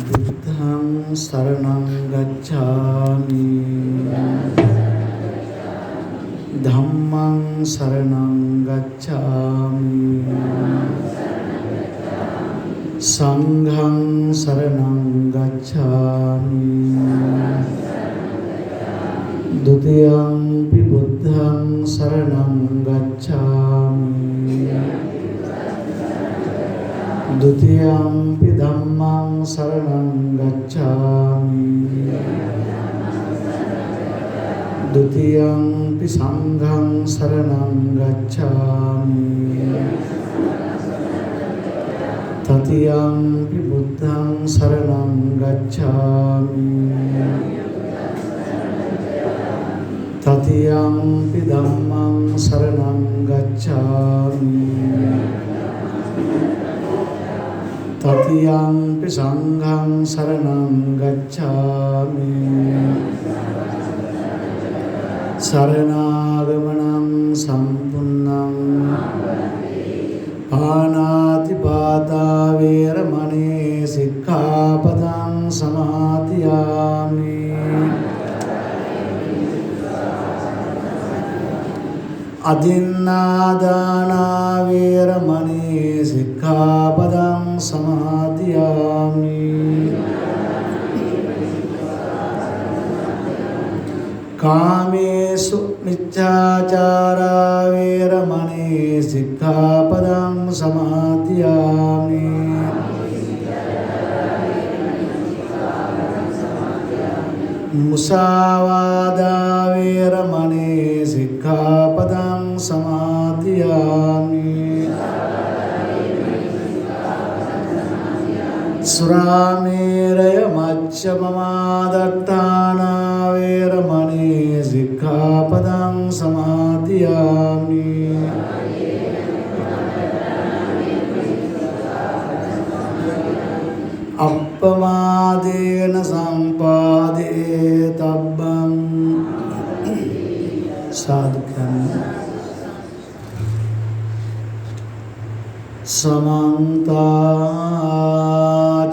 බුද්ධං සරණං ගච්ඡාමි ධම්මං සරණං ගච්ඡාමි සංඝං සරණං ගච්ඡාමි ဒုတိယံ පි බුද්ධං සරණං ගච්ඡාමි ဒုတိယံ පි ධම්මං සරණං ගච්ඡාමි ဒုတိယံ පි සංඝං සරණං ගච්ඡාමි တတိယံ පි බුද්ධං සරණං ගච්ඡාමි တတိယံ පි ධම්මං සරණං ගච්ඡාමි တတိယံ පි සංඝං සරණං ගච්ඡාමි สรณาဂมနံ සම්පුන්නං ปานาติปาตา เวรมณี สิกขาปดัง สมาธิยามิ อทินนาดานา เวรมณี สิกขาปดัง สมาธิยามิ กาเมสุมิจฉาจารา เวรมณี สิกขาปดัง สมาธิยามิ มุสาวาทา เวรมณี สิกขาปดัง สมาธิยามิ สุราเมรยมัชฌปมาดัฏฐานา เวรมณี สิกขาปดัง สมาธิยามิ อัปปมาเดนะสัมปาเดตับบัง สาธุกัน สมังตา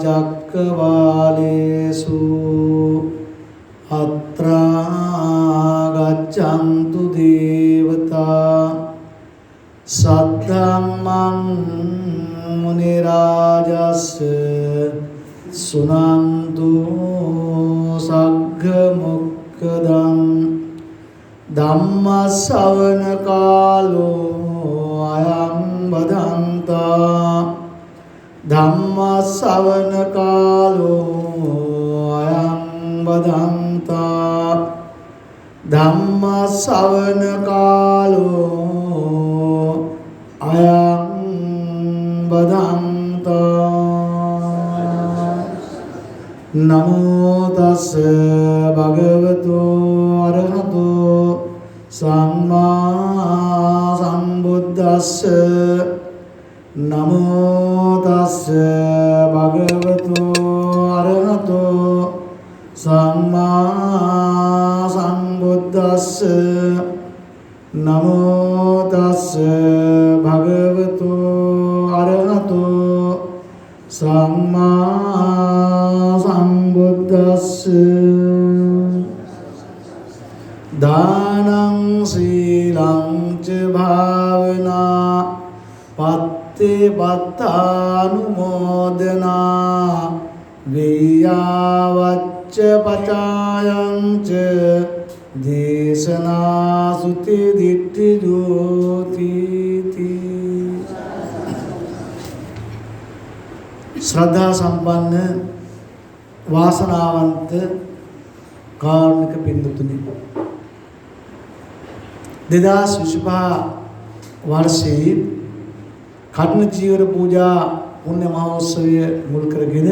จักขวาเลสุอัตรากัจจันตุเดวตาสัทธัมมังมุนิราจัสสะสุนันตุสักขมุขคดังธัมมัสสวนกาโลอายังบดันตาธัมมัสสวนกาโลอายังบดันตาธัมมัสสวนกาโลอายังบดันตานะโมตัสสะภะคะวะโตอะระหะโตสัมมาสัมพุทธัสสะนะโมตัสสะภะคะวะโตอะระหะโตสัมมาสัมพุทธัสสะนะโมตัสสะภะคะวะโตอะระหะโตสัมมาสัมพุทธัสสะดานังสีลังจภาวนาปัตติปัฏฐานุโมดนาวิยาวัจจปัจจายัญจเดสนาสุติดิฏฐิโยติติ ශ්‍රද්ධා සම්පන්න වාසනාවන්ත කාරුණික පින්තුනි 2025 වර්ෂයේ කඨින චීවර පූජා පුණ්‍ය මහෝත්සවය මුල් කරගෙන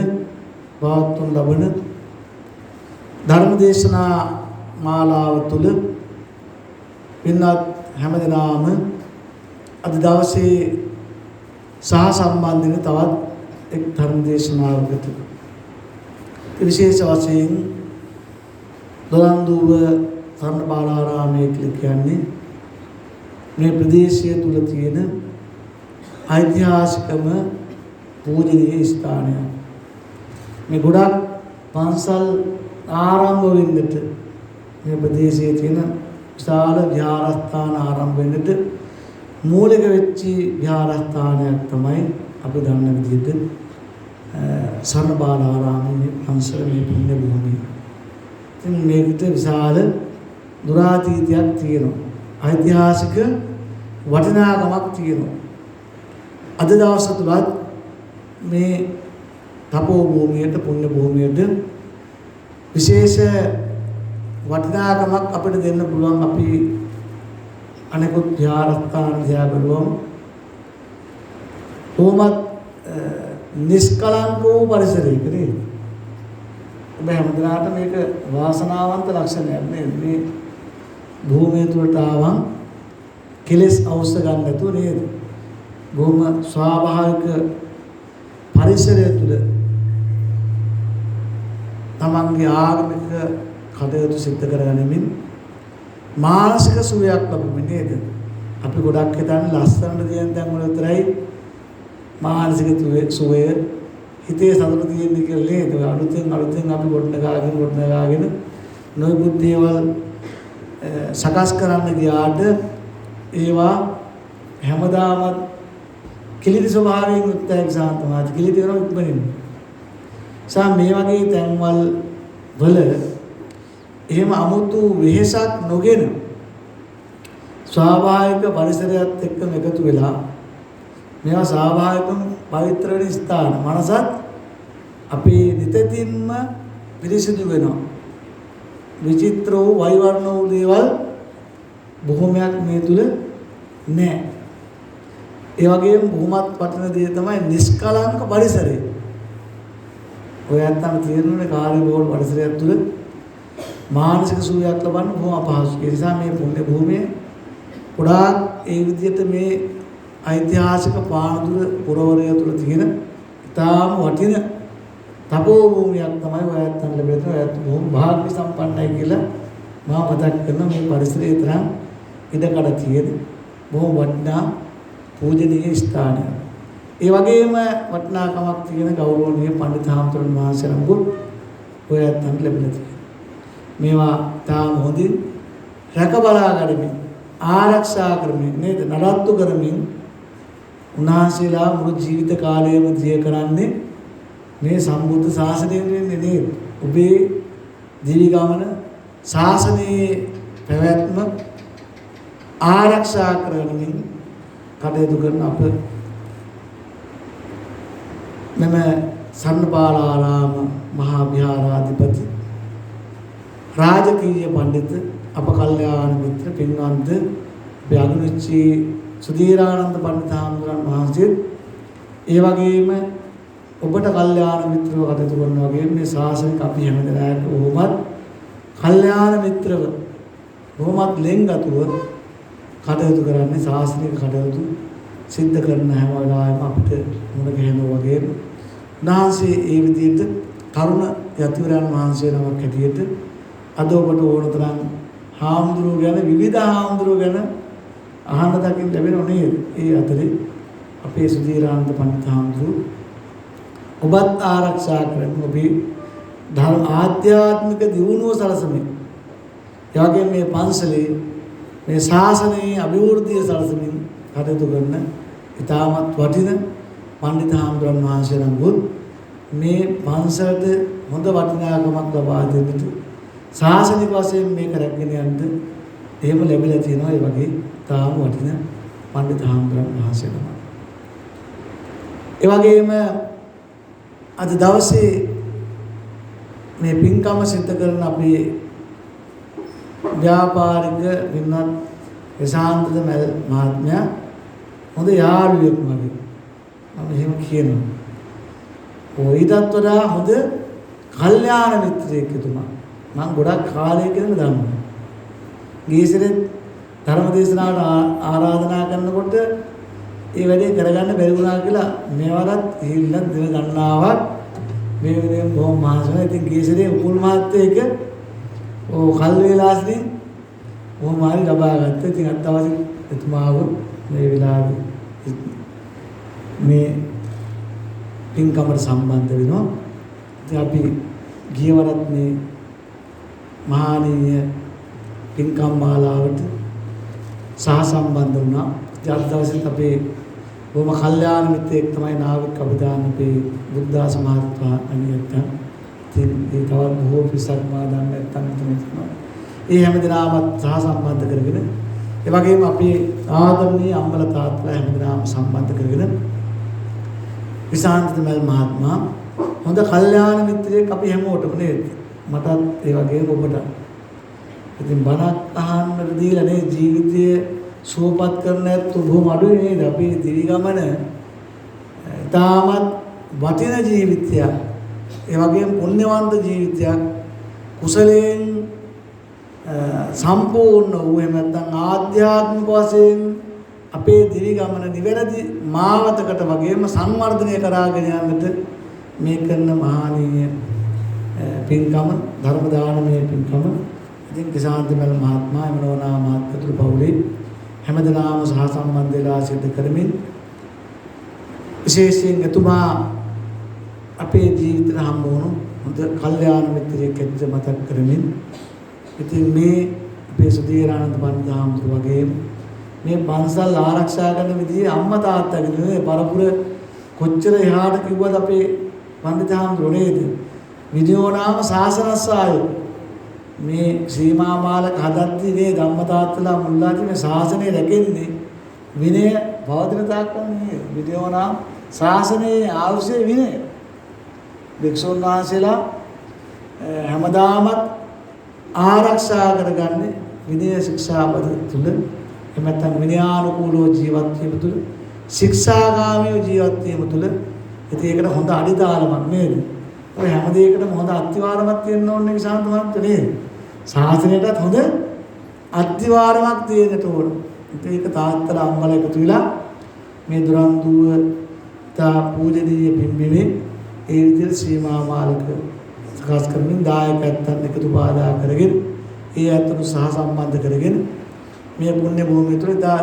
පවත්වන ලබන ධර්ම දේශනා මාලාව තුළ පින්වත් හැමදෙනාම අද දවසේ සහ සම්බන්ධ වෙන තවත් එක් ධර්ම දේශනාවකට විශේෂ වශයෙන් දොරන්දුව සම්බාලාරාමයේ කියලා කියන්නේ මේ ප්‍රදේශය තුල තියෙන ඓතිහාසිකම පූජනීය ස්ථානයක්. මේ ගොඩක් පන්සල් ආරම්භ වෙන්නට මේ ප්‍රදේශයේ තියෙන විශාල විහාරස්ථාන ආරම්භ වෙන්නට මූලික වෙච්ච විහාරස්ථානයක් තමයි අපි දන්න විදිහට සරණබාලාරාමයේ පන්සල මේ පුණ්‍ය භූමිය. ඉතින් මේකට විශාල දුරාතීතයක් තියෙනවා. ඓතිහාසික වටිනාකමක් තියෙනවා. අද දවස් තුලත් මේ තපෝ භූමියට පුණ්‍ය භූමියට විශේෂ වටිනාකමක් අපිට දෙන්න පුළුවන්. අපි අනෙකුත් විහාරස්ථාන දිහා බලුවම කොහොමත් නිෂ්කලංක වූ පරිසරයක නේද? ඔබ හැමදාට මේක වාසනාවන්ත ලක්ෂණයක් නේද? මේ භූමිය තුළට ආවම කෙලෙස් අවශ්‍ය ගන්න නැතුව නේද? බොහොම ස්වාභාවික පරිසරය තුළ තමන්ගේ ආගමික කටයුතු සිද්ධ කරගනිමින් මානසික සුවයක් ලැබෙන්නේ නේද? අපි ගොඩක් හිතන්නේ ලස්සනට තියෙන තැන් වල විතරයි මානසික සුවය හිතේ සතුට තියෙන්නේ කියලා නේද? අලුතෙන් අපි ගොඩනගාගෙන නොයෙකුත් දේවල් සකස් කරන්න ගියාට ඒවා හැමදාම කිලිටි ස්වභාවයෙන් උත්තරයක් සාන්තමාති කිලිටි කරන උත්පන්නින්. මේ වගේ තැන්වල වල එහෙම 아무තු වෙහසක් නොගෙන ස්වාභාවික පරිසරයත් එක්කම එකතු වෙලා මේවා ස්වාභාවිකව පවිත්‍ර වෙන ස්ථාන මනසත් අපේ නිතින්ම පිරිසිදු වෙනවා. විචිත්‍ර වූ වෛවර්ණ වූ දේවල් බොහොමයක් මේ තුල නැහැ. ඒ වගේම බොහොමත් වටින දේ තමයි නිෂ්කලංක පරිසරය. ඔය ඇත්තම තේරෙන්නේ කාර්යබහුල පරිසරයක් තුල මානසික සුවයක් ලබන්න බොහොම අපහසුයි. ඒ නිසා මේ පුණ්‍ය භූමිය ගොඩාක් ඒ විදිහට මේ ඓතිහාසික පානදුර පුරවරය තුල තියෙන ඉතාම වටින තපෝ භූමියක් තමයි ඔය ඇත්තන් ලැබෙන්නේ. ඔය ඇත්ත බොහොම භාග්‍ය සම්පන්නයි කියලා මම මතක් කරන මේ පරිසරයේ තරම් ඉඩකඩ තියෙන බොහොම වටිනා පූජනීය ස්ථානයක්. ඒ වගේම වටිනාකමක් තියෙන ගෞරවනීය පඬිත් හාමුදුරන් වහන්සේලාට ඔය ඇත්තන් ලැබෙලා තියෙනවා. මේවා තාම හොඳින් රැක බලා ගනිමින් ආරක්ෂා කරමින් නේද? නඩත්තු කරමින් උන්වහන්සේලා මුළු ජීවිත කාලයම දිය කරන්නේ මේ සම්බුද්ධ ශාසනයෙන් වෙන්නේ නේද? ඔබේ ජීවි ගමන ශාසනයේ පැවැත්ම ආරක්ෂා කරමින් කටයුතු කරන අප මෙම සරණබාලාරාම මහා විහාරාධිපති රාජකීය පඬිත අප කල්යාණ මිත්‍ර පින්වන්ත අපේ අගනුච්චි සුධීරානන්ද පඬිත් හාමුදුරන් වහන්සේ ඒ වගේම ඔබට කල්යාණ මිත්‍රව කටයුතු කරනවා වගේම මේ ශාසනික අපි හැමදෙනාට බොහොමත් කල්යාණ මිත්‍රව බොහොමත් ලෙන්ගතුව කටයුතු කරන්නේ ශාසනික කටයුතු සිද්ධ කරන හැම වෙලාවෙම අපිට මුණ ගැහෙනවා වගේම උන්වහන්සේ ඒ විදිහට කරුණ යතිවරයන් වහන්සේ නමක් හැටියට අද ඔබට ඕන තරම් හාමුදුරුවෝ ගැන විවිධ හාමුදුරුවෝ ගැන අහන්න දකින්න ලැබෙනව නේද? ඒ අතරේ අපේ සුධීරානන්ද පඬිත් හාමුදුරුවෝ ඔබත් ආරක්ෂා කරමින් ඔබේ ධර්ම ආධ්‍යාත්මික දියුණුව සලසමින් ඒ වගේම මේ පන්සලේ මේ ශාසනයේ අභිවෘද්ධිය සලසමින් කටයුතු කරන ඉතාමත් වටින පඬිත් හාමුදුරන් වහන්සේ නමුත් මේ පන්සලට හොඳ වටිනාකමක් ලබා දෙන්නට ශාසනික වශයෙන් මේක රැකගෙන යන්න එහෙම ලැබිලා තියෙනවා. ඒ වගේ තාම වටින පඬිත් හාමුදුරන් වහන්සේ නමක්. ඒ වගේම අද දවසේ මේ පින්කම සිද්ධ කරන අපේ ව්‍යාපාරික වින්නත් ප්‍රශාන්ත මහත්මයා හොඳ යාළුවෙක් වගේ මම එහෙම කියනවා. ඊටත් වඩා හොඳ කල්යාණ මිත්‍රයෙක් තුමා. මම ගොඩක් කාලයක ඉඳන් දන්නවා. ගියසරේ ධර්ම දේශනාවට ආරාධනා කරනකොට ඒ වැඩේ කරගන්න බැරි වුණා කියලා මේවරත් හිල්ලක් දෙව ගන්නාවක් මේ වෙලෙම බොහොම මහසන. ඉතින් ගියසරේ උපුල් මහත්තයෙක් කල් වේලාස්දී බොහොම හරි ලබා ගත්තා. ඉතින් අත්දවසේ එතුමාව මේ වෙලාවේ මේ පින්කමට සම්බන්ධ වෙනවා. අපි ගියවරත් මේ මහානීය පින්කම් මාලාවට සහසම්බන්ධ වුණා. අද දවසේත් අපේ බොහොම කල්යාණ මිත්‍රයෙක් තමයි නාවික කපිතාන් අපේ බුද්ධාස මහත්මයා අනියත්. ඉතින් ඒ තවත් බොහෝ පිරිසක් මා දන්නේ නැත්නම් තුනක්. ඒ හැමදෙනාම සහසම්බන්ධ කරගෙන ඒ වගේම අපේ ආදරණීය අම්මලා තාත්තලා හැමදෙනාම සම්බන්ධ කරගෙන විශාන්ත මල් මහත්මයා හොඳ කල්යාණ මිත්‍රයෙක් අපි හැමෝටම නේද? මටත් ඒ වගේම ඔබට. ඉතින් බණක් අහන්න දීලා නේ ජීවිතය සුවපත් කරන ඇත්ත බොහොම අඩුයි නේද? අපි දිවි ගමන තාමත් වටින ජීවිතයක්. ඒ වගේම පුණ්‍යවන්ත ජීවිතයක්. කුසලයෙන් සම්පූර්ණ වූ එහෙම නැත්නම් ආධ්‍යාත්මික වශයෙන් අපේ දිවි ගමන නිවැරදි මාවතකට වගේම සංවර්ධනය කරාගෙන යන්නට මේ කරන මහානීය පින්කම ධර්ම දානමය පින්කම. ඉතින් කිසාන්තිමල් මහත්මයා එමනෝනා මහත්තුරු පවුලේ හැමදෙනාම සහ සම්බන්ධ වෙලා සිද්ධ කරමින් විශේෂයෙන් එතුමා අපේ ජීවිතේ හම්බ වුණු හොඳ කල්යාණ මිත්‍රයෙක් ඇද්ද මතක් කරමින් ඉතින් මේ අපේ සුදීරානන්ද පන්දාම්තු වගේ මේ පන්සල් ආරක්ෂා කරන විදිහේ අම්මා තාත්තාගේ නෙවෙයි පරපුර කොච්චර එහාට කිව්වද අපේ පන්දිතාම්තු නේද? විද්‍යෝනාම ශාසනස්සාය මේ සීමා මාලක හදද්දී මේ ධම්ම තාත්තලා මුල්ලාදී මේ ශාසනය රැකෙන්නේ විනය පවතින තාක්කන්නේ විද්‍යෝනාම ශාසනයේ ආවශ්‍ය විනය. වික්ෂුන් වහන්සේලා හැමදාමත් ආරක්ෂා කරගන්නේ විනය ශික්ෂාපද තුල එහෙම නැත්නම් විනයානුකූලව ජීවත් වීම තුල ශික්ෂාගාමීව ජීවත් වීම තුල ඉතින් ඒකට හොඳ අඩිතාලමක් නේද? ඔය හැම දෙයකටම හොඳ අත්විවරමක් තියෙන්න ඕනේ විශාන්ත මහත්තයා නේද? ශාසනයටත් හොඳ අත්විවරමක් තියෙන්නට ඕන. ඉතින් ඒක තාත්තලා අම්මලා එකතු වෙලා මේ දුරන්දුව තා පූජනීය පින්බිමේ ඒ විදිහට සීමා මාලක සකස් කරමින් දායකයන් එකතු බාධා කරගෙන ඒ අතට සහ සම්බන්ධ කරගෙන මේ පුණ්‍ය භූමිය තුළ දා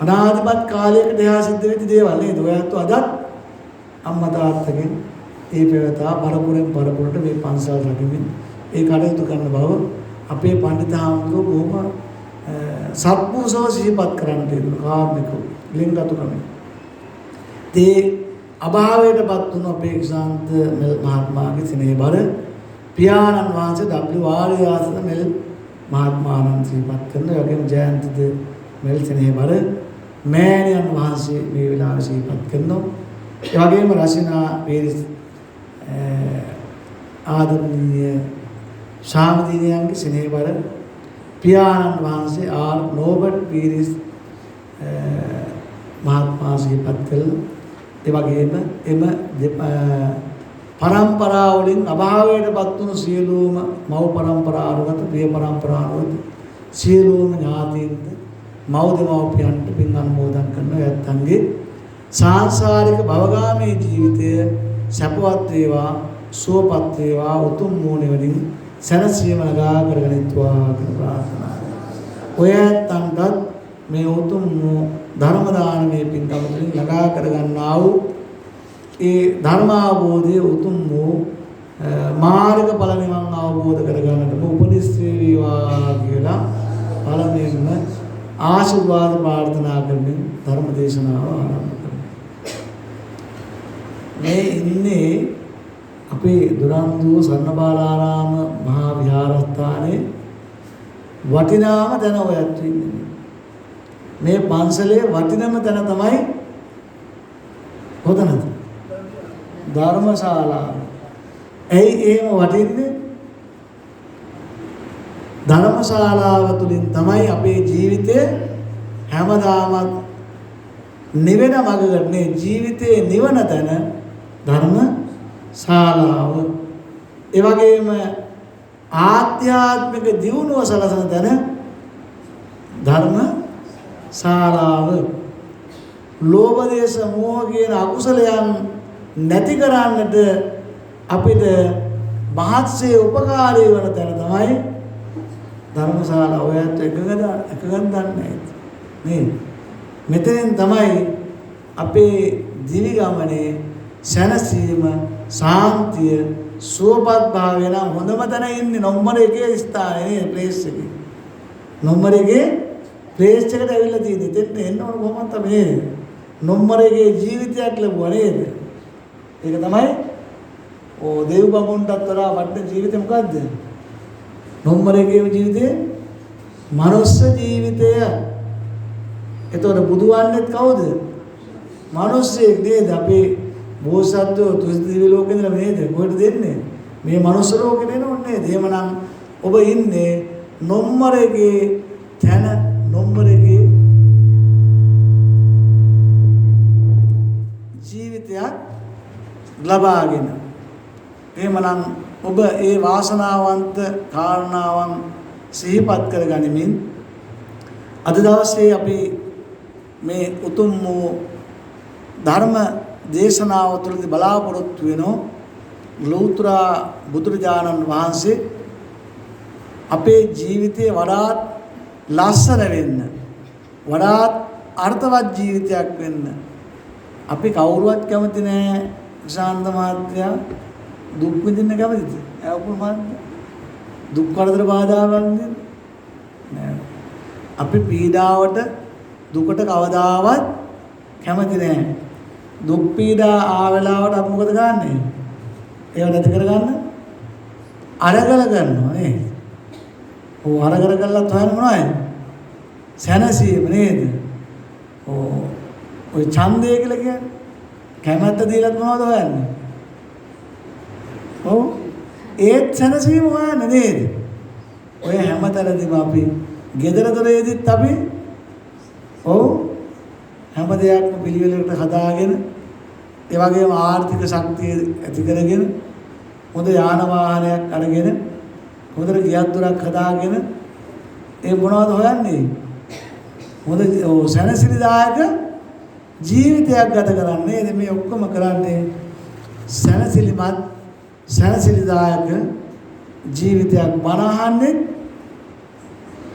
අනාදිමත් කාලයකට එහා සිද්ධ වෙච්ච දේවල් නේද? ඔයත් අදත් අම්මා තාත්තගෙන් ඒ පෙරතා පරපුරෙන් පරපුරට මේ පන්සල් රකිමින් ඒ කටයුතු කරන බව අපේ පඬිතුහාමුදුරුවෝ බොහොම සත්පුරුෂව සිහිපත් කරන්න තියෙනවා කාර්මිකව ලිංගතුකම. ඒ අභාවයටපත් වුණු අපේ ශාන්ත මෙල් මහත්මයාගේ ස්නේහබර පියාණන් වහන්සේ W.R.ආසන මෙල් මහත්මාණන් සිහිපත් කරන යෝගින් ජයන්තිද මෙල් ස්නේහබර මෑණියන් වහන්සේ මේ වෙලාවේ සිහිපත් කරනවා. ඒ වගේම රසිනා වේරිස් ආදරණීය ශාමදීනියන්ගේ ස්නේහබර පියාණන් වහන්සේ ආර් නෝබර්ට් පීරිස් මහත්මයා සිහිපත් කළා. ඒ වගේම එම පරම්පරාව වලින් අභාවයටපත් වුණු සියලුම මව් පරම්පරාවකට ප්‍රිය පරම්පරාවකට සියලුම ඥාතීන්ට මව් දෙමව්පියන්ට පින් අනුමෝදන් කරන යත්තන්ගේ සාංශාරික භවගාමී ජීවිතය සැපවත් වේවා සුවපත් වේවා උතුම් වූ නිවනින් සැනසීම ලබා කරගනිත්වා කියලා ප්‍රාර්ථනා කරනවා. ඔය යත්තන්ටත් මේ උතුම් ධර්ම දානමය පින්කම තුළින් ලබා කරගන්නා වූ ඒ ධර්ම අවබෝධයේ උතුම් වූ මාර්ගඵල නිවන් අවබෝධ කරගන්නට උපනිස් වේවා කියලා පළමුවෙන්ම ආශිර්වාද ප්‍රාර්ථනා කරමින් ධර්ම දේශනාව ආරම්භ කරනවා. මේ ඉන්නේ අපේ දුරන්දුව සරණබාලාරාම මහා විහාරස්ථානයේ වටිනාම තැන ඔයත් ඉන්නේ. මේ පන්සලේ වටිනම තැන තමයි කොතනද? ධර්මශාලාව. ඇයි එහෙම වටින්නේ? ධර්මශාලාව තුළින් තමයි අපේ ජීවිතය හැමදාමත් නිවෙන මඟකට ජීවිතයේ නිවන තැන ධර්මශාලාව. ඒ වගේම ආධ්‍යාත්මික දියුණුව සලසන තැන ධර්ම ශාලාව. ලෝභ දේශ මොහ කියන අකුසලයන් නැති කරන්නට අපිට මහත්සේ උපකාරී වන තැන තමයි ධර්මශාලාව. ඔයත් එකගත් දන්නේ නේද? මෙතෙන් තමයි අපේ දිවි ගමනේ සැනසීම, සාන්තිය, සුවපත් භාවය නම් හොඳම තැන ඉන්නේ නම්බර 1 ස්ථානයේ ප්ලේස් එකේ. නම්බර 1 ප්ලේස් එකට ඇවිල්ලා තියෙන්නේ. දෙන්න එන්න ඕන කොහොමද තමයි නම්බර 1 ජීවිතයක් ලැබුවා නේද? ඒක තමයි දෙව් බඹුන්ටත් වඩා වටින ජීවිතය මොකද්ද? නම්බර 1 ජීවිතේ මනුස්ස ජීවිතය. එතකොට බුදු වන්නේත් කවුද? මිනිස්සෙක් නේද? අපේ බෝසත්වෝ තුසිතී ලෝකේ ඉඳලා නේද? කොහෙට දෙන්නේ? මේ මනුස්ස ලෝකෙට එනෝනේ නේද? එහෙමනම් ඔබ ඉන්නේ නම්බර 1 තැන, නම්බර 1 ජීවිතයක් ලබාගෙන. එහෙමනම් ඔබ ඒ වාසනාවන්ත කාරණාවන් සිහිපත් කරගනිමින් අද දවසේ අපි මේ උතුම් වූ ධර්ම දේශනාව තුළදී බලාපොරොත්තු වෙනෝ ලෞතර බුදුරජාණන් වහන්සේ අපේ ජීවිතේ වඩාත් ලස්සන වෙන්න, වඩාත් අර්ථවත් ජීවිතයක් වෙන්න අපි කවුරුවත් කැමති නෑ. ශාන්ත මහත්තයා දුක් විඳින්න කැමතිද? අපුල් මහත්තයා දුක් කරදර බාධා ගන්න නෑ. අපි පීඩාවට දුකට කවදාවත් කැමති නෑ. දුක් පීඩා ආවලාවට අපි මොකද ගන්නෙ? ඒව නැති කරගන්න අරගල කරනවා නේද? ඔව් අරගල කළා තමයි මොනවද? සැනසීම නේද? ඔය ඡන්දය කියලා කියන්නේ කැමැත්ත දීලත් මොනවද හොයන්නේ? ඔව් ඒත් සැනසීම හොයන්නේ නේද? ඔය හැමතැනදීම අපි ගෙදර දොරේදීත් අපි ඔව් හැම දෙයක්ම පිළිවෙලකට හදාගෙන ඒ වගේම ආර්ථික ශක්තිය ඇති කරගෙන හොඳ යාන වාහනයක් අරගෙන හොඳට ගියක් දොරක් හදාගෙන ඒ මොනවද හොයන්නේ? හොඳ සැනසිලිදායක ජීවිතයක් ගත කරන්නේ. මේ ඔක්කොම කරන්නේ සැනසිලිමත් සැනසිලිදායක ජීවිතයක් බනහන්නේ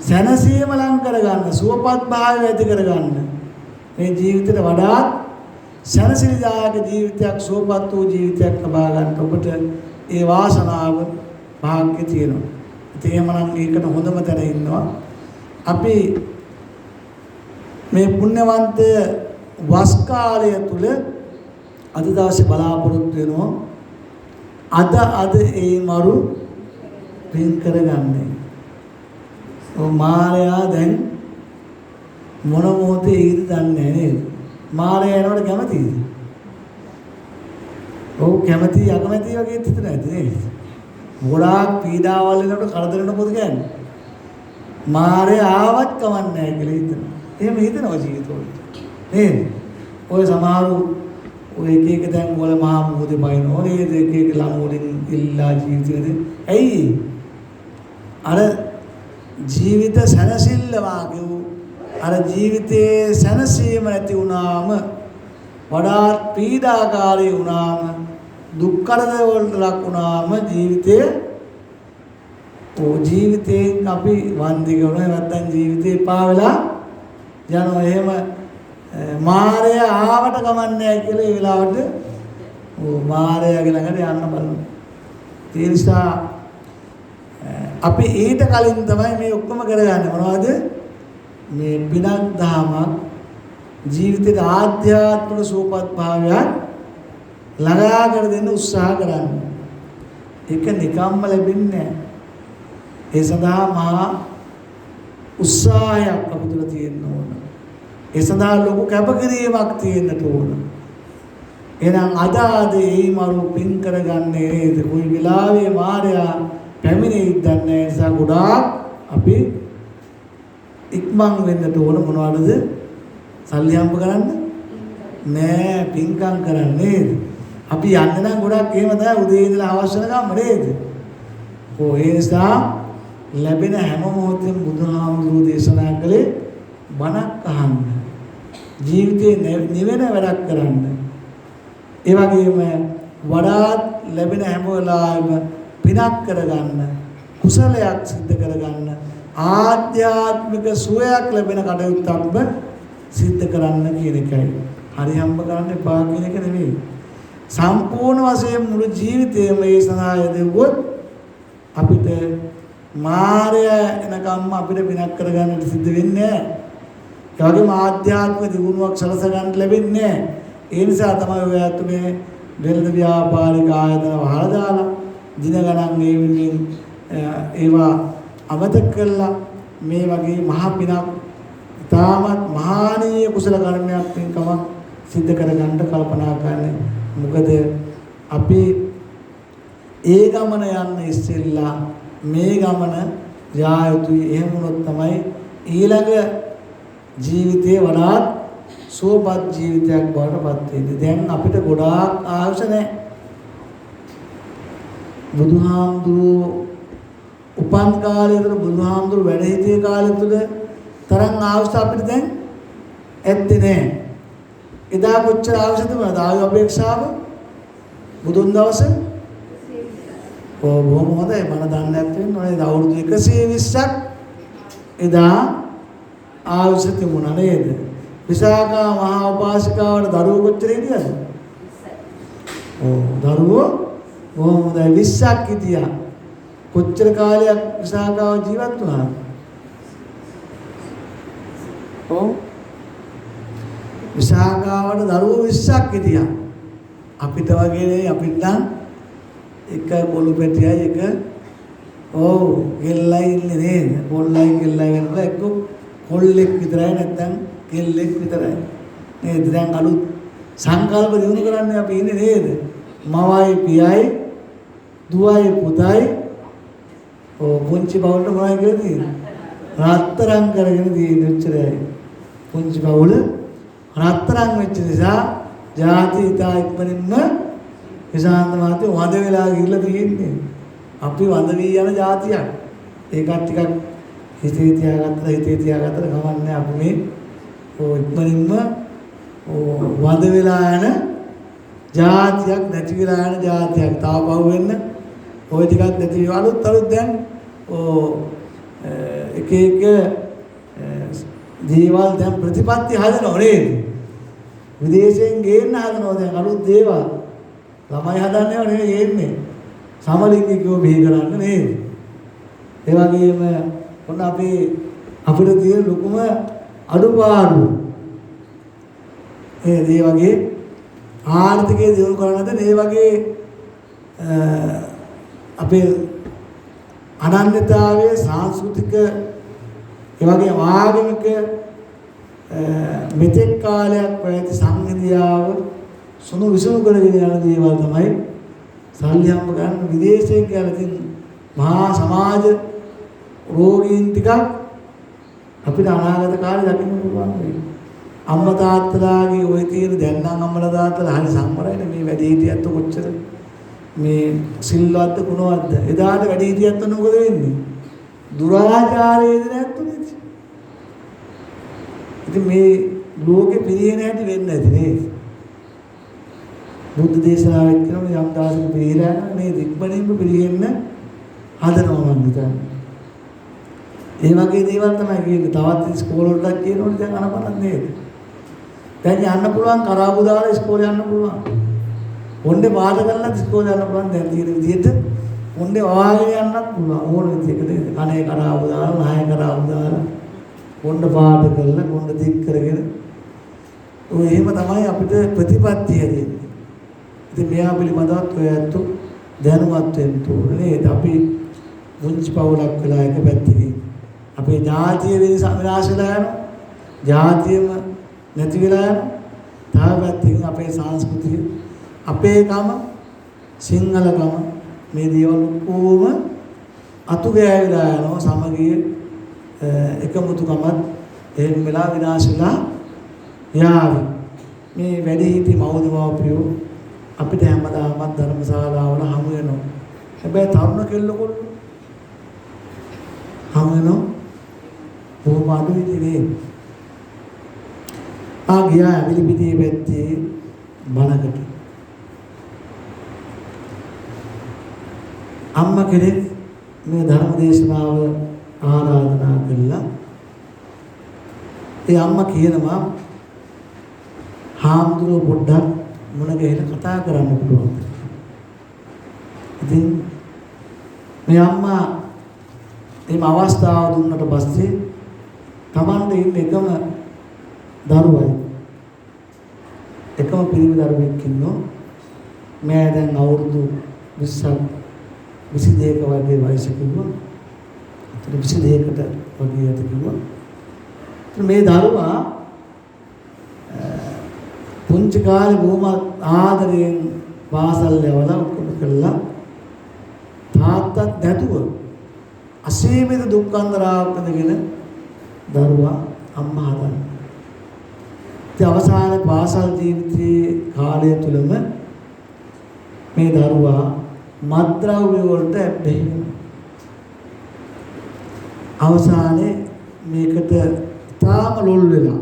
සැනසීම ලං කරගන්න, සුවපත් භාවය ඇති කරගන්න. මේ ජීවිතේට වඩා සැනසිලිදායක ජීවිතයක්, සුවපත් වූ ජීවිතයක් ලබා ගන්න ඔබට ඒ වාසනාව භාග්‍ය තියෙනවා. ඉතින් එහෙමනම් ඒකට හොඳම තැන ඉන්නවා. අපි මේ පුණ්‍යවන්ත වස් කාලය තුල අද දවසේ බලාපොරොත්තු වෙනවා. අද ඒ මරු පින් කරගන්නේ. මාරයා දැන් මොන මොහොතේ ඊද දන්නේ නේද? මාරයා එනකොට කැමතිද? ඔව් කැමති අකමැති වගේ හිතට නැද්ද නේද? ගොඩාක් පීඩාවල් වෙනකොට කරදර වෙනකොට මොකද කියන්නේ? මාරයා ආවත් කවන්නේ නැහැ කියලා හිතනවා. එහෙම හිතනවා ජීවිතවල. නේද? ඔය සමහරු ඔය එක දැන් වල මහා මොහොතේ බයිනෝ නේද? එක ළමුලින් ඉල්ලා ජීවිතේදී. ඇයි? අර ජීවිත සැනසෙල්ල වාගේ අර ජීවිතයේ සැනසීම නැති වුණාම වඩාත් පීඩාකාරී වුණාම දුක් කරදර වලට ලක් වුණාම ජීවිතයෙන් අපි වන්දි කරනවා. නැත්නම් ජීවිතේ පාවෙලා යනවා. එහෙම මාරය ආවට කමන්නේ කියලා ඒ වෙලාවට මාරයාගේ ළඟට යන්න බලන්න. ඒ නිසා අපි ඊට කලින් තමයි මේ ඔක්කොම කරගන්නේ. මොනවද? මේ පිනක් දහමක් ජීවිතේ ආධ්‍යාත්මික සූපත් භාවයක් ළඟා කර දෙන්න උත්සාහ කරන්න. ඒක නිකම්ම ලැබෙන්නේ නැහැ. ඒ සඳහා මහා උත්සාහයක් අප තුළ තියෙන්න ඕන. ඒ සඳහා ලොකු කැපකිරීමක් තියෙන්නට ඕන. එහෙනම් අද ඒ මරු පින් කරගන්නේ නේද? කොයි වෙලාවෙ මාරයා පැමිණෙයිද දන්නේ නැහැ. ඒ නිසා ගොඩාක් අපි ඉක්මන් වෙන්නට ඕන. මොනවද? සල්ලි හම්බ කරන්න නෑ, පින්කම් කරන්න නේද? අපි යන්නේ නම් ගොඩක් එහෙම තමයි උදේ ඉඳලා හවස වෙනකම් නේද? ඒ නිසා ලැබෙන හැම මොහොතෙම බුදුහාමුදුරුවෝ දේශනා කළේ බණක් අහන්න, ජීවිතේ නිවෙන වැඩක් කරන්න. ඒ වගේම වඩාත් ලැබෙන හැම වෙලාවෙම පිනක් කරගන්න, කුසලයක් සිද්ධ කරගන්න, ආධ්‍යාත්මික සුවයක් ලැබෙන කටයුත්තක්ම සිද්ධ කරන්න කියන එකයි. හරි හම්බ කරන්න එපා කියන එක නෙවෙයි. සම්පූර්ණ වශයෙන් මුළු ජීවිතේම ඒ සඳහා යෙදුවොත් අපිට මායя එනකම්ම අපිට විනාශ කරගන්නට සිද්ධ වෙන්නේ නැහැ. ඒ වගේම ආධ්‍යාත්මික දියුණුවක් සලස ගන්න ලැබෙන්නේ නැහැ. ඒ නිසා තමයි ඔය අත මේ වෙළඳ ව්‍යාපාරික ආයතන වහලා දාලා දින ගණන් මේ වෙනුවෙන් ඒවා අමතක කළා මේ වගේ මහ පිනක් තාමත් මහානීය කුසල කර්මයක් පින්කමක් සිද්ධ කරගන්න කල්පනා කරන්නේ. මොකද අපි ඒ ගමන යන්න ඉස්සෙල්ලා මේ ගමන යා යුතුයි. එහෙම වුණොත් තමයි ඊළඟ ජීවිතේ වඩාත් සුවපත් ජීවිතයක් බවට පත් වෙන්නේ. දැන් අපිට ගොඩාක් ආයුෂ නැහැ. බුදුහාමුදුරුවෝ උපන් කාලේ තුල බුදුහාමුදුරුවෝ වැඩ සිටිය කාලේ තුල තරම් ආයුෂ අපිට දැන් ඇත්තේ නැහැ. එදා කොච්චර ආයුෂ තිබුණාද? ආයු අපේක්ෂාව බුදුන් දවසේ බොහොම හොඳයි. මම දන්නේ නැත්නම් නේද අවුරුදු 120ක් එදා ආයුෂ තිබුණා නේද? විසාකා මහා උපාසිකාවට දරුවෝ කොච්චර හිටියද? දරුවෝ බොහොම හොඳයි 20ක් හිටියා. කොච්චර කාලයක් විසාකාව ජීවත් වුණාද? විසාකාවට දරුවෝ 20ක් හිටියා. අපිට වගේ අපිට නම් එක පොළු පැටියයි එක ගෙල්ලයි ඉන්නේ නේද? පොල්ලයි ගෙල්ලයි වෙනවා එක්ක කොල්ලෙක් විතරයි නැත්නම් කෙල්ලෙක් විතරයි. නේද? දැන් අලුත් සංකල්ප දිනු කරන්නේ අපි ඉන්නේ නේද? මවයි පියයි දුවයි පුතයි පුංචි බවුලට මොනවයි කියලා තියෙන්නේ? රත්තරන් කරගෙන තියෙන උච්චරයයි. පුංචි බවුල රත්තරන් වෙච්ච නිසා ජාති ඉතා ඉක්මනින්ම විසාන්ත මහත්තයෝ වඳ වෙලා ගිහිල්ලා තියෙන්නේ. අපි වඳ වී යන જાතියක්. ඒකත් ටිකක් හිතේ තියාගත්තට කමන්නේ අපි මේ ඉක්මනින්ම වඳ වෙලා යන જાතියක් නැති වෙලා යන જાතියක්. තාම පහු වෙන්න ওই ටිකක් නැති වෙලා අලුත් දැන් එක දේවල් දැන් ප්‍රතිපත්ති හදනව නේද? විදේශයෙන් ගේන්න හදනවා දැන් අලුත් දේවල්. ළමයි හදන්නේව නෙවෙයි එන්නේ. සමලිංගිකව බිහි කරන්න නේද? ඒ වගේම ඔන්න අපිට තියෙන ලොකුම අඩුපාඩු ඒ වගේ ආර්ථිකය දියුණු කරනද මේ වගේ අපේ අනන්‍යතාවයේ සංස්කෘතික ඒ වගේ ආගමික මෙතෙක් කාලයක් පැවති සංහිඳියාව සුණු විසුණු කරගෙන යන දේවල් තමයි සල්ලි හම්බ ගන්න විදේශයෙන් කියලා තියෙන මහා සමාජ රෝගීන් ටිකක් අපිට අනාගත කාලේ දකින්න පුළුවන් වෙයි. අම්මා තාත්තලාගේ ওই තියෙන දැන් නම් අම්මලා තාත්තලා හරි සම්මරයිනේ මේ වැඩි හිටියත් කොච්චර මේ සිල්වත් ගුණවත්ද එදාට වැඩි හිටියත් මොකද වෙන්නේ? දුරාචාරයේද නැත්තුනේ. ඉතින් මේ ලෝකෙ පිළිහෙන හැටි වෙන්නේ නැති නේද? බුද්ධ දේශනාවෙත් කියනවා යම් දාසක පිළිහෙලා මේ ඉක්මනින්ම පිළිහෙන්න හදනවා මම හිතන්නේ. ඒ වගේ දේවල් තමයි කියන්නේ. තවත් ඉස්කෝල වලට කියනෝනේ දැන් අනපනක් නේද? දැන් යන්න පුළුවන් කරාබු දාලා ඉස්කෝලේ යන්න පුළුවන්. පොණ්ඩේ පාඩ කරලා ඉස්කෝලේ යන්න පුළුවන් දැන් තියෙන විදිහට. පොණ්ඩේ වාගෙන යන්නත් පුළුවන්. ඕන විදිහකට කනේ කරාබු දාලා, නහය කරාබු දාලා පොණ්ඩ පාඩ කරලා පොණ්ඩ දික් කරගෙන ඔය එහෙම තමයි අපිට ප්‍රතිපත්තිය දෙන්නේ. ඉතින් මෙයා පිළිබඳවත් ඔය ඇත්තු දැනුවත් වෙන්න ඕනේ නේද? අපි මුංචි පවුලක් වෙලා එක පැත්තකින් අපේ ජාතිය විනාශ වෙලා යනවා. ජාතියම නැති වෙලා යනවා. තව පැත්තකින් අපේ සංස්කෘතිය, අපේකම, සිංහලකම මේ දේවල් ඔක්කොම අතු ගෑවිලා යනවා. සමගිය එකමුතුකමත් එහෙම වෙලා විනාශ වෙලා යාවි. මේ වැඩිහිටි මව්දමව්පියෝ අපිට හැමදාමත් ධර්මශාලාවල හමු වෙනවා. හැබැයි තරුණ කෙල්ලකොල්ල හමු වෙනවා. බොහොම අඩු විදිහේ ගියා ඇවිලිපිටියේ පැත්තේ බණකට. අම්මා කෙනෙක් මේ ධර්ම දේශනාව ආරාධනා කළා. ඒ අම්මා කියනවා හාමුදුරුවෝ පොඩ්ඩක් මුණ ගැහිලා කතා කරන්න පුළුවන්. ඉතින් මේ අම්මා මේ අවස්ථාව දුන්නට පස්සේ Tamante ඉන්න එකම දරුවයි. එකම පිරිමි දරුවෙක් ඉන්නවා. මෑ දැන් අවුරුදු 20ක් 22ක වගේ වයසක ඉන්නවා. 22කට වගේ ඇති කිව්වා. මේ දරුවා පුංචි කාලේ බොහොම ආදරයෙන් පාසල් යවලා ඔක්කොම කළා. තාත්තත් නැතුව අසීමිත දුක් අන්දරාවක් ඉඳගෙන දරුවා අම්මා හදන්නේ. ඒ අවසානයේ පාසල් ජීවිතයේ කාලය තුලම මේ දරුවා මත්ද්‍රව්‍ය වලට ඇබ්බැහි වෙනවා. අවසානයේ මේකට තාම ලොල් වෙලා.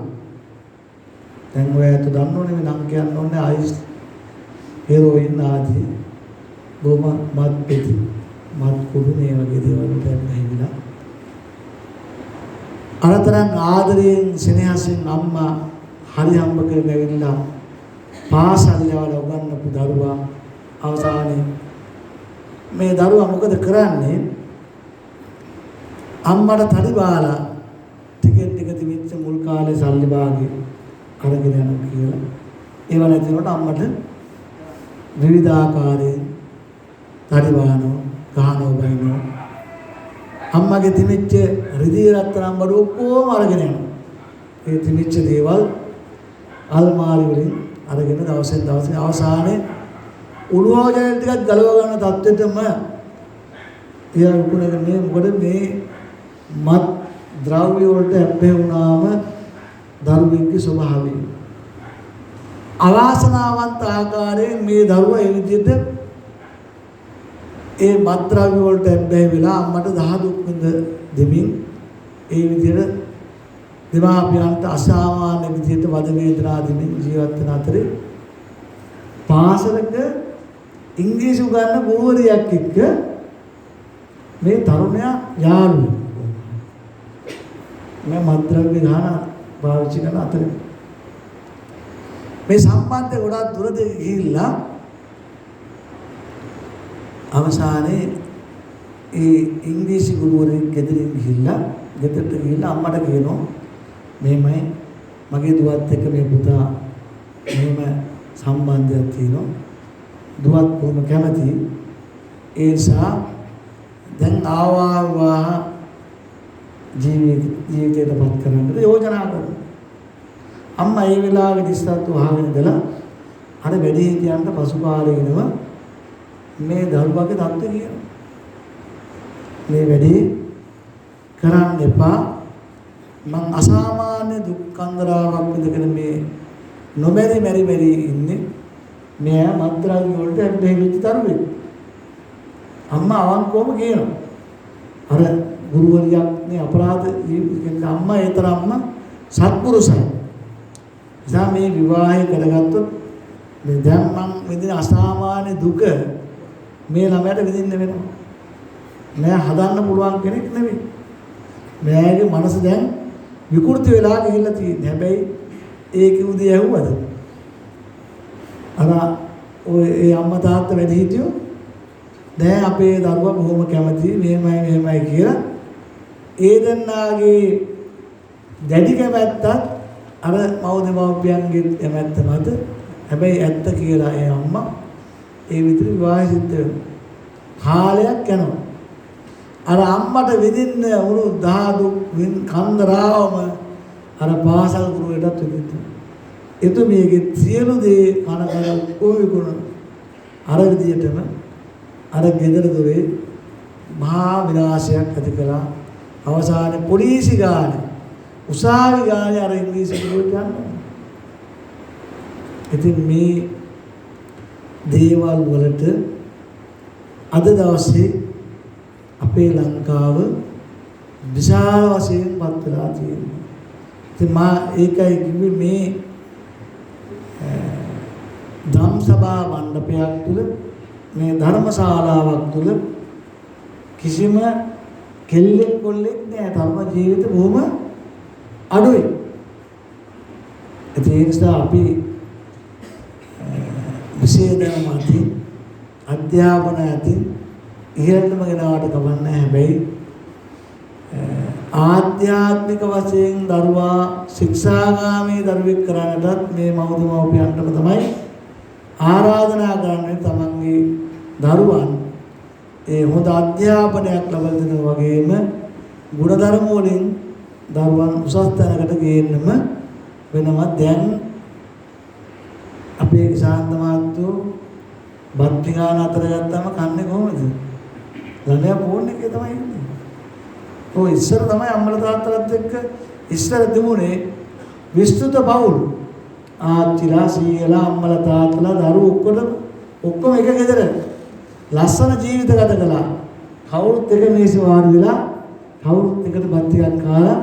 දැන් ඔයත් දන්නෝනේ මේ නම් කියන්න ඕනේ අයිස් හෙරෝයින් ආදී බොහොම මත් පෙති මත් කුඩු මේ වගේ දේවල් වලට ඇබ්බැහි වෙලා. අරතරන් ආදරයෙන් සෙනෙහසින් අම්මා හරි හම්බ කරගෙන ඇවිල්ලා පාසල් යවලා උගන්වපු දරුවා අවසානයේ මේ දරුවා මොකද කරන්නේ? අම්මට තඩි බාලා ටිකෙට් එක තිබිච්ච මුල් කාලේ සල්ලි භාගේ අරගෙන යනවා කියලා. ඒව නැතිනොට අම්මට විවිධාකාරයෙන් තඩි බානවා, ගහනවා, බයිනවා. අම්මගේ තිබිච්ච රිදී රත්තරන් බඩු ඔක්කොම අරගෙන යනවා. ඒ තිබිච්ච දේවල් අල්මාරි වලින් අරගෙන දවසෙන් දවස අවසානයේ උළුවජල් ටිකක් ගලව ගන්න තත්ත්වෙටම තියා උකුණගෙන මේ මොකද මේ මත් ද්‍රව්‍ය වලට ඇබ්බැහි වුණාම දරුවෙක්ගේ ස්වභාවය අවාසනාවන්ත ආකාරයෙන් මේ දරුවා ඒ විදිහට ඒ මත් ද්‍රව්‍ය වලට ඇබ්බැහි වෙලා අම්මට දහ දුක් විඳ දෙමින් ඒ විදිහට දෙමාපියන්ට අසාමාන්‍ය විදිහට වද වේදනා දෙමින් ජීවත් වෙන අතරේ පාසලක ඉංග්‍රීසි උගන්වන ගුරුවරියක් එක්ක මේ තරුණයා යාළුවෙක්. මම මත්ද්‍රව්‍ය ගහන පාවිච්චි කරන අතරේ මේ සම්බන්ධය ගොඩාක් දුරට ගිහිල්ලා අවසානයේ ඒ ඉංග්‍රීසි ගුරුවරයෙක් ගෙදරින් ගිහිල්ලා ගෙදරට ගිහිල්ලා අම්මට කියනවා මෙහෙමයි මගේ දුවත් එක්ක මේ පුතා මෙහෙම සම්බන්ධයක් තියෙනවා. දුවත් කොහොම කැමති ඒ නිසා දැන් ආවා ජීවිතයටපත් කරන්න යෝජනා කරනවා. අම්මා ඒ වෙලාවේ දිස්සත් වහගෙන ඉඳලා අර වැඩිහිටියන්ට පසුකාලීනව මේ දරුවගේ தත්ත්වය කියනවා. මේ වැඩි කරන්න එපා. මං අසාමාන්‍ය දුක්ඛන්දරාවක් විඳගෙන මේ නොබැරි මෙරි ඉන්නේ. මෙයා මත්ද්‍රව්‍ය වලට ඇබ්බැහි වෙච්ච දරුවෙක්. අම්මා අවංකවම කියනවා. අර ගුරුවරියක් මේ අපරාධ කියන අම්මා ඒ තරම්ම සත්පුරුෂයි. ඉතින් මේ විවාහය කරගත්තොත් මේ දැන් මං විඳින අසාමාන්‍ය දුක මේ ළමයට විඳින්න වෙනවා. මෙයා හදන්න පුළුවන් කෙනෙක් නෙවෙයි. මෙයාගේ මනස දැන් විකෘති වෙලා ගිහිල්ලා තියෙන්නේ. හැබැයි ඒ කිව්දී ඇහුවද? අර ඔය ඒ අම්මා තාත්තා වැඩි හිටියෝ දැන් අපේ දරුවා බොහොම කැමති මෙහෙමයි කියලා ඒ දෙන්නාගේ දැඩි කැමැත්තත් අර මව්දෙමව්පියන්ගේ කැමැත්ත මත හැබැයි ඇත්ත කියලා ඒ අම්මා ඒ විතර විවාහය සිද්ධ වෙනවා. කාලයක් යනවා. අර අම්මට විඳින්න උණු දහදු කන්දරාවම අර පාසල් ගුරුවරයාටත් විඳින්න. එතුමියගේ සියලු දේ කනකල ඔයගොල්ලෝ අර විදියටම අර ගෙදර දොරේ මහා විනාශයක් ඇති කළා. අවසානයේ පොලිසි ගානේ උසාවි ගානේ අර ඉංග්‍රීසි ගුරුවරට යනවා. ඉතින් මේ දේවල් වලට අද දවසේ අපේ ලංකාව විශාල වශයෙන් පත් වෙලා තියෙනවා. ඉතින් මා ඒකයි කිව්වේ මේ ධම් සභා මණ්ඩපයක් තුල මේ ධර්මශාලාවක් තුල කිසිම කෙල්ලෙක් කොල්ලෙක් නෑ. ධර්ම ජීවිත බොහොම අඩුයි. ඒ නිසා අපි විශේෂයෙන්ම ඇති අධ්‍යාපන ඇති ඉහළටම ගෙනාවට කවන්නේ හැබැයි ආධ්‍යාත්මික වශයෙන් දරුවා ශික්ෂාගාමී දරුවෙක් කරන්නටත් මේ මව්දමව්පියන්ටම තමයි ආරාධනා කරන්නේ තමන්ගේ දරුවන් ඒ හොඳ අධ්‍යාපනයක් ලබා දෙනවා වගේම ගුණධර්ම වලින් දරුවන් උසස් තැනකට ගේන්නම වෙනවා. දැන් අපේ ශාන්ත මාත්‍යෝ බත්තිගාන අතර ගත්තම කන්නේ කොහොමද? ළමයා ෆෝන් එකේ තමයි ඉන්නේ. ඔය ඉස්සර තමයි අම්මලා තාත්තලාත් එක්ක ඉස්සර තිබුණේ විස්තృత පවුල්. ආච්චිලා සීයලා අම්මලා තාත්තලා දරුවෝ ඔක්කොම එක ගෙදර ලස්සන ජීවිත ගත කළා. කවුරුත් එක මේසෙ වාඩි වෙලා කවුරුත් එකට බත් ටිකක් කාලා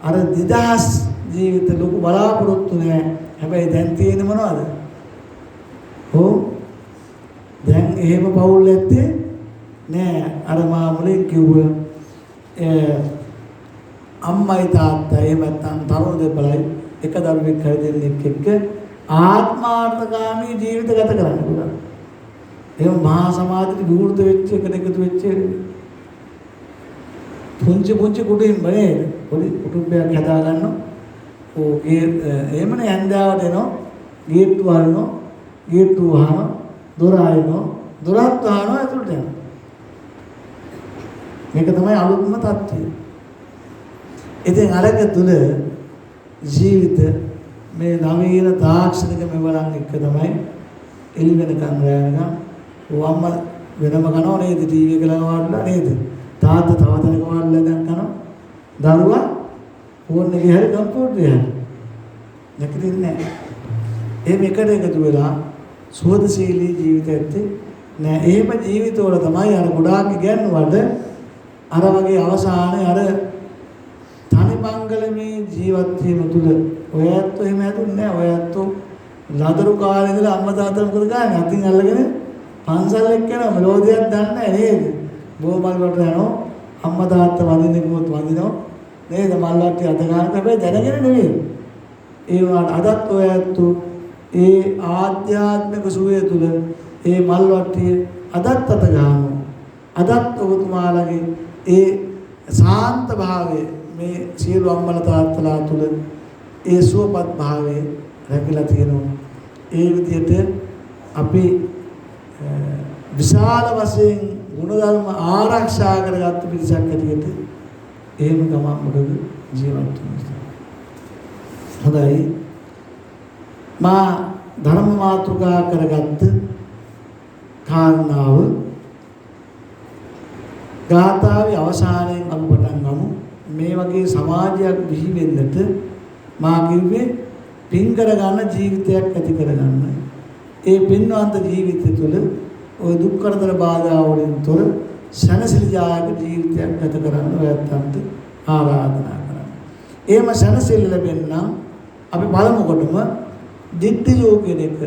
අර 2000 ජීවිත ලොකු බලාපොරොත්තු නෑ. හැබැයි දැන් තියෙන්නේ මොනවද? දැන් එහෙම පවුල් ඇත්තේ නෑ. අර මා මුලින් කිව්ව අම්මයි තාත්තයි එහෙම නැත්නම් තරුණ දෙපළයි එක දරුවෙක් හරි දෙන්නෙක් එක්ක ආත්මාර්ථකාමී ජීවිත ගත කරන්න පුළුවන්. එහෙම මහා සමාජයට විවෘත වෙච්ච එකට එකතු වෙච්ච පුංචි කුටුම්බ නේද? පොඩි කුටුම්බයක් හදා ගන්නවා. එහෙමනේ ඇන්දාවට එනවා ගේට්ටු වහනවා ගේට්ටු වහනවා දොර ආයනවා දොරත් වහනවා ඇතුළට යනවා. මේක තමයි අලුත්ම තත්ත්වය. ඉතින් අරක තුල ජීවිත මේ නවීන තාක්ෂණික මෙවලන් එක තමයි එළි වෙනකන් රැවගෙන වම්ම වෙනම කනවා නේද? ටීවී එක ළඟ වඩලා නේද? තාත්තා තව තැනක වඩලා දැන් කනවා. දරුවා ෆෝන් එකේ හරි කම්පියුටරේ හරි නැකදින්නේ නැහැ. එහෙම එකට එකතු වෙලා සුවදශීලී ජීවිතයත් නෑ. එහෙම ජීවිතවල තමයි අර ගොඩාක් ඉගෙනුවට අර වගේ අවසානයේ අර තනිපංගලමේ ජීවත් වීම තුල ඔයත් එහෙම හැදුන්නේ නෑ. ඔයත් ලදරු කාලේ ඉඳලා අම්මා තාත්තා මොකද කරන්නේ? අතින් අල්ලගෙන පන්සල් එක්ක යනවා. මෙලෝදියක් දන්නේ නෑ නේද? බෝමල් වලට යනවා. අම්මා තාත්තා වදින්නේ කිව්වොත් වදිනවා. නේද? මල් වට්ටිය අත ගන්න හැබැයි දැනගෙන නෙවෙයි. ඒ වුණාට අදත් ඔයත් ඒ ආධ්‍යාත්මික සුවය තුල ඒ මල් වට්ටිය අදත් අත ගන්නවා. අදත් ඔබතුමාලගේ ඒ සාන්ත භාවය මේ සියලු අම්මලා තාත්තලා තුල ඒ සුවපත් භාවය රැකලා තියෙනවා. ඒ විදිහට අපි විශාල වශයෙන් ගුණධර්ම ආරක්ෂා කරගත්ත පිරිසක් ඇටියට එහෙම ගමන් මොකද ජීවත් වෙනවා. හොඳයි. මා ධර්ම මාතෘකා කරගත්ත කාරණාව ගාථාවේ අවසානයෙන් අපි පටන් ගමු. මේ වගේ සමාජයක් බිහි වෙන්නට මා කිව්වේ පින් කරගන්න ජීවිතයක් ඇති කරගන්න. ඒ පින්වන්ත ජීවිතය තුළ ওই දුක් කරදර බාධා වලින් තොර සනසිලිජායක ජීවිතයක් ගත කරන්න ඔයත්න්ට ආරාධනා කරනවා. එහෙම සනසිල්ල ලැබෙන්න අපි බලමු කොටම දිට්ඨිජෝ කියන එක.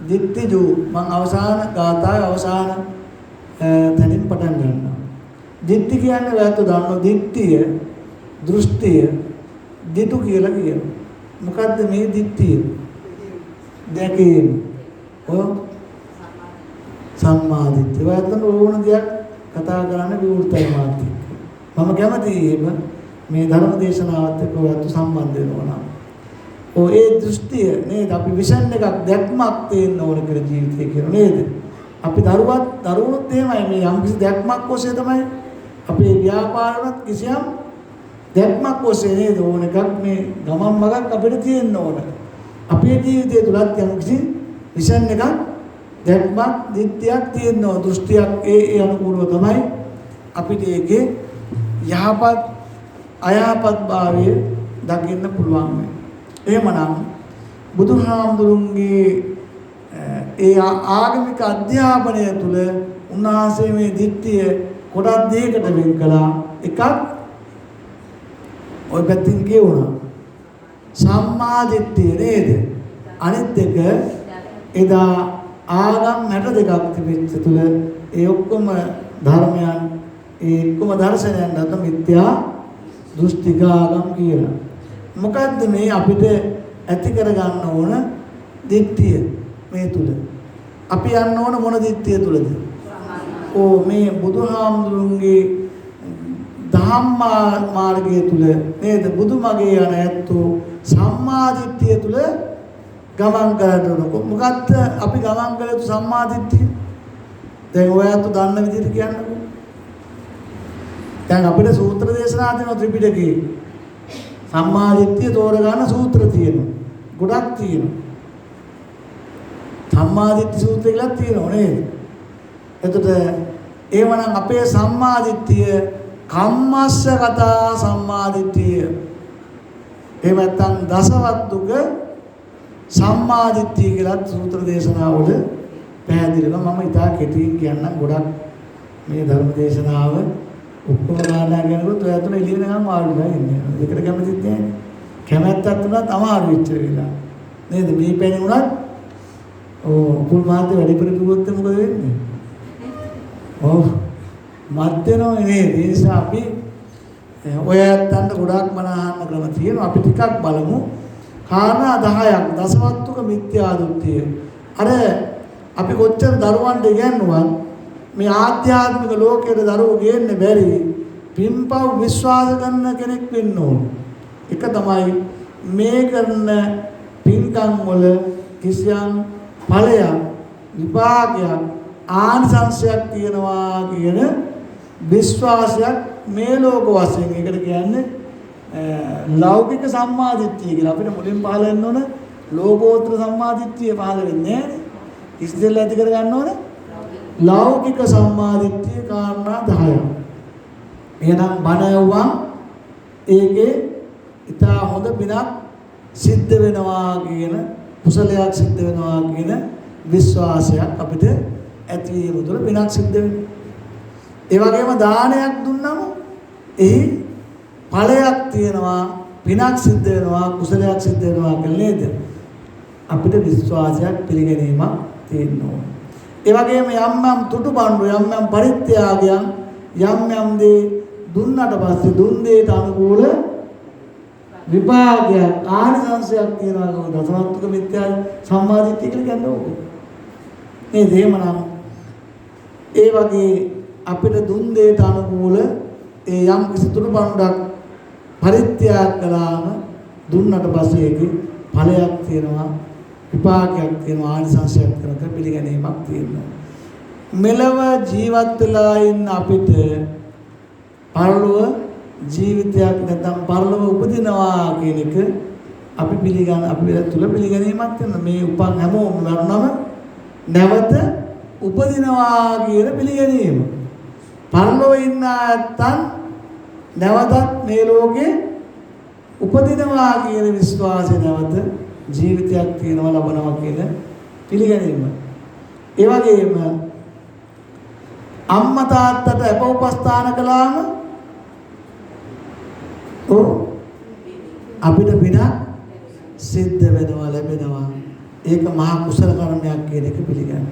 දිට්ඨිජෝ මම අවසාන ගාථාවේ අවසාන තැනින් පටන් ගන්නවා. දිට්ඨි කියන්නේ වැත්ත දන්නෝ දිට්ඨිය දෘෂ්ටිය දිටු කියලා කියනවා. මොකද්ද මේ දිට්ඨිය? දැකීම. සම්මා දිට්ඨිය. වැත්තන ඕන දෙයක් කතා කරන්න විවෘතයි මාත්‍ය. මම කැමතියි මේ ධර්ම දේශනාවත් එක්ක ඔයත් සම්බන්ධ වෙනවා. ඒ දෘෂ්ටිය නේද? අපි විෂන් එකක් දැක්මක් තියෙන්න ඕන කියලා ජීවිතේ කියන නේද? අපි දරුවොත් එහෙමයි මේ යම් කිසි දැක්මක් ඔස්සේ තමයි අපේ ව්‍යාපාරවලත් කිසියම් දැක්මක් ඔස්සේ නේද ඕන එකක් මේ ගමන් මගක් අපිට තියෙන්න ඕන. අපේ ජීවිතය තුලත් යම් කිසි විෂන් එකක් දැක්මක් දිට්ඨියක් තියෙන්න ඕන. දෘෂ්ටියක් ඒ අනුකූලව තමයි අපිට ඒකේ යහපත් අයහපත් භාවය දකින්න පුළුවන්. එහෙමනම් බුදුහාමුදුරුන්ගේ ඒ ආගමික අධ්‍යාපනය තුළ උන්වහන්සේ මේ දිට්ඨිය කොටස් දෙකකට වෙන් කළා. එකක් ඔය පැත්තෙන් කියවුණා සම්මා දිට්ඨිය නේද? අනිත් එක එදා ආගම් 62ක් තිබෙච්ච තුළ ඒ ඔක්කොම ධර්මයන් ඒ ඔක්කොම දර්ශනයන් අත මිත්‍යා දෘෂ්ටික ආගම් කියලා. මොකද්ද මේ අපිට ඇති කරගන්න ඕන දිට්ඨිය මේ තුල? අපි යන්න ඕන මොන දිට්ඨිය තුලද? මේ බුදුහාමුදුරන්ගේ ධම්ම මාර්ගය තුල නේද? බුදුමගේ යන ඇත්තෝ සම්මා දිට්ඨිය තුල ගමන් කරනකොට මොකක්ද අපි ගමන් කළ යුතු සම්මා දිට්ඨිය? දැන් ඔයත් දන්න විදිහට කියන්නකෝ. දැන් අපිට සූත්‍ර දේශනා තියෙනවා ත්‍රිපිටකේ. සම්මා දිට්ඨිය තෝරගන්න සූත්‍ර තියෙනවා. ගොඩක් තියෙනවා. සම්මා දිට්ඨි සූත්‍රය කියලා තියෙනවා නේද? එතකොට එහෙමනම් අපේ සම්මා දිට්ඨිය කම්මස්ස කතා සම්මා දිට්ඨිය. එහෙම නැත්නම් දසවත්තුක සම්මා දිට්ඨිය කියලා සූත්‍ර දේශනාවල පැහැදිලිව මම ඉතා කෙටියෙන් කියන්නම්. ගොඩක් මේ ධර්ම දේශනාව ඔක්කොම ගාලා කියනකොට ඔය අතන එළිය වෙනකම් ආවුලා ඉන්නේ. ඒකට කැමතිත් නැහැ. කැමැත්තක් තුනත් අමාරු වෙච්ච වෙලා. නේද? මේ පැණි උනත් පුල් මාතේ වැඩි පරිපූර්ණත් මොකද වෙන්නේ? මත් වෙනවා නේද? ඒ නිසා අපි ඔය ඇත්තන්ට ගොඩක් මනහන්න ක්‍රම තියෙනවා. අපි ටිකක් බලමු. කාරණා 10ක් දසවත්තුක මිත්‍යා දෘෂ්ටිය. අර අපි කොච්චර දරුවන්ට ඉගෙනුවත් මේ ආධ්‍යාත්මික ලෝකයේ දරුවෝ ගේන්න බැරි පින්පව් විශ්වාස කරන කෙනෙක් වෙන්න ඕන. එක තමයි මේ කරන පින්කම් වල කිසියම් ඵලයක් විපාකයක් ආනිසංසයක් තියෙනවා කියන විශ්වාසයක් මේ ලෝක වශයෙන්. ඒකට කියන්නේ ලෞකික සම්මාදිට්ඨිය කියලා. අපිට මුලින් පහල වෙන්න ඕන ලෝකෝත්තර සම්මාදිට්ඨිය පහල වෙන්නේ නැහැ. ඉස්සෙල්ල ඇති කර ගන්න ඕන ලෞකික සම්මාදිට්ඨිය කාරණා 10ක්. එහෙනම් බණවුවා ඒකේ ඊටා හොඳ පිනක් සිද්ධ වෙනවා කියන කුසලයක් සිද්ධ වෙනවා කියන විශ්වාසයක් අපිට ඇති වීම තුළ පිනක් සිද්ධ වෙනවා. ඒ වගේම දානයක් දුන්නම එහි ඵලයක් තියෙනවා, පිනක් සිද්ධ වෙනවා, කුසලයක් සිද්ධ වෙනවා කියලා නේද? අපිට විශ්වාසයක් පිළිගැනීමක් තියෙනවා. ඒ වගේම යම් තුටුබණ්ඩු යම් පරිත්‍යාගයන් යම් දේ දුන්නට පස්සේ දුන් දේට අනුකූල විපාකයක් ආනිසංසයක් තියෙනවා. දසවත්තුක මිත්‍යා සම්මාදිට්ඨිය කියලා කියන්නේ ඕක. මේ දෙමනම් ඒ වගේ අපිට දුන් දේට අනුකූල ඒ යම් කිසි තුටුබණ්ඩක් පරිත්‍යාග කළාම දුන්නට පස්සේ ඒකේ ඵලයක් තියෙනවා, විපාකයක් තියෙනවා, ආනිසංසයක් තියෙනවා, පිළිගැනීමක් තියෙනවා. මෙලව ජීවත් වෙලා ඉන්න අපිට පරලොව ජීවිතයක් නැත්නම් පරලොව උපදිනවා කියන එක අපි පිළිගන්න අපි තුල පිළිගැනීමක් තියෙනවා. මේ උපන් හැමෝම මරණම නැවත උපදිනවා කියන පිළිගැනීම. පරලොව ඉන්න නැත්නම් නැවතත් මේ ලෝකේ උපදිනවා කියන විශ්වාසය නැවත ජීවිතයක් තියෙනවා ලබනවා කියන පිළිගැනීම. ඒ වගේම අම්මා තාත්තට අප උපස්ථාන කළාම අපිට පිනක් සිද්ධ වෙනවා ලැබෙනවා. ඒක මහා කුසල කර්මයක් කියන එක පිළිගන්න.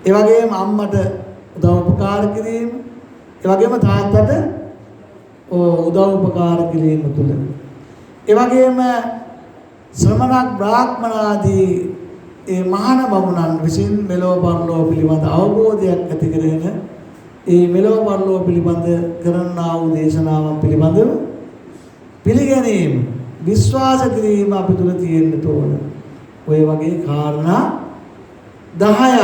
ඒ වගේම අම්මට උදව් උපකාර කිරීම, ඒ වගේම තාත්තට උදව් උපකාර කිරීම තුළ ඒ වගේම ශ්‍රමණක් බ්‍රාහ්මණ ආදී ඒ මහාන බමුණන් විසින් මෙලොව පරලොව පිළිබඳ අවබෝධයක් ඇති කරගෙන ඒ මෙලොව පරලොව පිළිබඳ කරන්නා වූ දේශනාවන් පිළිබඳව පිළිගැනීම විශ්වාස කිරීම අපි තුල තියෙන්න ඕන. ඔය වගේ කාරණා 10ක්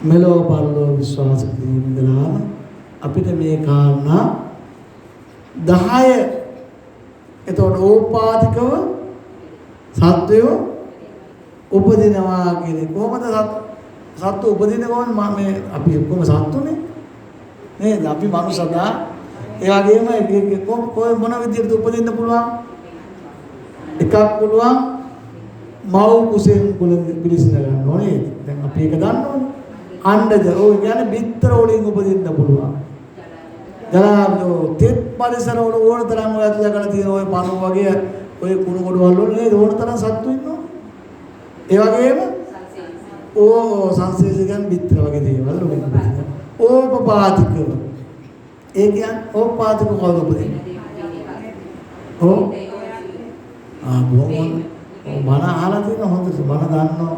මෙලොව පරලොව විශ්වාස කිරීම දලාම අපිට මේ කාරණා 10 එතකොට ඕපාතිකව සත්වයෝ උපදිනවා කියන්නේ කොහොමද සත්තු උපදින්නේ කොහොමද? මේ අපි කොහොම සත්තුනේ නේද? අපි මනුස්සදා ඒ වගේම කොයි මොන විදිහට උපදින්න පුළුවන්? එකක් පුළුවන් මව් කුසෙන් පිළිසින ගන්න ඕනේ. දැන් අපි ඒක දන්නවනේ. අණ්ඩද ඔය කියන්නේ බිත්තර වලින් උපදින්න පුළුවන්. ජලාබ්දෝ තෙත් පරිසර වල ඕන තරම් ඔය ඇතුළේ කරලා තියෙන ඔය පණු වගේ ඔය කුණු කොටවල් වල නේද ඕන තරම් සත්තු ඉන්නවා. ඒ වගේම සංසේෂකයන් බිත්තර වගේ දේවල් වලින් උපදිනවා. ඕපපාතිකව ඒ කියන්නේ ඕපපාතික කවුද උපදින්නේ? බොහොම මන අහලා තියෙන හොඳට මන දන්නවා.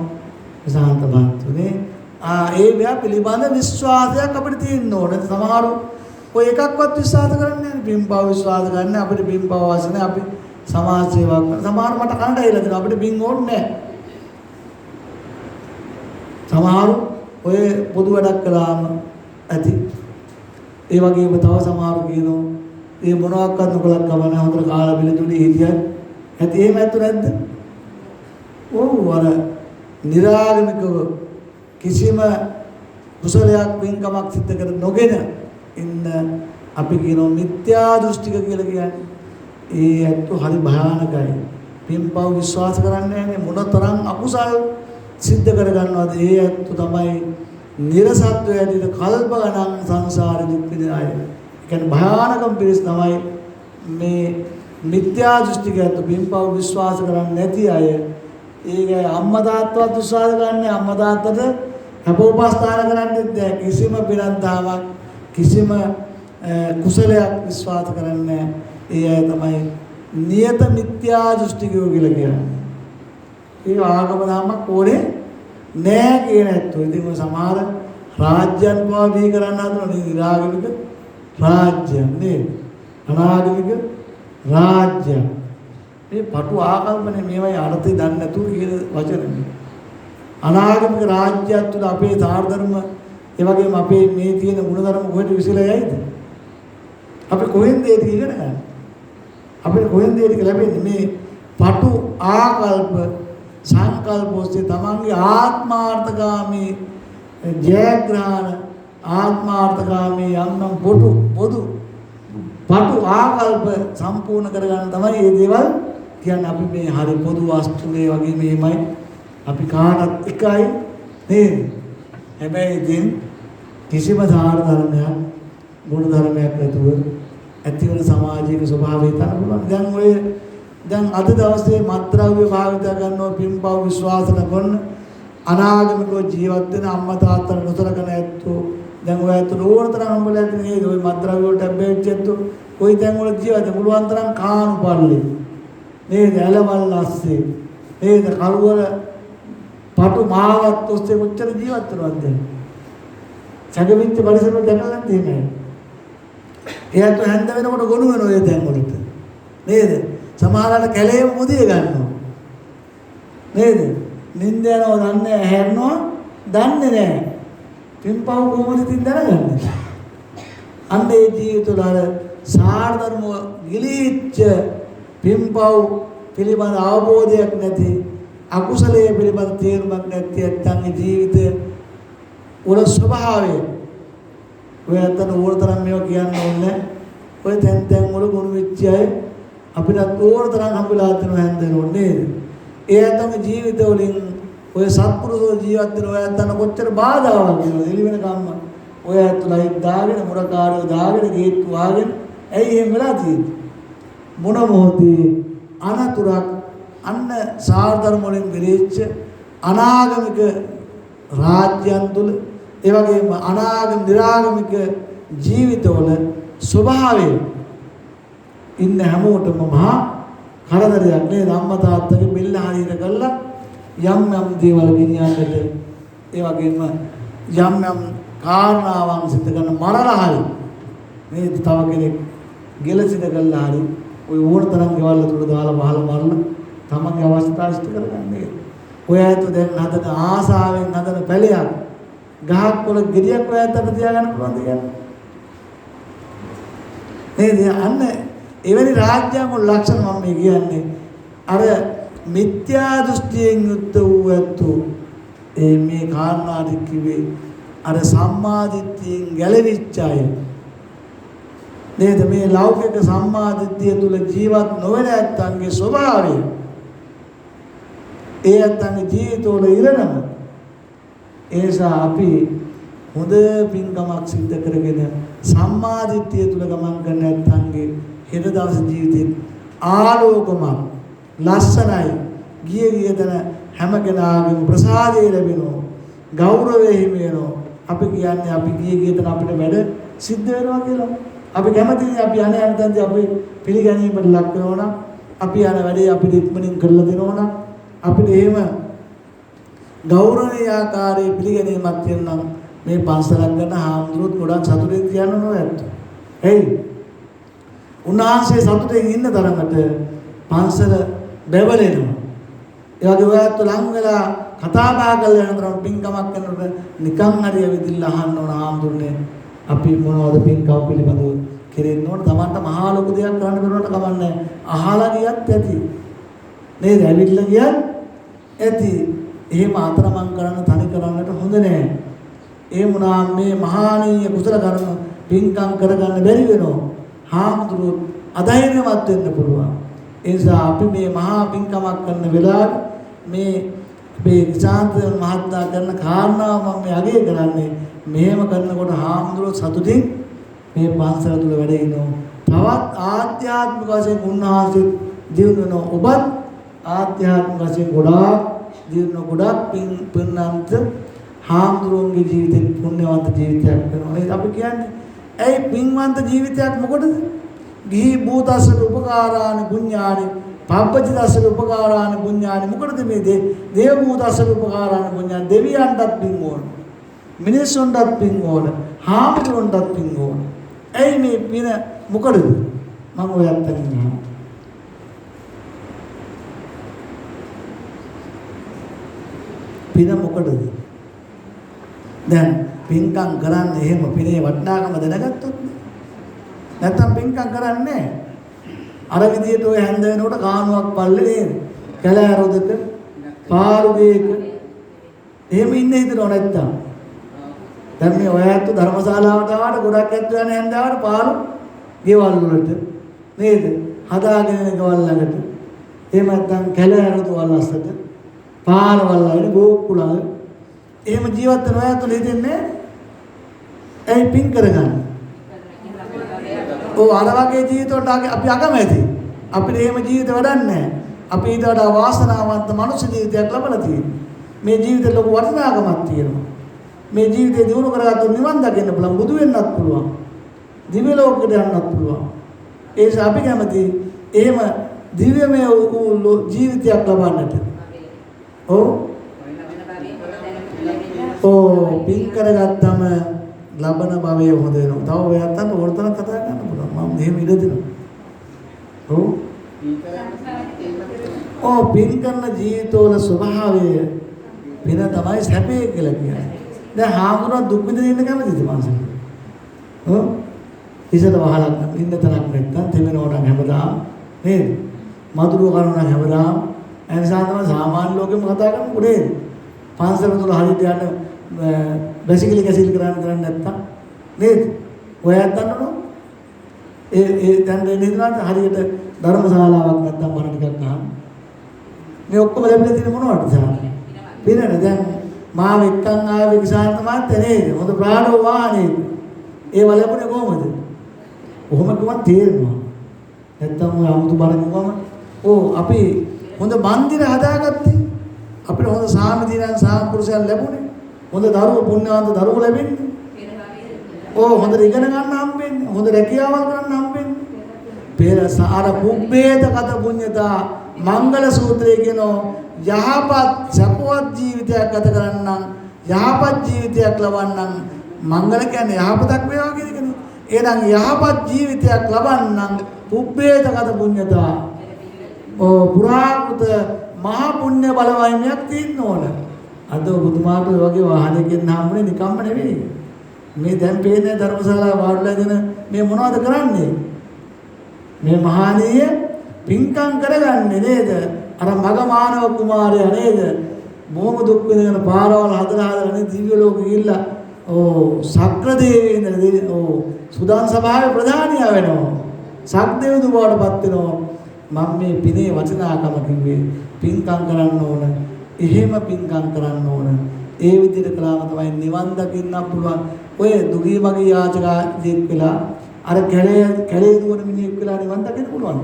සාන්ත භක්තුනේ ඒ මෙයා පිළිබඳ විශ්වාසයක් අපිට තියෙන්න ඕනේ. සමහරු ඔය එකක්වත් විශ්වාස කරන්නේ නැහැ. බිම්පව විශ්වාස ගන්න අපිට බිම්පව වශයෙන් අපි සමාජ සේවාවක් කරන. සමහර මට කනට ඇවිල්ලා දෙනවා අපිට බිම් ඕනේ නැහැ. සමහරු ඔය පොදු වැඩක් කළාම ඇති. ඒ වගේම තව සමහරු කියනවා මේ මොනවාක්වත් නොකලක් කවන්නේ හොඳට කාලා බිලදුනේ හිටියත් ඇති. එහෙම ඇත්ත නැද්ද? ඔව් අර නිරාගමිකව කිසිම කුසලයක් පින්කමක් සිද්ධ කර නොගෙන ඉන්න අපි කියනවා මිත්‍යා දෘෂ්ටික කියලා කියන්නේ. ඒ ඇත්ත හරි භයානකයි. පින්පව් විශ්වාස කරන්නේ නැහැ මොනතරම් අකුසල් සිද්ධ කර ගන්නවද? ඒ ඇත්ත තමයි නිර්සත්වය ඇතුළේ කල්ප ගණන් සංසාරේ දුක් විඳින අය. ඒ කියන්නේ භයානකම පිරිස තමයි මේ මිත්‍යා දෘෂ්ටිකයන්ට පින්පව් විශ්වාස කරන්නේ නැති අය. ඒකයි අම්මා තාත්තවත් විශ්වාස කරන්නේ අම්මා තාත්තට අපෝපස්ථාන කරන්නේ නැහැ. කිසිම පිරන්තාවක් කිසිම කුසලයක් විශ්වාස කරන්නේ ඒ අය තමයි නියත මිත්‍යා දෘෂ්ටිකයෝ කියලා කියන්නේ. ඒ ආගම දාමක් ඕනේ නෑ කියන ඇත්තෝ. ඉතින් ඔය සමහර රාජ්‍යයන් පවා බිහි කරන්න හදනවා නිරාගමික රාජ්‍යයන් නේද? අනාගමික රාජ්‍යයන්. මේ පටු ආකල්පනේ මේවයි අර්ථය දන්නේ නැතුව කියන වචන. අනාගමික රාජ්‍යයන් තුළ අපේ ධර්ම ඒ වගේම අපේ මේ තියෙන ගුණධර්ම කොහෙද විසිලා යයිද? අපි කොහෙන්ද ඒක ඉගෙන ගන්න? අපිට කොහෙන්ද ඒක ලැබෙන්නේ? මේ පටු ආකල්ප සංකල්ප ඔස්සේ තමන්ගේ ආත්මාර්ථකාමී ජයග්‍රහණ ආත්මාර්ථකාමී යම්නම් පොදු පටු ආකල්ප සම්පූර්ණ කරගන්න තමයි මේ දේවල් කියන්නේ. අපි මේ හරි පොදු වස්තුවේ වගේ මේමයි අපි කාටත් එකයි නේද? හැබැයි ඉතින් කිසිම ධර්මයක් ගුණ ධර්මයක් නැතුව ඇතිවන සමාජයක ස්වභාවය තන පුළුවන්. දැන් අද දවසේ මත්ද්‍රව්‍ය භාවිත කරනවා පින්පව් විශ්වාස කරන අනාගමිකව ජීවත් වෙන අම්මා තාත්තලා නොසලකන ඇත්තෝ දැන් ඔය ඇත්තෝ ඕනතරම් හම්බලා ඇති නේද? ඔය මත්ද්‍රව්‍ය වලට බැහැච්ච ඇත්තෝ කොයි තැන් වල ජීවත් වෙන පුළුවන් තරම් කාණු පල්ලේ නේද? ඇලවල් ඇස්සේ නේද? කරුවල පටු මාවත් ඔස්සේ කොච්චර ජීවත් වෙනවද දැන්? සැකවිච්ච පරිසරවල දැකලා නැති නේ. එයාට හැන්ද වෙනකොට ගොනු වෙන ඔය තැන් වලට නේද? සමහරවල් කැලේම මුදිය ගන්නවා නේද? නිින්ද යනවා දන්නේ නැහැ, හැරෙනවා දන්නේ නැහැ. පින්පව් කොහොමද ඉතින් දැනගන්නේ? අන්න ඒ ජීවිතවල අර සාර ධර්ම ගිලිච්ච පින්පව් පිළිබඳ අවබෝධයක් නැති අකුසලයේ පිළිබඳ තේරුමක් නැති ඇත්තන්ගේ ජීවිතය වල ස්වභාවය ඔය අතන ඕනතරම් මේවා කියන්න ඕනේ. ඔය තැන් වල ගුණ වෙච්ච අය අපිට ඕනතරම් හම්බුලා තියෙනවා හැන්දෙනෝ නේද? ඒ අතම ජීවිත වලින් ඔය සත්පුරුෂෝ ජීවත් වෙන ඔය අතන කොච්චර බාධාවක් වෙනවද? එළි වෙන කම්ම ඔය අතලයි දාගෙන මුරකාරයෝ දාගෙන ගේට්ටු වාගෙන ඇයි එහෙම වෙලා තියෙන්නේ? මොන මොහොතේ අනතුරක් අන්න සාර ධර්ම වලින් විරේච්ච අනාගමික රාජ්‍යයන් තුල ඒ වගේම අනාගම නිරාගමික ජීවිතවල ස්වභාවය ඉන්න හැමෝටම මහා කරදරයක් නේද? අම්මා තාත්තගේ බෙල්ල හරියට කරලා යම් දේවල් ගෙනියන්නට ඒ වගේම යම් කාරණාවන් සිදු කරන මරලා හරි නේද? තව කෙනෙක් ගෙලසිත කළා හරි ඔය ඕන තරම් ගෙවල් තුල දාලා වහලා මරලා තමන්ගේ අවස්ථාව ඉෂ්ට කරගන්නේ. ඔය ඇත්ත දැන් හදන ආසාවෙන් හදන පැලයක් ගහක් වල ගෙඩියක් ඔය ඇත්තට තියාගන්න පුළුවන්ද කියන්නේ? නේද? අන්න එවැනි රාජ්‍යයන් වල ලක්ෂණ මම මේ කියන්නේ අර මිත්‍යා දෘෂ්ටියෙන් යුක්ත වූ ඇත්තෝ මේ කාරණා කිව්වේ අර සම්මාදිට්ඨියෙන් ගැලවිච්ච අය නේද? මේ ලෞකික සම්මාදිට්ඨිය තුල ජීවත් නොවන ඇත්තන්ගේ ස්වභාවය ඒ ඇත්තන්ගේ ජීවිතවල ඉරණම ඒ නිසා අපි හොඳ පින්කමක් සිද්ධ කරගෙන සම්මාදිට්ඨිය තුල ගමන් කරන ඇත්තන්ගේ හෙට දවස් ජීවිතේ ආලෝකමත් ලස්සනයි ගිය තන හැම කෙනාගේම ප්‍රසාදය ලැබෙනවා ගෞරවය හිමි වෙනවා. අපි කියන්නේ අපි ගිය තන අපිට වැඩ සිද්ධ වෙනවා කියලා. අපි කැමතියි අපි අනේ අන්තන්දී අපි පිළිගැනීමට ලක් වෙනවා නම් අපි යන වැඩේ අපිට ඉක්මනින් කරලා දෙනවා නම් අපිට එහෙම ගෞරවනීය ආකාරයේ පිළිගැනීමක් තියෙනවා මේ පන්සලක් ගන්න හාමුදුරුවෝ ගොඩක් සතුටින් කියන්න නොඇත්ත. එයි උන්වහන්සේ සතුටින් ඉන්න තරමට පන්සල බැවලෙනවා. ඒ වගේ ඔයත් ලං වෙලා කතා බහ කරලා යනතරම් පින්කමක් කරනකොට නිකන් හරි ඇවිදින්න අහන්න ඕන හාමුදුරනේ අපි මොනවද පින්කම් පිළිබඳව කෙරෙන්න ඕන. Tamanta මහා ලොකු දෙයක් කරන්න බැරුණට කමන්නේ. අහලා ගියත් ඇති. නේද? ඇවිල්ලා ගියත් ඇති. එහෙම අතරමං කරන්න තනි කරන්නට හොඳ නෑ. ඒ වුණා මේ මහානීය කුසල කර්ම පින්කම් කරගන්න බැරි වෙනවා. හාමුදුරුවෝ අධෛර්යවත් වෙන්න පුළුවන්. ඒ නිසා අපි මේ මහා පින්කමක් කරන වෙලාවට මේ නිශාන්ත මහත්මයා කරන කාරණාව මම මේ අගය කරන්නේ මෙහෙම කරනකොට හාමුදුරුවෝ සතුටින් මේ පන්සල තුල වැඩ ඉනවා. තවත් ආධ්‍යාත්මික වශයෙන් උන්වහන්සේ දිනුන ඔබත් ආධ්‍යාත්මික වශයෙන් ගොඩාක් පින්නන්ත හාමුදුරුවන්ගේ ජීවිතේ පුණ්‍යවන්ත ජීවිතයක් වෙනවා. ඒක අපි කියන්නේ ඇයි පින්වන්ත ජීවිතයක් මොකටද? ගිහි භූතස්සට උපකාරානි පුඤ්ඤානි පබ්බචිතස්සට උපකාරානි පුඤ්ඤානි මොකටද මේ දේව භූතස්සට උපකාරානි පුඤ්ඤානි දෙවියන්ටත් පින් ඕන. මිනිස්සුන්ටත් පින් ඕන. හාමුදුරුවන්ටත් පින් ඕන. ඇයි මේ පින මොකටද? මම ඔයත් අහනවා. පින මොකටද? දැන් පින්කම් කරන්නේ එහෙම පිනේ වටිනාකම දැනගත්තොත් නැත්තම් පින්කම් කරන්නේ අර විදියට ඔය හැන්ද වෙනකොට කානුවක් පල්ලේ නේද? කැලෑ රොදක පාරුගේක එහෙම ඉන්න හිතනව නැත්තම් දැන් මේ ඔය ඇත්ත ධර්මශාලාවට ආවට ගොඩක් ඇත්ත යන හැන්දාවට පාරු ගෙවල් වලට නේද? හදාගෙන යන ගෙවල් ළඟට එහෙම නැත්තම් කැලෑ රොද වලස්සට පාරවල් අයින බෝක්කුලල් එහෙම ජීවත් වෙන අය තුළ හිතෙන්නේ ඇයි පින් කරගන්නේ? ඔව් අර වගේ ජීවිත වලට අපි අකමැති. අපිට එහෙම ජීවිත වැඩක් නැහැ. අපි ඊට වඩා වාසනාවන්ත මනුෂ්‍ය ජීවිතයක් ලබලා තියෙනවා. මේ ජීවිතේ ලොකු වටිනාකමක් තියෙනවා. මේ ජීවිතේ දිනු කරගත්තොත් නිවන් දකින්න පුළුවන්, බුදු වෙන්නත් පුළුවන්. දිව්‍ය ලෝකෙට යන්නත් පුළුවන්. ඒ නිසා අපි කැමති එහෙම දිව්‍යමය ජීවිතයක් ලබන්නට. පින් කරගත්තම ලබන භවය හොඳ වෙනවා. තව ඔයත් අන්න ඕනතරම් කතා කරන්න පුළුවන්. මම මෙහෙම ඉඩ දෙනවා. පින් කරන ජීවිතවල ස්වභාවය පින තමයි සැපේ කියලා කියන්නේ. දැන් හාමුදුරුවෝ දුක් විඳින්න ඉන්න කැමතිද මාසෙ? ඉසල වහලක් ඉන්න තරක් නැත්තම් තෙමෙනවා නම් හැමදාම නේද? මధుරව කරනවා නම් හැමදාම එනිසා තමයි සාමාන්‍ය ලෝකෙම කතා කරන්නේ නේද? පන්සල තුල හරියට යන බැසිකලි කැසිලි කරන්නේ නැත්තම් නේද? ඔයත් දන්නවද? ඒ දැන් නේද හරියට ධර්මශාලාවක් නැත්තම් බණ ටිකක් අහන්න. මේ ඔක්කොම ලැබිලා තියෙන මොනවද සාමාන්‍ය? පිනනේ දැන් මාව එක්කන් ආවේ විසාන්ත මාත්‍ය නේද? හොඳ ප්‍රාණෝ වාහනේ. ඒව ලැබුණේ කොහොමද? කොහොම කිව්වත් තේරෙනවා. නැත්තම් ඔය 아무තු බණ කිව්වම අපි හොඳ මන්දිර හදාගත්තේ. අපිට හොඳ සාමිදීනන් සාම්පුරුෂයන් ලැබුණේ. හොඳ දරුවෝ පුණ්‍යවන්ත දරුවෝ ලැබෙන්නේ. හොඳට ඉගෙන ගන්න හම්බෙන්නේ. හොඳ රැකියාවල් කරන්න හම්බෙන්නේ. පෙර සාර පුබ්බේතගත පුඤ්ඤතා මංගල සූත්‍රයේ කියනෝ යහපත් සපවත් ජීවිතයක් ගත කරන්නම් යහපත් ජීවිතයක් ලබන්නම් මංගල කියන්නේ යහපතක් වේවා කියන එකනේ. එහෙනම් යහපත් ජීවිතයක් ලබන්නම් පුබ්බේතගත පුඤ්ඤතා පුරාකෘත මහා පුණ්‍ය බලවයිමක් තියෙන්න ඕන. අද ඔබතුමාට ඔය වගේ වාහනයකින් හම්බුනේ නිකම්ම නෙවෙයි. මේ දැන් පේන්නේ ධර්මශාලා වාඩිලාගෙන මේ මොනවද කරන්නේ? මේ මහානීය පින්කම් කරගන්නේ නේද? අර මග මානව කුමාරයා නේද? බොහොම දුක් විඳගෙන පාරවල් හදලා නේද දිව්‍ය ලෝකෙ ගිහිල්ලා සක්‍ර දේවේන්ද්‍ර සුදාන් සභාවේ ප්‍රධානියා වෙනවා. සක්දේවදු බවටපත් වෙනවා. මම මේ පිනේ වචනාකම කිව්වේ පින්කම් කරන්න ඕන. එහෙම පින්කම් කරන්න ඕන. ඒ විදිහට කළාම තමයි නිවන් දකින්න පුළුවන්. ඔය දුගී මගේ යාචකයෙක් වෙලා අර කැලේ දුවන මිනිහෙක් වෙලා නිවන් දකින්න පුළුවන්.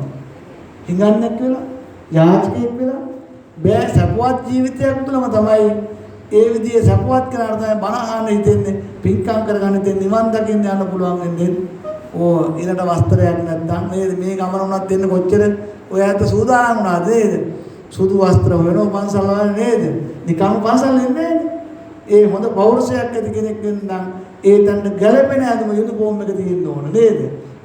හිඟන්නක් වෙලා යාචකයෙක් වෙලා බෑ සපවත් ජීවිතයක් තුළම තමයි ඒ විදිහේ සපවත් කරාට තමයි බණ අහන්න හිතෙන්නේ. පින්කම් කරගන්න හිතෙන්නේ නිවන් දකින්න යන්න පුළුවන් වෙන්නේ. ඊළඟ වස්ත්‍රයක් නැත්නම් නේද මේ ගමන උනත් දෙන්න කොච්චර ඔය ඇත්ත සූදානම් වුණාද නේද? සුදු වස්ත්‍ර වෙනවා පන්සල් වල නේද? නිකම් පන්සල් එන්නේ ඒ හොඳ පෞරුෂයක් ඇති කෙනෙක් වෙනනම් ඒ තැනට ගැළපෙන අදම යුනිෆෝම් එක තියෙන්න ඕන නේද?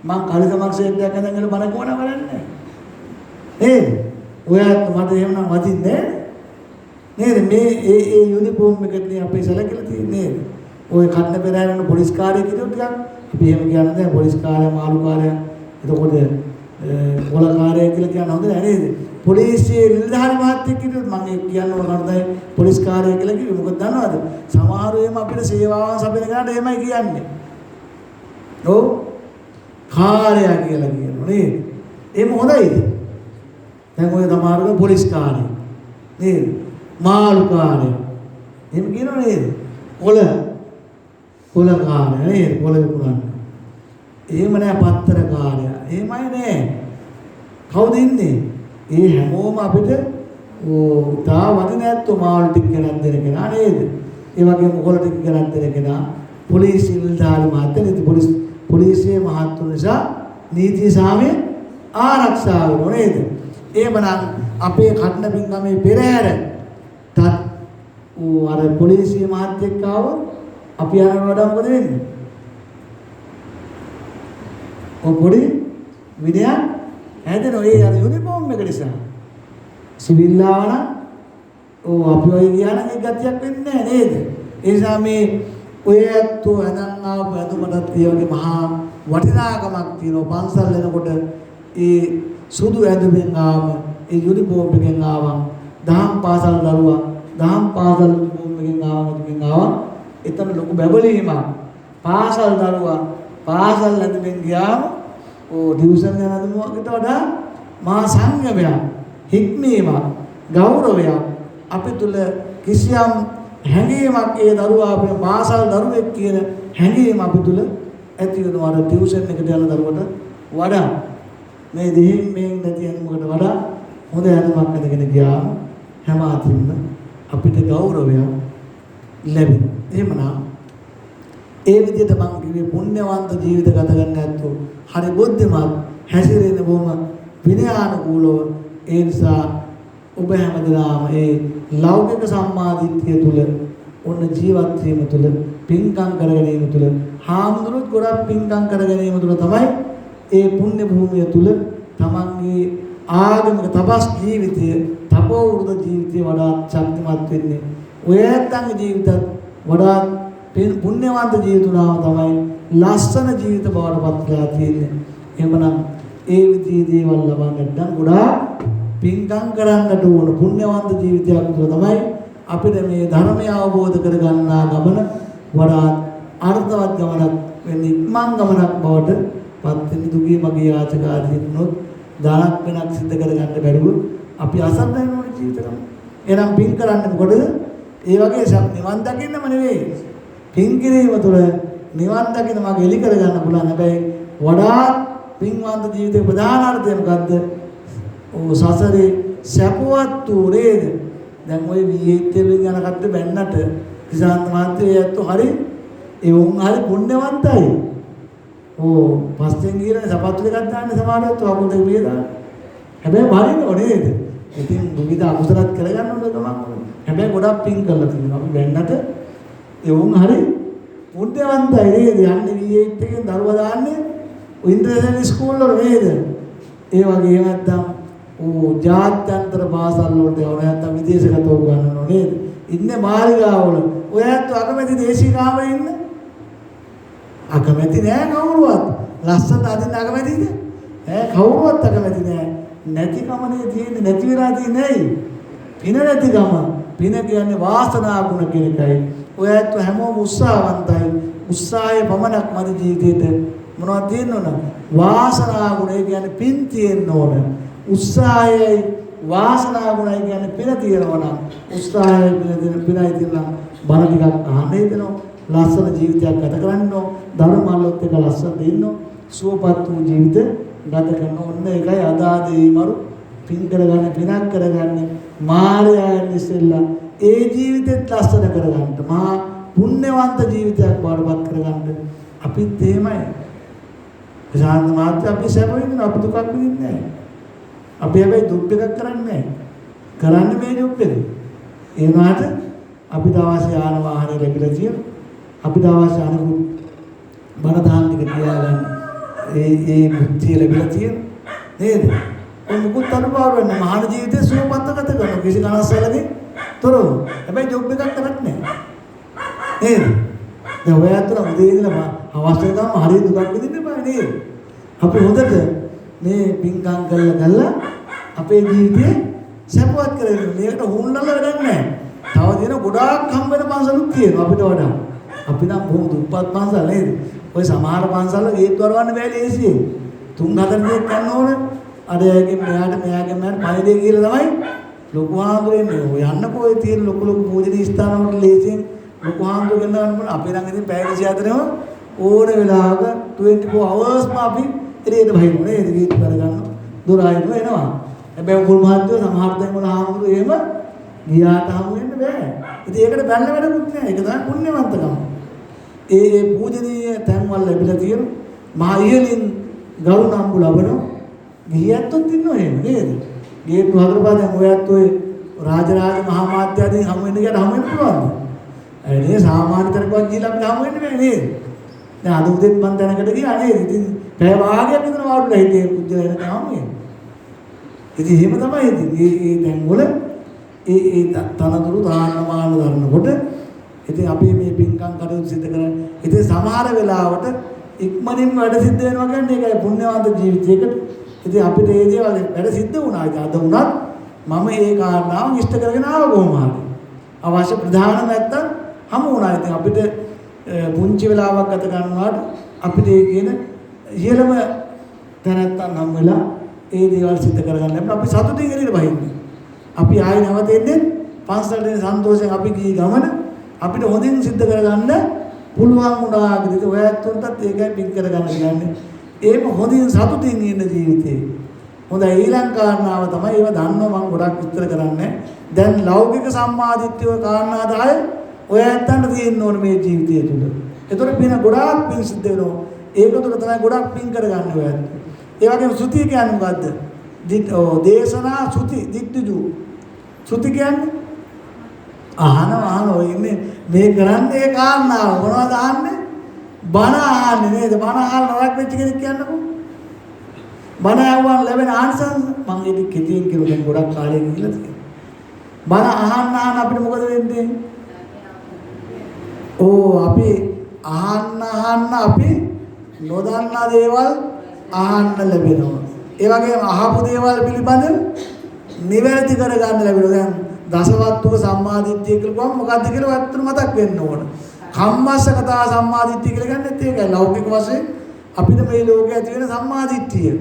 මං කලිසමක් ෂේප්යක් අඳගෙන බණ කොන කරන්නේ නේද? ඔයාත් මට එහෙමනම් වදින්නේ නේද? මේ ඒ යුනිෆෝම් එකනේ අපේ සැලකලා තියෙන්නේ නේද? ඔය කන්න පෙරහැරන පොලිස් කාර්යය කිව්වොත් ටිකක් අපි එහෙම කියන්නේ නැහැ පොලිස් කාර්යය මාළු කාර්යය එතකොට පොල කාර්යය කියලා කියන්න හොඳ නැහැ නේද? පොලිසියේ නිලධාරි මහත්තයෙක් කිව්වොත් මම ඒක කියන්න ඕන කරුණයි පොලිස් කාර්යය කියලා කිව්වේ මොකද දන්නවද? සමහර වෙලාවෙම අපිට සේවාවන් සපයන කෙනාට එහෙමයි කියන්නේ. ඔව් කාර්යය කියලා කියනවා නේද? එහෙම හොඳයිද? දැන් ඔය සමහරව පොලිස් කාර්යය නේද? මාළු කාර්යය එහෙම කියනව නේද? කොළ කාර්යය නේද? කොළ විකුණන්න. එහෙම නෑ පත්තර කාර්යය. එහෙමයි නෑ. කවුද ඉන්නේ? ඒ හැමෝම අපිට තා වදින ඇත්තෝ මාළු ටික ගෙනත් දෙන කෙනා නේද? ඒ වගේම කොළ ටික ගෙනත් දෙන කෙනා පොලිසිය නිලධාරි මහත්තයා පොලිසියේ මහත්තුරු නිසා නීති සාමය ආරක්ෂා වෙනවා නේද? එහෙමනම් අපේ කඩන පින්ගමේ පෙරහැර අර පොලිසිය මහත්තයෙක් ආවොත් අපි යනවට වඩා මොකද වෙන්නේ? පොඩි විනයක් හැදෙනවා ඒ අර යුනිෆෝම් එක නිසා. සිවිල් ආවනම් අපි ඔය ගියා නම් ඒ ගතියක් වෙන්නේ නැහැ නේද? ඒ නිසා මේ ඔය ඇත්තෝ හදන් ආපු ඇතුමටත් ඒ වගේ මහා වටිනාකමක් තියෙනවා. පන්සල් එනකොට ඒ සුදු ඇඳුමින් ආවම ඒ යුනිෆෝම් එකෙන් ආවම දහම් පාසල් දරුවා දහම් පාසල් යුනිෆෝම් එකෙන් ආවම එතන ලොකු බැබලීමක්. පාසල් දරුවා පාසල් ඇඳුමින් ගියාම ටියුෂන් යන අඳුමකට වඩා මහා සංයමයක්, හික්මීමක්, ගෞරවයක් අපි තුල කිසියම් හැඟීමක් ඒ දරුවා අපේ පාසල් දරුවෙක් කියන හැඟීම අපි තුල ඇති වෙනවා. අර ටියුෂන් එකට යන දරුවට වඩා මේ දෙහින් මේ නැති අඳුමකට වඩා හොඳ අඳුමක් අඳගෙන ගියාම හැම අතින්ම අපිට ගෞරවයක් ලැබෙනවා. එහෙමනම් ඒ විදිහට මම කිව්වේ පුණ්‍යවන්ත ජීවිත ගත ගන්න ඇත්තෝ හරි බුද්ධිමත් හැසිරෙන බොහොම විනයානුකූලව. ඒ නිසා ඔබ හැමදෙනාම ඒ ලෞකික සම්මාදිට්ඨිය තුල ඔන්න ජීවත් වීම තුල පින්කම් කර ගැනීම තුල හාමුදුරුවෝ ගොඩක් පින්කම් කර ගැනීම තුල තමයි ඒ පුණ්‍ය භූමිය තුල තමන්ගේ ආගමික තපස් ජීවිතය තපෝ වෘත ජීවිතය වඩා ශක්තිමත් වෙන්නේ. ඔය ඇත්තන්ගේ ජීවිතත් වඩා පුණ්‍යවන්ත ජීවිතුනාම තමයි ලස්සන ජීවිත බවට පත් වෙලා තියෙන්නේ. එහෙමනම් ඒ විදිහේ දේවල් ලබන්නට නම් ගොඩාක් පින්කම් කරන්නට ඕන. පුණ්‍යවන්ත ජීවිතයක් තුළ තමයි අපිට මේ ධර්මය අවබෝධ කරගන්නා ගමන වඩා අර්ථවත් ගමනක් වෙන්නේ, ඉක්මන් ගමනක් බවට පත් වෙන. දුකී මගේ යාචක ආදීනොත් දානක් වෙනක් සිද්ධ කරගන්න බැරුව අපි අසන්න වෙන ජීවිත ගමන. එහෙනම් පින් කරන්නේ මොකටද? ඒ වගේ නිවන් දකින්නම නෙවෙයි. පින් කිරීම තුළ නිවන් දකින්න මගේ එලි කරගන්න පුළුවන්. හැබැයි වඩා පින්වන්ත ජීවිතේ ප්‍රධාන අර්ථය මොකද්ද? සසරේ සැපවත් වූ නේද? දැන් ওই V8 වලින් යන කද්ද බැන්නට කිසාන්ත මහත්තයෝ ඇත්තෝ හරි ඒ උන් හරි පුණ්‍යවන්තයි. පස්සෙන් ගියරනේ සපත්තු දෙකක් දාන්නේ සමහරවිට අකුල් දෙක පිය දාන්න. හැබැයි බරිනෝ නේද? ඉතින් දුවිද අකුසලත් කරගන්න ඕන ගමන්. හැබැයි ගොඩක් පින් කරලා තියෙනවා. අපි බැන්නට ඒ උන් හරි පුණ්‍යවන්තයි නේද? යන්නේ V8 එකෙන් දරුවා දාන්නේ ඉන්ද්‍රසේන ස්කූල් වල නේද? ඒ වගේ නැත්තම් ජාත්‍යන්තර පාසල් වලට යවන නැත්තම් විදේශගතව ගන්නව නේද? ඉන්නේ මාලිගාවල. ඔයත් අකමැති දේශීය කාමරේ ඉන්න. අකමැති නෑ කවුරුවත්. ලස්සන අදින්න අකමැතිද? කවුරුවත් අකමැති නෑ. නැතිකමනේ තියෙන්නේ, නැති වෙලා තියෙන්නේ ඇයි? පින නැතිකම. පින කියන්නේ වාසනා ගුණ කියන එකයි. ඔයත් හැමෝම උත්සාහවන්තයි. උත්සාහය පමණක් මදි ජීවිතේට. මොනවද තියෙන්න ඕන? වාසනා ගුණය කියන්නේ පින් තියෙන්න ඕන. උත්සාහයයි වාසනා ගුණය කියන්නේ පින තියෙනවා නම් උත්සාහය පිනයි තියෙනවා. බණ ටිකක් අහන්න හිතෙනවා. ලස්සන ජීවිතයක් ගත කරන්න ඕන. ධර්මවලත් එක ලස්සනට ඉන්න ඕන. සුවපත් වූ ජීවිත ගත කරන ඕන. ඒකයි අදාදී මරු පින් කරගන්න, පිනක් කරගන්න. මායයෙන් ඉස්සෙල්ලා ඒ ජීවිතෙත් ලස්සන කරගන්න. මහා පුණ්‍යවන්ත ජීවිතයක් බවටපත් කරගන්න. අපිත් එහෙමයි. සාන්ත මාත්‍ය අපි සැප විඳිනවා, අපි දුකක් විඳින්නේ නැහැ. අපි හැබැයි දුක් එකක් කරන්නේ නැහැ. කරන්නේ මේ ජොබ් එක. ඒ වුණාට අපිට අවශ්‍ය යාන වාහන ලැබිලා තියෙනවා. අපිට අවශ්‍ය අනුකූල බණ දහම් ටික තියාගන්න ඒ බුද්ධිය ලැබිලා තියෙනවා. නේද? මොකුත් අනුභව වෙන්නේ මහාන ජීවිතේ සුවපත් ගත කරන කිසි කනස්සලකින් තොරව. හැබැයි ජොබ් එකක් කරන්නේ නැහැ. නේද? දැන් ඔය අතර උදේ ඉඳලා අවශ්‍ය ගාම හරිය දුකක් විඳින්න බෑ නේද? අපි හොඳට මේ පින්කම් කරලා අපේ ජීවිතේ සපවත් කරගෙන මේකට හුන්නල වැඩක් නැහැ. තව දින ගොඩාක් හම්බ වෙන පන්සලුත් තියෙනවා අපිට වඩා. අපි නම් බොහොම දුප්පත් පන්සල් නේද? ඔය සමහර පන්සල් ගේත් වරවන්න බෑ ලේසියෙන්. 3-4 දෙනෙක් යන්න ඕනේ. අර එයාගෙන් මෙයාගෙන් පහදේ කියලා තමයි ලොකු ආන්දරෙන්නේ. ඔය යන්නකෝ ඔය තියෙන ලොකු පූජනීය ස්ථාන වලට ලේසියෙන් ලොකු ආන්දර ගන්න ඕන. අපේ ළඟ ඉතින් පැය 24ම ඕන වෙලාවක 24 hours ම අපි එළියට බහිනවා නේද? ගීත කරගන්න. දොර ආයෙත් එනවා. හැබැයි උගුල් මහත්තයෝ සමහර තැන් වල ආමුදු එහෙම ගියාට හමු වෙන්න බෑ. ඉතින් ඒකට බැලන වැඩකුත් නෑ. ඒක තමයි පුණ්‍යවන්තකම. ඒ පූජනීය තැන් වල ලැබිලා තියෙන මහා ඉහළින් ගරු නම්බු ලබන ගියත්තොත් ඉන්නව එහෙම නේද? ගේට්ටු හතරපදෙන් ඔයත් ඔය රාජරාජ මහා මාත්‍යාදීන් හමු වෙන්න ගියට හමු වෙන්න පුළුවන්ද? ඒ සාමාන්‍ය තරකවත් ගිහලා අපිට හමු වෙන්න බෑ නේද? දැන් අද උදේත් මම දැනකට ගියා නේද? ඉතින් පැය භාගයක් විතර වාඩිලා හිටියේ පුජ්‍යල එනකම් හමුවේ. ඉතින් එහෙම තමයි ඉතින් මේ දැන් වල ඒ තනතුරු දානමාන දරනකොට ඉතින් අපි මේ පින්කම් කටයුතු සිදු කරන්නේ. ඉතින් සමහර වෙලාවට ඉක්මනින්ම වැඩ සිද්ධ වෙනවා කියන්නේ ඒකයි පුණ්‍යවන්ත ජීවිතයකට. ඉතින් අපිට මේ දේවල් වැඩ සිද්ධ වුණා. ඉතින් අද වුණත් මම ඒ කාරණාව ඉෂ්ට කරගෙන ආව කොහොම හරි. අවශ්‍ය ප්‍රධාන නැත්තම් හමු වුණා. ඉතින් අපිට පුංචි වෙලාවක් ගත ගන්නවාට අපිට ඒ කියන ඉහළම තැනත්තන් හම් වෙලා ඒ දේවල් සිද්ධ කරගන්න ලැබුණා. අපි සතුටින් එළියට බහින්නේ. අපි ආයෙ නැවතෙන්නේ පන්සලට සන්තෝෂයෙන් අපි ගිහී ගමන අපිට හොඳින් සිද්ධ කරගන්න පුළුවන් වුණා කියලා. ඔයත් උන්ටත් ඒකයි පින් කරගන්න කියන්නේ. ඒම හොඳින් සතුටින් ඉන්න ජීවිතේ. හොඳයි ඊළඟ කාරණාව තමයි ඒව දන්නවා මම ගොඩක් විස්තර කරන්නේ. දැන් ලෞකික සම්මාදිට්ඨිය කාරණා 10 ඔයත්න්ට තියෙන්න ඕනේ මේ ජීවිතය තුළ. ඒතකොට පින ගොඩාක් පින් සිද්ධ වෙනවා. ඒක තුළ තමයි ගොඩක් පින් කරගන්න ඔයත්. ඒ වගේම සුති කියන්නේ මොකද්ද? දේශනා සුති දිට්ඨිජු. සුති කියන්නේ අහන ඔය ඉන්නේ මේ කරන්නේ ඒ කාරණාව මොනවද අහන්නේ? බණ අහන්නේ නේද? බණ අහලා නරක වෙච්ච කෙනෙක් කියන්නකෝ. බණ අහුවන් ලැබෙන ආනිසංස මම ඒක කෙටියෙන් කියනවා ගොඩක් කාලෙක ගිහලා තියෙනවා. බණ අහන්න අපිට මොකද වෙන්නේ? අපි අහන්න අපි නොදන්නා දේවල් අහන්න ලැබෙනවා. ඒ වගේම අහපු දේවල් පිළිබඳ නිවැරදි කරගන්න ලැබෙනවා. දැන් දසවත්තුක සම්මාදිට්ඨිය කියලා කොහොම මොකද්ද කියලා අත්‍තර මතක් වෙන්න ඕන. කම්මස්සකතා සම්මාදිට්ඨිය කියලා ගන්නෙත් ඒකයි. ලෞකික වශයෙන් අපිට මේ ලෝකයේ ඇති වෙන සම්මාදිට්ඨිය.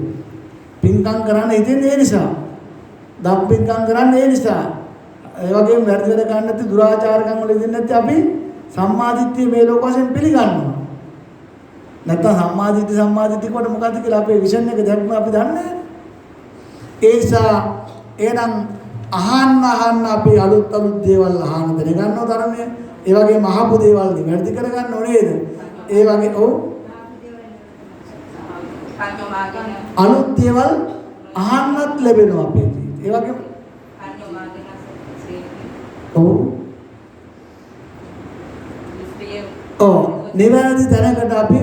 පින්කම් කරන්න ඉතින් ඒ නිසා. දම් පින්කම් කරන්න ඒ නිසා. ඒ වගේම වැරදි වැඩ ගන්න නැති දුරාචාරකම් වල ඉඳින්න නැති අපි සම්මාදිට්ඨිය මේ ලෝක වශයෙන් පිළිගන්නවා. නැත්නම් සම්මාදිට්ඨිය කොට මොකද්ද කියලා අපේ විෂන් එක දැක්ම අපි දන්නේ නැහැ. ඒ නිසා එහෙනම් අහන්න අපි අලුත් දේවල් අහන්න දැනගන්නවා ධර්මයේ. ඒ වගේම අහපු දේවල් නිවැරදි කරගන්න ඕනේද? ඒ වගේ අලුත් දේවල් අහන්නත් ලැබෙනවා අපේ ජීවිතේ. ඒ වගේම නිවැරදි තැනකට අපි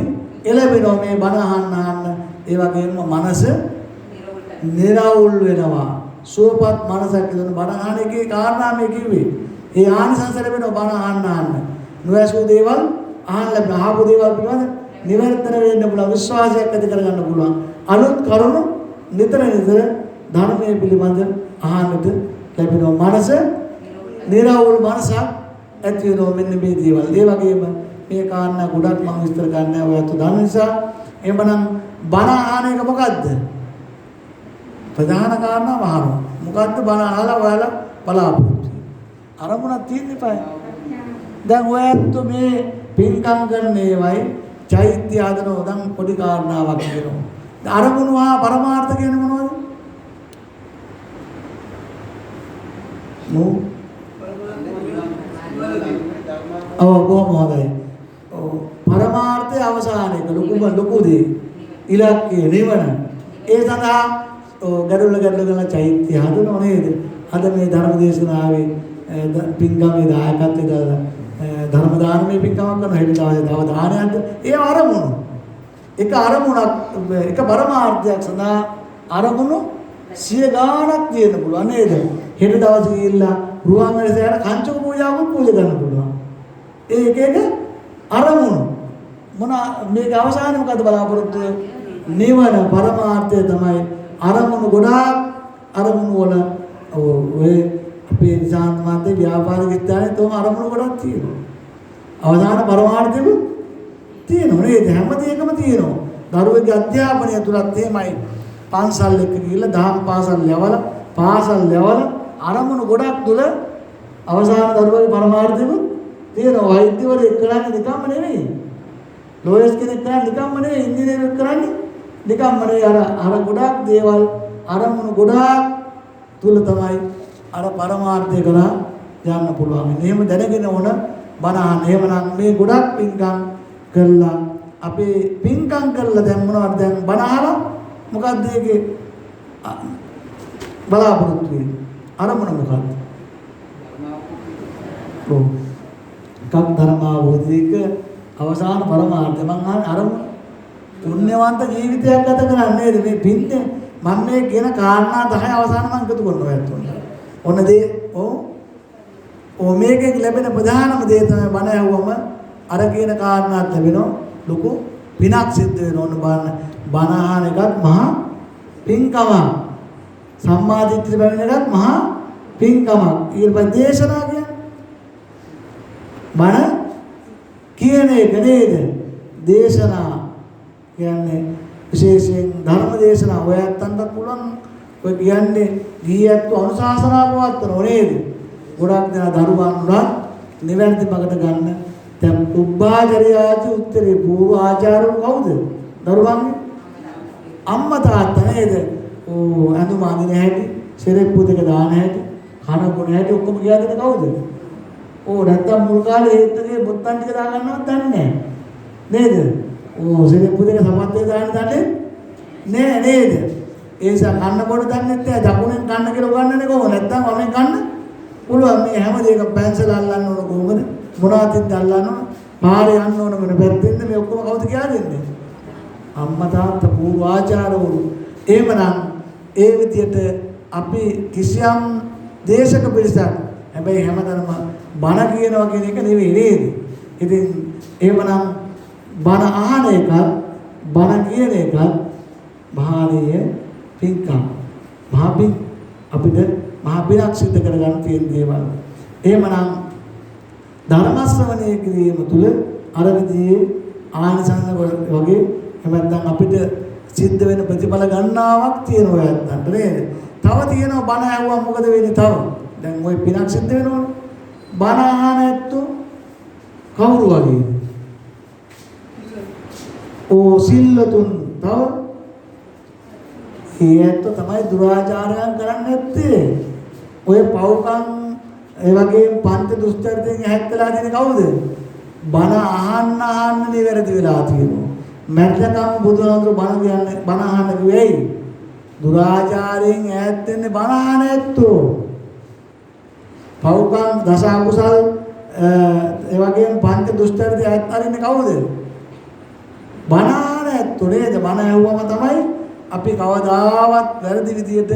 එළවෙනවා මේ බණ අහන්න. ඒ වගේම මනස නිරවුල් වෙනවා. සුවපත් මනසක් දෙන බණ අහන එකේ කාරණා මේ කිව්වේ. ඒ ආනිසංස ලැබෙනවා බණ අහන්න. නොඇසූ දේවල් අහන්න ලැබෙන ආපු දේවල් පිළිබඳ නිවර්තන වෙන්න පුළුවන් විශ්වාසයක් ඇති කරගන්න පුළුවන්. අලුත් කරුණු නිතර ධර්මයේ පිළිබඳ අහන්නට ලැබෙනවා. මනස නිරවුල් මනසක් ඇති වෙනවා මෙන්න මේ දේවල්. ඒ වගේම මේ කාරණා ගොඩක් මම විස්තර කරන්න ඔයත් දන්න නිසා එහෙමනම් බණ අහන එක මොකද්ද? ප්‍රධාන කාරණාව අහනවා. මොකද්ද බණ අහලා ඔයාලා බලාපොරොත්තු අරමුණක් තියෙන්න එපා. දැන් ඔයත් මේ පින්කම් කරන ඒවයි චෛත්‍ය හදනවා දැන් පොඩි කාරණාවක් කියනවා. අරමුණු හා පරමාර්ථ කියන්නේ මොනවද? බොහොම හොඳයි. පරමාර්ථයේ අවසානයක ලොකු දේ ඉලක්කය නිවන. ඒ සඳහා ගැඩොල කරන චෛත්‍ය හදනව නේද? අද මේ ධර්ම දේශනාවේ පින්කමේ දායකත්වයේ දාලා ධර්ම දානමය පින්කමක් කරන හෙට දවසේ තව දානයක්ද ඒ අරමුණු එක අරමුණක් එක පරමාර්ථයක් සඳහා අරමුණු 100 ගාණක් තියෙන්න පුළුවන් නේද? හෙට දවසේ ගිහිල්ලා රුවන්වැලිසෑයට කංචක පූජාවක් පූජා කරන්න පුළුවන්. ඒ එක එක අරමුණු මොන මේක අවසානයේ මොකද බලාපොරොත්තු නිවන පරමාර්ථය තමයි අරමුණු ගොඩාක් අරමුණු වල ඔය අපේ නිසාන්ත මාතේ ව්‍යාපාරික ස්ථානයේ තෝම අරමුණු ගොඩක් තියෙනවා. අවසාන පරමාර්ථෙම තියෙනවා නේද? හැම දෙයකම තියෙනවා. දරුවෙක්ගේ අධ්‍යාපනය තුලත් එහෙමයි. පන්සල් එක ගිහිල්ලා දහම් පාසල් යවලා අරමුණු ගොඩක් තුල අවසාන දරුවගේ පරමාර්ථෙම තියෙනවා. වෛද්‍යවරයෙක් කරන්නේ නිකම්ම නෙවෙයි. ලෝයස් කෙනෙක් කරන්නේ නිකම්ම නෙවෙයි. ඉංජිනේරුවෙක් කරන්නේ නිකම්ම නෙවෙයි. අර ගොඩක් දේවල් අරමුණු ගොඩක් තුල තමයි අර පරමාර්ථය කරා යන්න පුළුවන්. එහෙම දැනගෙන ඕන බණහන්. එහෙමනම් මේ ගොඩක් පින්කම් කළා අපේ පින්කම් කළා දැන් මොනවද දැන් බණහලා මොකක්ද ඒකේ බලාපොරොත්තු වෙන්නේ? අරමුණ මොකක්ද? ඔව්. කම් ධර්මාවෝදීක අවසාන පරමාර්ථය මං අහන්නේ අරමුණ පුණ්‍යවන්ත ජීවිතයක් ගත කරන්නේ නේද මේ පින්නේ මම මේ කියන කාරණා 10 අවසාන මං එකතු කරනවා ඇත්තොත්. ඔන්න දේ ඔව් මේකෙන් ලැබෙන ප්‍රධානම දේ තමයි බණ ඇහුවම අර කියන කාරණාත් ලැබෙනවා ලොකු පිනක් සිද්ධ වෙනවා. ඔන්න බලන්න බණ අහන එකත් මහා පින්කමක්. සම්මාදිට්ඨිය බැවින එකත් මහා පින්කමක්. ඊළඟ දේශනා කියන්නේ බණ කියන එක නේද? දේශනා කියන්නේ විශේෂයෙන් ධර්ම දේශනා ඔයයන්ට පුළුවන් ඔය කියන්නේ ගියත් අනුශාසනා පවත්වනෝ නේද? ගොඩක් දෙනා දරුවන් උනත් නිවැරදි මගට ගන්න. දැන් උපාචාර්යාච උත්තරේ පූර්ව ආචාර්යව කවුද? දරුවන්ගේ අම්මා තාත්තා නේද? ඕ අඳුම අඳින හැටි, සෙරෙප්පු දෙක දාන හැටි, කන බොන හැටි ඔක්කොම කියලා දෙන කවුද? ඕ නැත්තම් මුල් කාලේ හේත්තගේ බොත්තම් ටික දා ගන්නවත් දන්නේ නැහැ. නේද? ඕ සෙරෙප්පු දෙක සමත්තේ දාන්න දන්නේ නෑ නේද? ඒ නිසා කන්න බොන දන්නේ නැහැ. දකුණෙන් කන්න කියලා උගන්නන්නේ කොහොමද? නැත්තම් වමෙන් කන්න පුළුවන්. මේ හැම දෙයකම පැන්සල් අල්ලන්න ඕන කොහොමද? මොනවද අල්ලන්න ඕන? පාරේ යන්න ඕන වෙන පැත්තෙන්ද මේ ඔක්කොම කවුද කියලා දෙන්නේ? අම්මා තාත්තා පූර්ව ආචාර්යවරු. එහෙමනම් ඒ විදියට අපි කිසියම් දේශක පිරිසක් හැබැයි හැමතැනම බණ කියනවා කියන එක නෙවෙයි නේද? ඉතින් එහෙමනම් බණ අහන එකත් බණ කියන එකත් මහානීය පින්කම්. මහා පින් අපිට මහා පිනක් සිද්ධ කරගන්න තියෙන දේවල්. එහෙමනම් ධර්ම ශ්‍රවණය කිරීම තුළ අර විදිහේ ආනිසංස වගේ එහෙම නැත්නම් අපිට සිද්ධ වෙන ප්‍රතිඵල ගණනාවක් තියෙනවා යත්තන්ට නේද? තව තියෙනවා බණ ඇහුවා මොකද වෙන්නේ තව? දැන් ওই පිනක් සිද්ධ වෙනවනේ. බණ අහන ඇත්තෝ කවුරු වගේද? ඕ සිල්ලතුන් තව ඒ ඇත්තෝ තමයි දුරාචාරයන් කරන්නේ නැත්තේ. ඔය පව්කම් ඒ වගේ පන්ති දුස්චරිතෙන් ඇහැත්තලා දෙන කවුද? බණ අහන්න නිවැරදි වෙලා තියෙනවා. මැට්ලකම් බුදුහාමුදුරු බණ කියන්නේ බණ අහන්න කිව්වේයි. දුරාචාරයෙන් ඈත් වෙන්නේ බණ අහන ඇත්තෝ. පව්කම් දස අකුසල් ඒ වගේම පංච දුෂ්චරිත ඈත් අරින්නේ කවුද? බණ අහන ඇත්තෝ නේද? බණ ඇහුවම තමයි අපි කවදාවත් වැරදි විදියට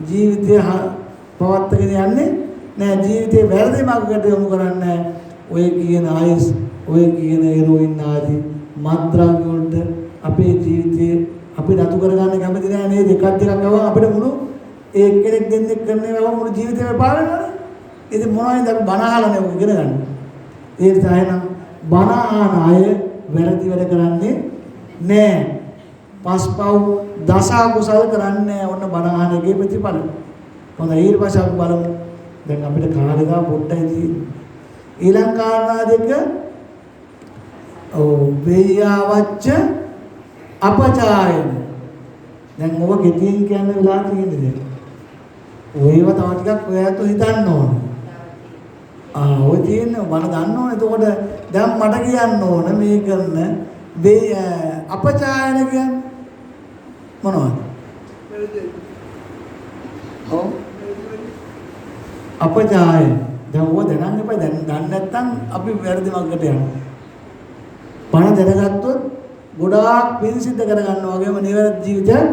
ජීවිතය පවත්වාගෙන යන්නේ නෑ. ජීවිතේ වැරදි මාර්ගයකට යොමු කරන්නේ ඔය කියන ආයස් ඔය කියන හෙරෝයින් ආදී මත්ද්‍රව්‍ය වලට අපේ ජීවිතේ අපි නතු කරගන්න කැමති නෑ නේද? එකක් දෙකක් ගවම අපිට මුළු ඒ කෙනෙක් දෙන්නෙක් කරන්නේ වම මුළු ජීවිතේම පාවෙනවනේ. ඉතින් මොනවයින්ද අපි බණ අහලානේ ඔක ඉගෙන ගන්න. ඒ නිසා එහෙනම් බණ අහන අය වැරදි වැඩ කරන්නේ නෑ. පස්පව් දස අකුසල කරන්නේ ඔන්න බණ අහන එකේ ප්‍රතිඵල. හොඳයි ඊට පස්සේ අපි බලමු. දැන් අපිට කාලේ ගා පොට්ටයි තියෙන්නේ. ඊළඟ කාරණා දෙක වේයාවච්ච අපචායන. දැන් ඔබ ගෙතියෙන් කියන්න වෙලා තියෙන්නේ දැන්. ඔයව තව ටිකක් ඔයත් හිතන්න ඕන. ඔය තියෙන්නේ මම දන්න ඕනේ. එතකොට දැන් මට කියන්න ඕන මේ කරන අපචායන කියන්නේ මොනවද? ඔව් අපජාය. දැන් ඕක දැනන්න එපා. දැන් දන්නේ නැත්නම් අපි වැරදි මගකට යනවා. බණ දැනගත්තොත් ගොඩාක් පින් සිද්ධ කරගන්නවා වගේම නිවැරදි ජීවිතයක්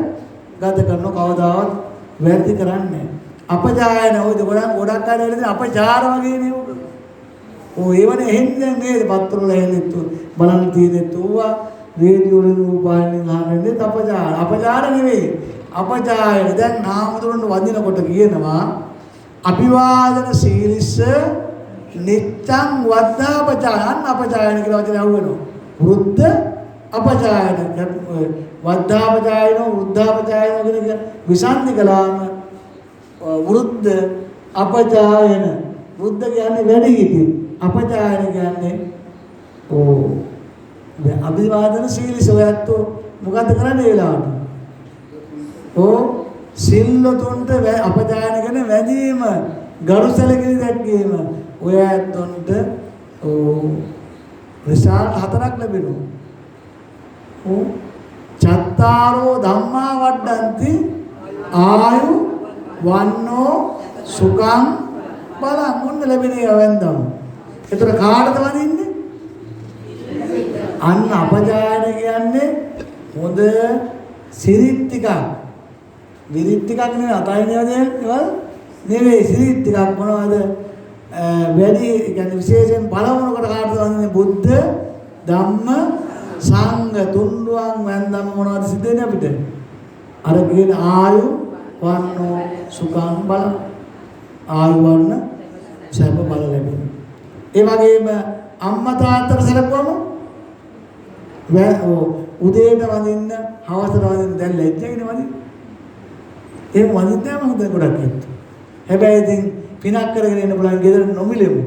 ගත කරනවා කවදාවත් වැරදි කරන්නේ නැහැ. අපජායන ඔයද ගොඩක් අය වෙලදී අපචාර වගේ නේ උඩ. ඔය ඒවනේ එහෙන්නේ නේද පත්‍ර වල එහෙන්නේත් බලන්න තියෙනෙත් ඌවා රේඩියෝ වලින් රූපాయని අහන්නේ අපචාර. අපචාර නෙවෙයි. අපජායන දැන් නාමතුරුන් වදිනකොට කියනවා අභිවාදන සීලිස්ස නිච්ඡං වද්ධාපචායන් අපචායන කියලා වචනේ අහුවෙනවා. වෘද්ධ අපචායන වද්ධාපචායන වෘද්ධාපචායන කියන විසන්ධි කළාම වෘද්ධ අපචායන වෘද්ධ කියන්නේ වැඩිහිටි අපචායන කියන්නේ අභිවාදන සීලිස ඔයත්තු මොකද්ද කරන්නේ වෙලාවට සිල්ලුතුන්ට අපචායන කියන්නේ වැඳීම ගරුසැලකිලි දැක්වීම ඔය ඇත්තොන්ට විශාල හතරක් ලැබෙනවා. චත්තාරෝ ධම්මා වඩ්ඩಂತಿ ආයු වන්නෝ සුඛං බලං මොන්න ලැබෙනේ වෙන්දම. ඒතර කාටද වදින්නේ? අන්න අපජායන කියන්නේ හොඳ සිරිත් ටිකක්. විරිත් ටිකක් නෙවෙයි අතයිනේවද නෙවෙයි සිරිත් ටිකක් මොනවද? වැඩි කියන්නේ විශේෂයෙන් බලවනකොට කාටද වදින්නේ? බුද්ධ ධම්ම සංඝ තුන්රුවන් වැන්දම මොනවද සිද්ධ වෙන්නේ අපිට? අර කියන ආයු වන්නෝ සුඛං බල ආයු වන්න සැප බල ලැබෙනවා. ඒ වගේම අම්මා තාත්තට සැලකුවම උදේට වදින්න හවසට වදින්න දැන් ලැජ්ජයිනේ වදින්න. ඒ වදින්න මම දැන් ගොඩක් හිතුවා. හැබැයි ඉතින් පිනක් කරගෙන ඉන්න බලන් ගෙදර නොමිලෙමු.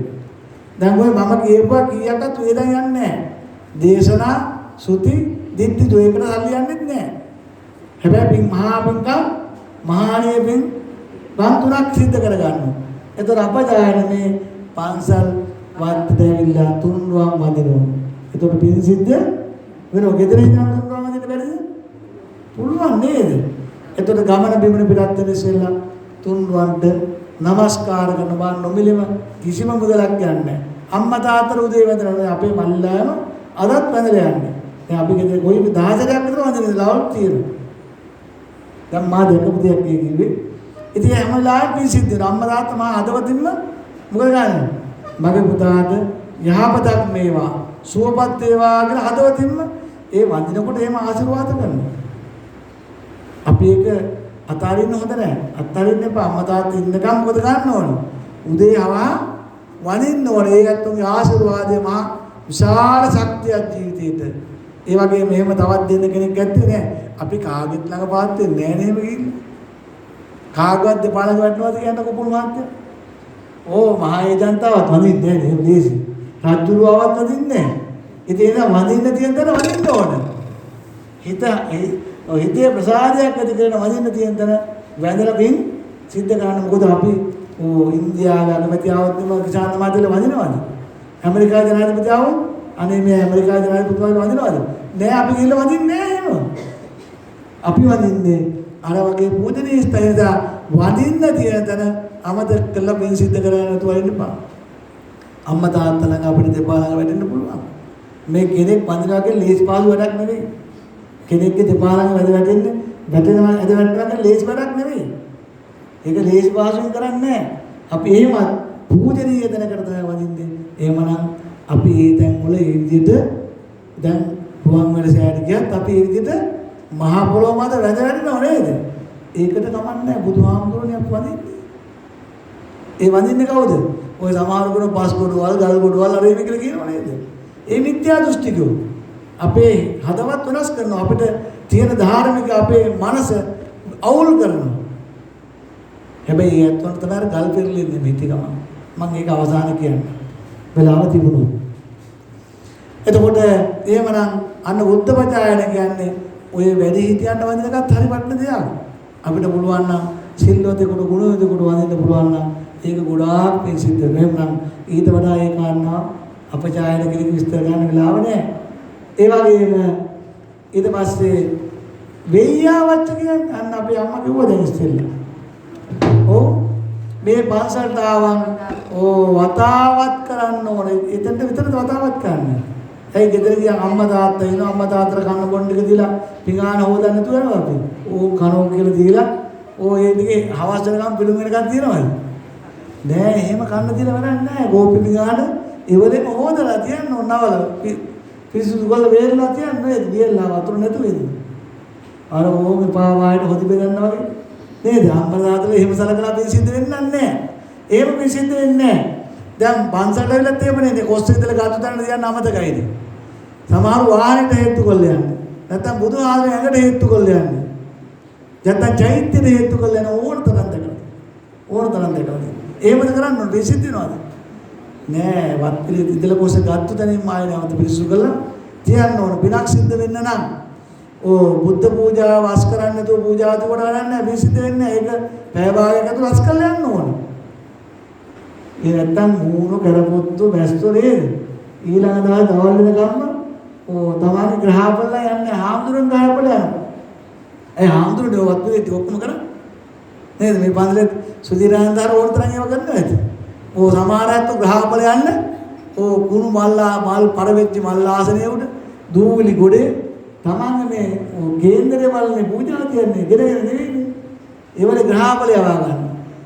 දැන් ඔය මම කියපුවා කීයක්වත් වේදන් යන්නේ නැහැ. දේශනා සුති දිට්ඨි දෙයකට සල්ලි යන්නෙත් නැහැ. හැබැයි පින් මහා පින්කම් මහානීය පින් තුනක් සිද්ධ කරගන්නවා. ඒතර අපජායන මේ පන්සල් වත්තට ඇවිල්ලා තුන්රුවන් වදිනවා. ඒතකොට පින් සිද්ධ වෙනවා. ගෙදර ඉඳන් තුන්රුවන් වදින්න බැරිද? පුළුවන් නේද? ඒතකොට ගමන බිමන පිටත් වෙන ඉස්සෙල්ලා තුන්රුවන්ට නමස්කාර කරන බාන නොමිලෙම කිසිම මුදලක් ගන්න නැහැ. අම්මා තාත්තට උදේ වැඳලා අපේ මල්ලාම අදත් වැඳලා යන්නේ. දැන් අපි ගෙදර කොයි 16ක් විතර වදින ලවල් තියෙනවා. දැන් මා දෙකපු දෙයක් කිව්වේ. ඉතින් හැමලාම පින් සිද්ධ වෙනවා. අම්මා තාත්තා මා අදවතින්ම මොකද ගන්නේ? මගේ පුතාට යහපතක් මේවා සුවපත් වේවා කියලා හදවතින්ම ඒ වඳිනකොට එහෙම ආශිර්වාද කරනවා. අපි ඒක අතාරින්න හොඳ නැහැ. අතාරින්න එපා. අම්මා තාත්තා ඉන්නකම් මොකද ගන්න ඕන? උදේ හවා වඳින්න ඕන. ඒකත්තුන්ගේ ආශිර්වාදය මහා විශාල ශක්තියක් ජීවිතේට. ඒ වගේම එහෙම තවත් දෙන්න කෙනෙක් ඇත්තේ නැහැ. අපි කාගෙත් ළඟ පාත් වෙන්නේ නැහැ නේද කිව්වේ. කාගවත් දෙපා ළඟ වැටෙනවද කියන්න කුපුල් මහත්තයා. මහා ඒජන්තාවත් වඳින්නේ නැහැ නේ ලේසි. රජුරුවවත් වඳින්නේ නැහැ. ඉතින් ඒක වඳින්න තියෙන තැන වඳින්න ඕන. හිතේ ප්‍රසාදයක් ඇති කරන වඳින්න තියෙන තැන වැඳලා පින් සිද්ධ කරන්න. මොකද අපි ඉන්දියාවේ අගමැති ආවොත් නෙමෙයි කිසාන් සමාජයට වඳිනවද? ඇමරිකා ජනාධිපති ආවොත් අනේ මේ ඇමරිකා ජනාධිපතිතුමාට වඳිනවද? නෑ අපි ගිහලා වඳින්නේ නෑ එහෙම. අපි වඳින්නේ අර වගේ පූජනීය ස්ථලයක වඳින්න තියෙන තැන අමතක කළා පින් සිද්ධ කරගෙන නැතුව ඉන්න බෑ. අම්මා තාත්තා ළඟ අපිට දෙපා ළඟ වැටෙන්න පුළුවන්. මේ කෙනෙක් වඳිනවා කියන්නේ ලේසි පාළු වැඩක් නෙවෙයි. කෙනෙක්ගේ දෙපා ළඟ වැටෙනවා කියන්නේ ලේසි වැඩක් නෙවෙයි. ඒක ලේසි පාසුවෙන් කරන්නේ නැහැ. අපි එහෙම පූජනීය තැනකට තමයි වඳින්නේ. එහෙමනම් අපි මේ තැන් වල ඒ විදිහට දැන් රුවන් වල සෑයට ගියත් අපි මේ විදිහට මහා පොළොව මත වැඳෙන්නව නේද? ඒකට කමන්නේ බුදුහාමුදුරනේ අපි වඳින්නේ. ඒ වඳින්නේ කවුද? ඔය සමහර කෙනෙක් බස් ගොඩවල් ගල් ගොඩවල් අර එන කියලා කියනවා නේද? ඒ මිත්‍යා දෘෂ්ටිකෝ අපේ හදවත් වෙනස් කරනවා. අපිට තියෙන ධාර්මික අපේ මනස අවුල් කරනවා. හැබැයි ඒ අත්වන්ට තමයි ගල් පෙරලෙන්නේ මිත්‍යාකම. මම ඒක අවසාන කියන්නේ. වෙලාව තිබුණා. එතකොට එහෙමනම් අන්න බුද්ධපචායන කියන්නේ ඔය වැඩි හිටියන්ට වඳින එකත් හරි වටින දෙයක්. අපිට පුළුවන් නම් සිල්වතෙකුට ගුණවතෙකුට වඳින්න පුළුවන් නම් ඒක ගොඩාක් පින් සිද්ධ වෙනවා. එහෙනම් ඊට වඩා ඒ කාරණා අපචායන කෙනෙක් විස්තර ගන්න වෙලාව නැහැ. ඒ වගේම ඊට පස්සේ වෙయ్యවච්ච කියන්නේ අන්න අපේ අම්මා කිව්වා දැන් ඉස්සෙල්ලා. මේ පන්සලට ආවම වතාවත් කරන්න ඕනේ. එතනට විතරද වතාවත් කරන්නේ. ඒ ගෙදර ගියා අම්මා තාත්තා ඉන්නවා. අම්මා තාත්තට කන්න බොන්න ටික දීලා පිඟාන හොදන්න නැතුව යනවා අපි. කනෝ කියලා දීලා ඒ ටිකේ හවස් වෙනකම් පිළුම් වෙනකම් තියනවාද? නෑ එහෙම කන්න දීලා වැඩක් නෑ. ගෝපි පිඟාන ඉවරෙම හොදලා තියන්න ඕන නවල. පිරිසුදු කරලා වේලලා තියන්න නේද? වියල්ලා වතුර නැතුව එන්නේ. අර ඕගේ පාවායට හොදි බෙදන්න වගේ නේද? අම්මා තාත්තලා එහෙම සලකලා පිසිද්ද වෙන්නේ නැහැ. එහෙම පිසිද්ද වෙන්නේ නැහැ. දැන් පන්සලට ඇවිල්ලා තියෙන්නේ නේ කොස්සේ ඉඳලා ගාතු තැනට තියන්න අමතකයිද? සමහර වාහනෙට හේතු කරලා යන්නේ. නැත්තම් බුදු ආගම ඇඟට හේතු කරලා යන්නේ. නැත්තම් චෛත්‍යෙට හේතු කරලා යන ඕන තරම් දෙකලා. ඕන තරම් දෙකලා. එහෙමද කරන්න ඕනේ පිසිද්ද වෙනවද? නෑ වත් පිළිත් ඉඳලා කොස්සේ ගාතු තැනින් ආයෙ නැවත පිරිසු කරලා තියන්න ඕන. පිනක් සිද්ධ වෙන්න නම් බුද්ධ පූජාව වස් කරන්නේ නැතුව පූජා අතු කොට ගන්න නැහැ. මේ සිද්ධ වෙන්නේ ඒක පැය භාගයක් අතර වස් කරලා යන්න ඕනේ. ඒ නැත්තම් මූණු කරපොත්තු වැස්තු නේද? ඊළඟ දවස් දවල් වෙනකම්ම තමන්ගේ ග්‍රහපල්ලා යන්නේ හාමුදුරන් ගහපල යනවා. ඒ හාමුදුරනේ වත් පිළිත් ඔක්කොම කරා නේද? මේ පන්සලේ සුධිරාන්දාර ඕන තරම් ඒවා කරනවා ඇති. සමහරත් ග්‍රහපල යන්න කුණු මල් පරවෙච්ච මල් ආසනයේ උඩ දූවිලි ගොඩේ තමන්ගේ මේ කේන්දරේ වලනේ පූජා තියන්නේ ගෙනගෙන නෙවෙයි. ඒවල ග්‍රහපල යවා ගන්න.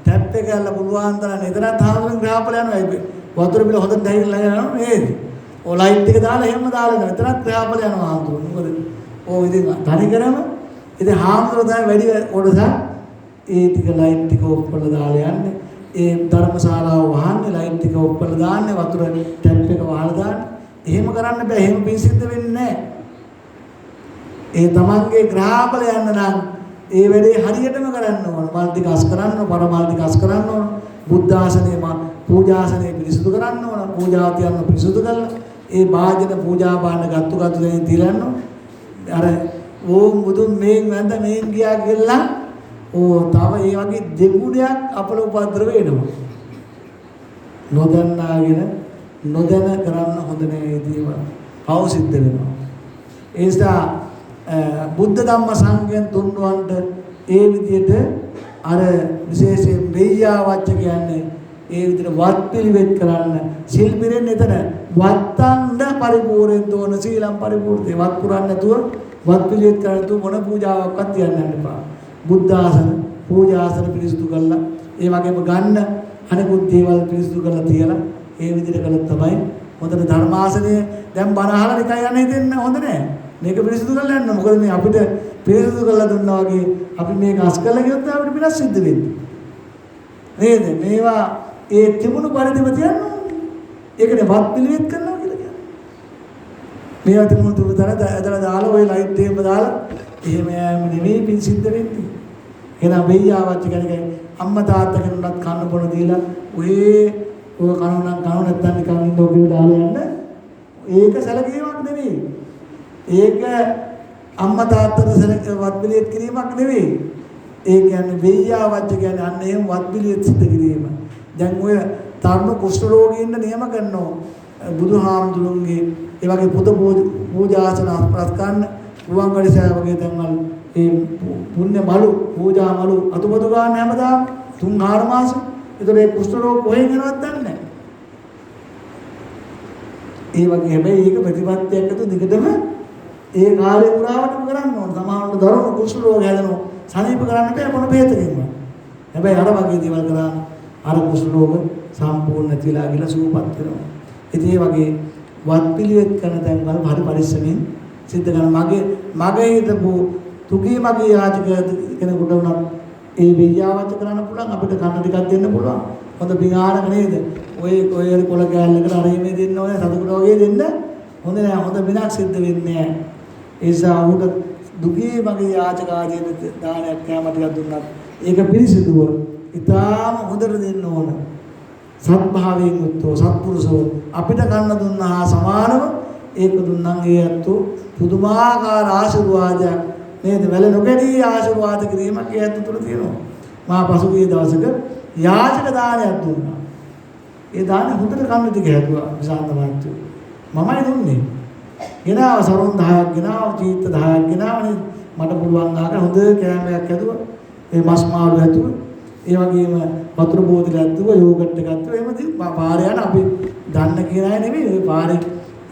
ටැප් එක ගන්න පුළුවන් තරම් එතරම් හාමුදුරන් ග්‍රහපල යනවා. වතුර බිල හොඳට දැහිලා යනවා නේද? ලයිට් එක දාලා එහෙම දාලා යනවා. එතරම් ග්‍රහපල යනවා හාමුදුරන්. මොකද ඉතින් තනිකරම ඉතින් හාමුදුරුවෝ තමයි වැඩි කොටසක් ඒ ටික ලයිට් ටික ඔෆ් කරලා දාලා යන්නේ. ඒ ධර්මශාලාව වහන්නේ ලයිට් ටික ඔෆ් කරලා දාන්නේ වතුර ටැප් එක වහලා දාන්නේ. එහෙම කරන්න බෑ. එහෙම පිසිද්ද වෙන්නේ නැහැ. ඒ තමන්ගේ ග්‍රහපල යන්න නම් ඒ වැඩේ හරියටම කරන්න ඕන. මල් ටික අස් කරන්න ඕන, පරමල් ටික අස් කරන්න ඕන. බුද්ධ ආසනේ පූජාසනේ පිරිසුදු කරන්න ඕන. පූජා තියන්න පිරිසුදු කරලා ඒ වාජන පූජා බාන්න ගත්තු දෙනින් තියන්න අර ඕම් බුදුන් මේන් වැඳ මේන් ගියා කියලා තව ඒ වගේ දෙගුණයක් අපල උපද්‍රව වෙනවා. නොදන්නාගෙන නොදැන කරන්න හොඳ නෑ ඒ දේවල්. පව සිද්ධ වෙනවා. ඒ නිසා බුද්ධ ධම්ම සංඝයන් තුන්වන්ට ඒ විදිහට අර විශේෂයෙන් මෙయ్యා වච්ච කියන්නේ ඒ විදිහට වත් පිළිවෙත් කරන්න සිල් පිරෙන්න එතන වත්තන්ඩ පරිපූර්ණ දෝන සීලම් පරිපූර්ණේ වත් පුරන්න නැතුව වත් පිළිවෙත් කරන්න තු මොන පූජාවක්වත් තියන්න යන්න එපා. බුද්ධ ආසන පූජා ආසන පිරිසුදු කරලා ඒ වගේම ගන්න අනිකුත් දේවල් පිරිසුදු කරලා තියලා ඒ විදිහට කළොත් තමයි හොඳට ධර්මාසනයේ දැන් බණ අහලා නිකන් යන්න හිතෙන්නේ හොඳ නෑ. මේක පිරිසුදු කරලා යන්න. මොකද මේ අපිට පිරිසුදු කරලා දුන්නා වගේ අපි මේක අස් කරලා ගියොත් අපිට විනාශ සිද්ධ වෙන්නේ. නේද? මේවා ඒ තිබුණු පරිදිම තියන්න ඕනේ. ඒකනේ වත් පිළිවෙත් කරනවා කියලා කියන්නේ. මේවා තිබුණු තුරුතර ඇදලා දාලා ওই ලයිට් එකම දාලා එහෙම යෑම නෙවෙයි පින් සිද්ධ වෙන්නේ. එහෙනම් වෙయ్యාවත් කියන්නේ අම්මා තාත්තා කෙනෙකුට කන්න බොන දීලා ඔය කනෝ නැත්තම් නිකන් ඉන්න ඔබේ දාලා යන්න. ඒක සැලකීමක් නෙවෙයි. ඒක අම්මා තාත්තට වත් පිළිවෙත් කිරීමක් නෙවෙයි. ඒ කියන්නේ වෙయ్యාවත් කියන්නේ අන්න එහෙම වත් පිළිවෙත් සිද්ධ කිරීම. දැන් ඔය තරුණ කුෂ්ඨ රෝගීන්ට නියම කරනවා. බුදුහාමුදුරන්ගේ ඒ වගේ පුද පූජාසන අප්‍රාත් කරන්න රුවන්වැලිසෑය වගේ තැන්වල ඒ පුණ්‍ය බලු පූජා බලු අතුබදු ගන්න හැමදාම 3-4 මාස. ඒතර ඒ කුෂ්ඨ රෝග කොහෙන් එනවද දන්නේ නැහැ. ඒ වගේ හැබැයි ඒක ප්‍රතිපත්තියක් අතු දිගටම ඒ කාලේ පුරාවටම කරන්න ඕන. සමහරවිට දරුණු කුෂ්ඨ රෝග හැදෙනවා. සනීප කරන්න බෑ මොන බේතකින්ම. හැබැයි අර වගේ දේවල් කරාම අර කුෂ්ඨ රෝග සම්පූර්ණ නැතිලා ගිහලා සුවපත් වෙනවා. ඉතින් ඒ වගේ වත් පිළිවෙත් කරන තැන්වල හරි පරිස්සමින් සිද්ධ කරන මගේ හිටපු තුකී මගේ යාචක කෙනෙකුට උනත් ඒ වෙయ్యාවත් කරන්න පුළුවන්. අපිට කන්න ටිකක් දෙන්න පුළුවන්. හොඳ පිඟානක නේද? ඔය කොළ කෑල්ලකට අර මේ දෙන්න ඕනේ සතුටට වගේ දෙන්න. හොඳ නෑ. හොඳ විනාශ සිද්ධ වෙන්නේ නෑ. ඒ නිසා උඩ දුකී මගේ යාචක ආදීන දානයක් කෑම ටිකක් දුන්නත් ඒක පිරිසිදුව ඊටාම හොඳට දෙන්න ඕන. සත්භාවයෙන් යුක්තව සත්පුරුෂව අපිට කන්න දුන්නා සමානව ඒක දුන්නම් ඒ ඇත්තෝ පුදුමාකාර ආශිර්වාදයක් නේද? වැල නොකඩී ආශිර්වාද කිරීමක් ඒ ඇත්ත තුළ තියෙනවා. මා පසුගිය දවසක යාචක දානයක් දුන්නා. ඒ දානේ හොඳට කන්න ටික හැදුවා විසාන්ත මහත්තයෝ. මමයි දුන්නේ. ගෙනාව සරුන් 10ක් ගෙනාව චීත්ත 10ක් ගෙනාවනේ. මට පුළුවන් ආකාර හොඳ කෑමයක් හැදුවා. ඒ මස් මාළු ඇතුව ඒ වගේම වතුර බෝතලයක් දුව යෝගට් එකක් දුව එහෙම පාරේ යන අපි දන්න කියන අය නෙමෙයි ඒ පාරේ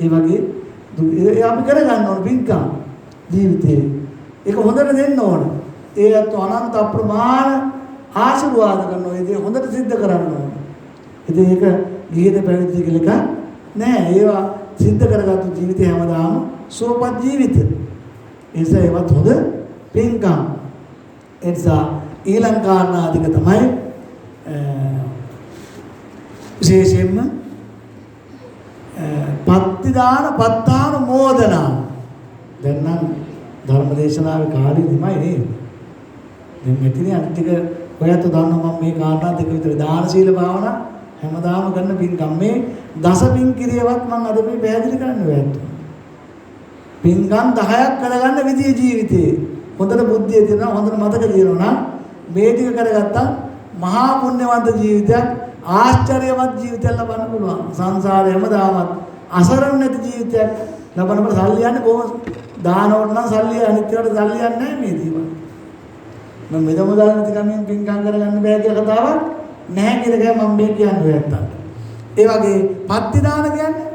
ඒ වගේ අපි කරගන්න ඕන පින්කම් ජීවිතේ. ඒක හොඳට දෙන්න ඕන. ඒත් අනන්ත අප්‍රමාණ ආශිර්වාද කරන ඔය දේ හොඳට සිද්ධ කරන්න ඕන. ඉතින් ඒක ගිහිද පැවිදි කියලා එකක් නෑ. ඒවා සිද්ධ කරගත්තු ජීවිතේ හැමදාම සුවපත් ජීවිත. ඒ නිසා ඒවත් හොඳ පින්කම්. ඒ නිසා ඊළඟ කාරණාදික තමයි විශේෂයෙන්ම පත්තිදාන පත්තාන මෝදනා. දැන් නම් ධර්මදේශනාවේ කාලෙ දිමයි නේද? දැන් මෙතන අනිතික ඔයත් දන්නවා මම මේ කාරණා දෙක විතර දාන සීල භාවනා හැමදාම කරන පින්කම් මේ දස පින් කිරියවත් මම අද මේ පැහැදිලි කරන්න ඔයත්. පින්කම් 10ක් කරගන්න විදිය ජීවිතේ හොඳට බුද්ධිය තියෙනවා හොඳට මතක තියෙනවා නම් මේ ටික කරගත්තා මහා පුණ්‍යවන්ත ජීවිතයක් ආශ්චර්යවත් ජීවිතයක් ලබන්න පුළුවන්. සංසාරේ හැමදාමත් අසරණ නැති ජීවිතයක් ලබනකොට සල්ලි යන්නේ කොහොමද? දානවට නම් සල්ලි අනිත් ඒවාට සල්ලි යන්නේ නැහැ මේ දේවල්. මම මෙදමුදල් නැති කමින් පින්කම් කරගන්න බෑ කියලා කතාවක් නැහැ කියලා මම මේ කියන්නේ නැත්තම්. ඒ වගේ පත්ති දාන කියන්නේ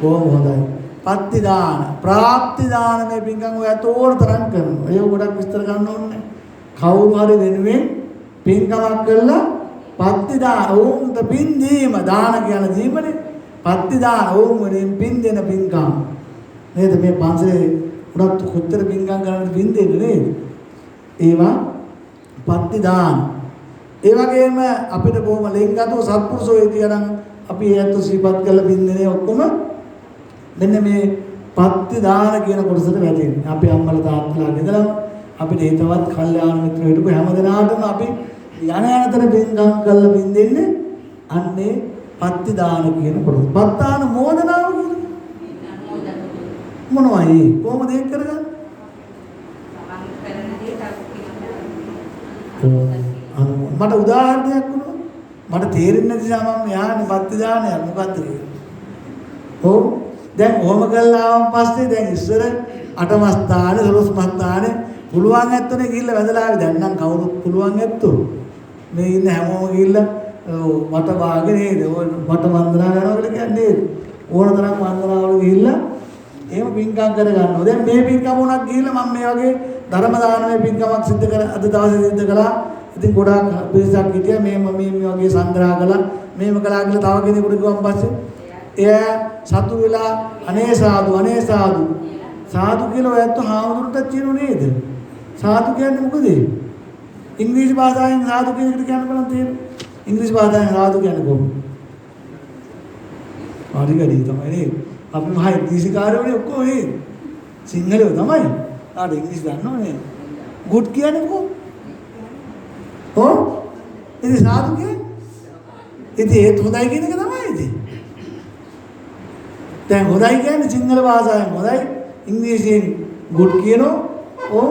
කොහොම හොඳයි. පත්ති දාන, ප්‍රාප්ති දාන මේ පින්කම් ඔය තෝරතරම් කරනවා. ඒක ගොඩක් විස්තර කරන්න ඕනේ. කවුරු හරි වෙනුවෙන් පින්කමක් කළා පත්ති දාන ඕන්ට පින් දීම දාන කියන දීමනේ. පත්ති දාන ඕන් වලින් පින් දෙන පින්කම්. නේද මේ පන්සලේ උනත් කොච්චර පින්කම් කරන්නද පින් දෙන්නේ නේද? ඒවා පත්ති දාන. ඒ වගේම අපිට බොහොම ලෙන්ගතෝ සත්පුරුෂෝ කියනනම් අපි ඒත් සිහිපත් කරලා පින් දෙනේ ඔක්කොම මෙන්න මේ පත්ති දාන කියන කොටසට වැටෙන්නේ. අපි අම්මලා තාත්තලා ගෙදරම අපිට හිතවත් කල්යාණ මිත්‍රයෝ හිටපු හැමදෙනාටම අපි යන යනතර පින්කම් කරලා පින් දෙන්නේ අන්නේ පත්ති දාන කියන කොටස. පත්තාන මෝදනාව කියන්නේ මොනවයි? කොහොමද ඒක කරගන්නේ? මට උදාහරණයක් වුණා. මට තේරෙන්නේ නැති නිසා මම යහනේ පත්ති දානයක් මොකද්ද කියලා. ඔව් දැන් ඕම කළා ආවන් පස්සේ දැන් ඉස්සර අටමස් දානේ 12 මස් දානේ පුළුවන් ඇත්තනේ ගිහිල්ලා වැදලා ආවේ. දැන් නම් කවුරුත් පුළුවන් ඇත්තෝ. මේ ඉන්න හැමෝම ගිහිල්ලා මට වාගේ නේද? ඔය මට වන්දනා කරනවා කියලා කියන්නේ ඕන තරම් වන්දනාවල ගිහිල්ලා එහෙම පින්කම් කර ගන්නවා. දැන් මේ පින්කම උනක් ගිහිල්ලා මම මේ වගේ ධර්ම දානමය පින්කමක් සිද්ධ කර අද දවසේ සිද්ධ කළා. ඉතින් ගොඩාක් පිරිසක් හිටියා මේ වගේ සංග්‍රහ කළා. මේව කළා කියලා තව කෙනෙකුට ගිහුවම් පස්සේ එයා සතු වෙලා අනේ සාදු සාදු කියලා ඔයත් හාමුදුරුවන්ට කියනු නේද? සාදු කියන්නේ මොකද? ඉංග්‍රීසි භාෂාවෙන් සාදු කියන එකට කියන්න බලන්න තියෙන. ඉංග්‍රීසි භාෂාවෙන් සාදු කියන්නේ කොහොමද? ආදිගඩි තමයි නේද? අපි මහා ඉංග්‍රීසි කාර්යවලදී ඔක්කොම නේද? සිංහලෝ තමයි. ආද ඉංග්‍රීසි දන්නවනේ. ගුඩ් කියන්නේ කොහොමද? ඔව්. ඉතින් සාදු කියන්නේ? ඉතින් ඒත් හොඳයි කියන එක තමයි ඉතින්. දැන් හොඳයි කියන්නේ සිංහල භාෂාවෙන් හොඳයි ඉංග්‍රීසියෙන් ගුඩ් කියනවා. ඔව්.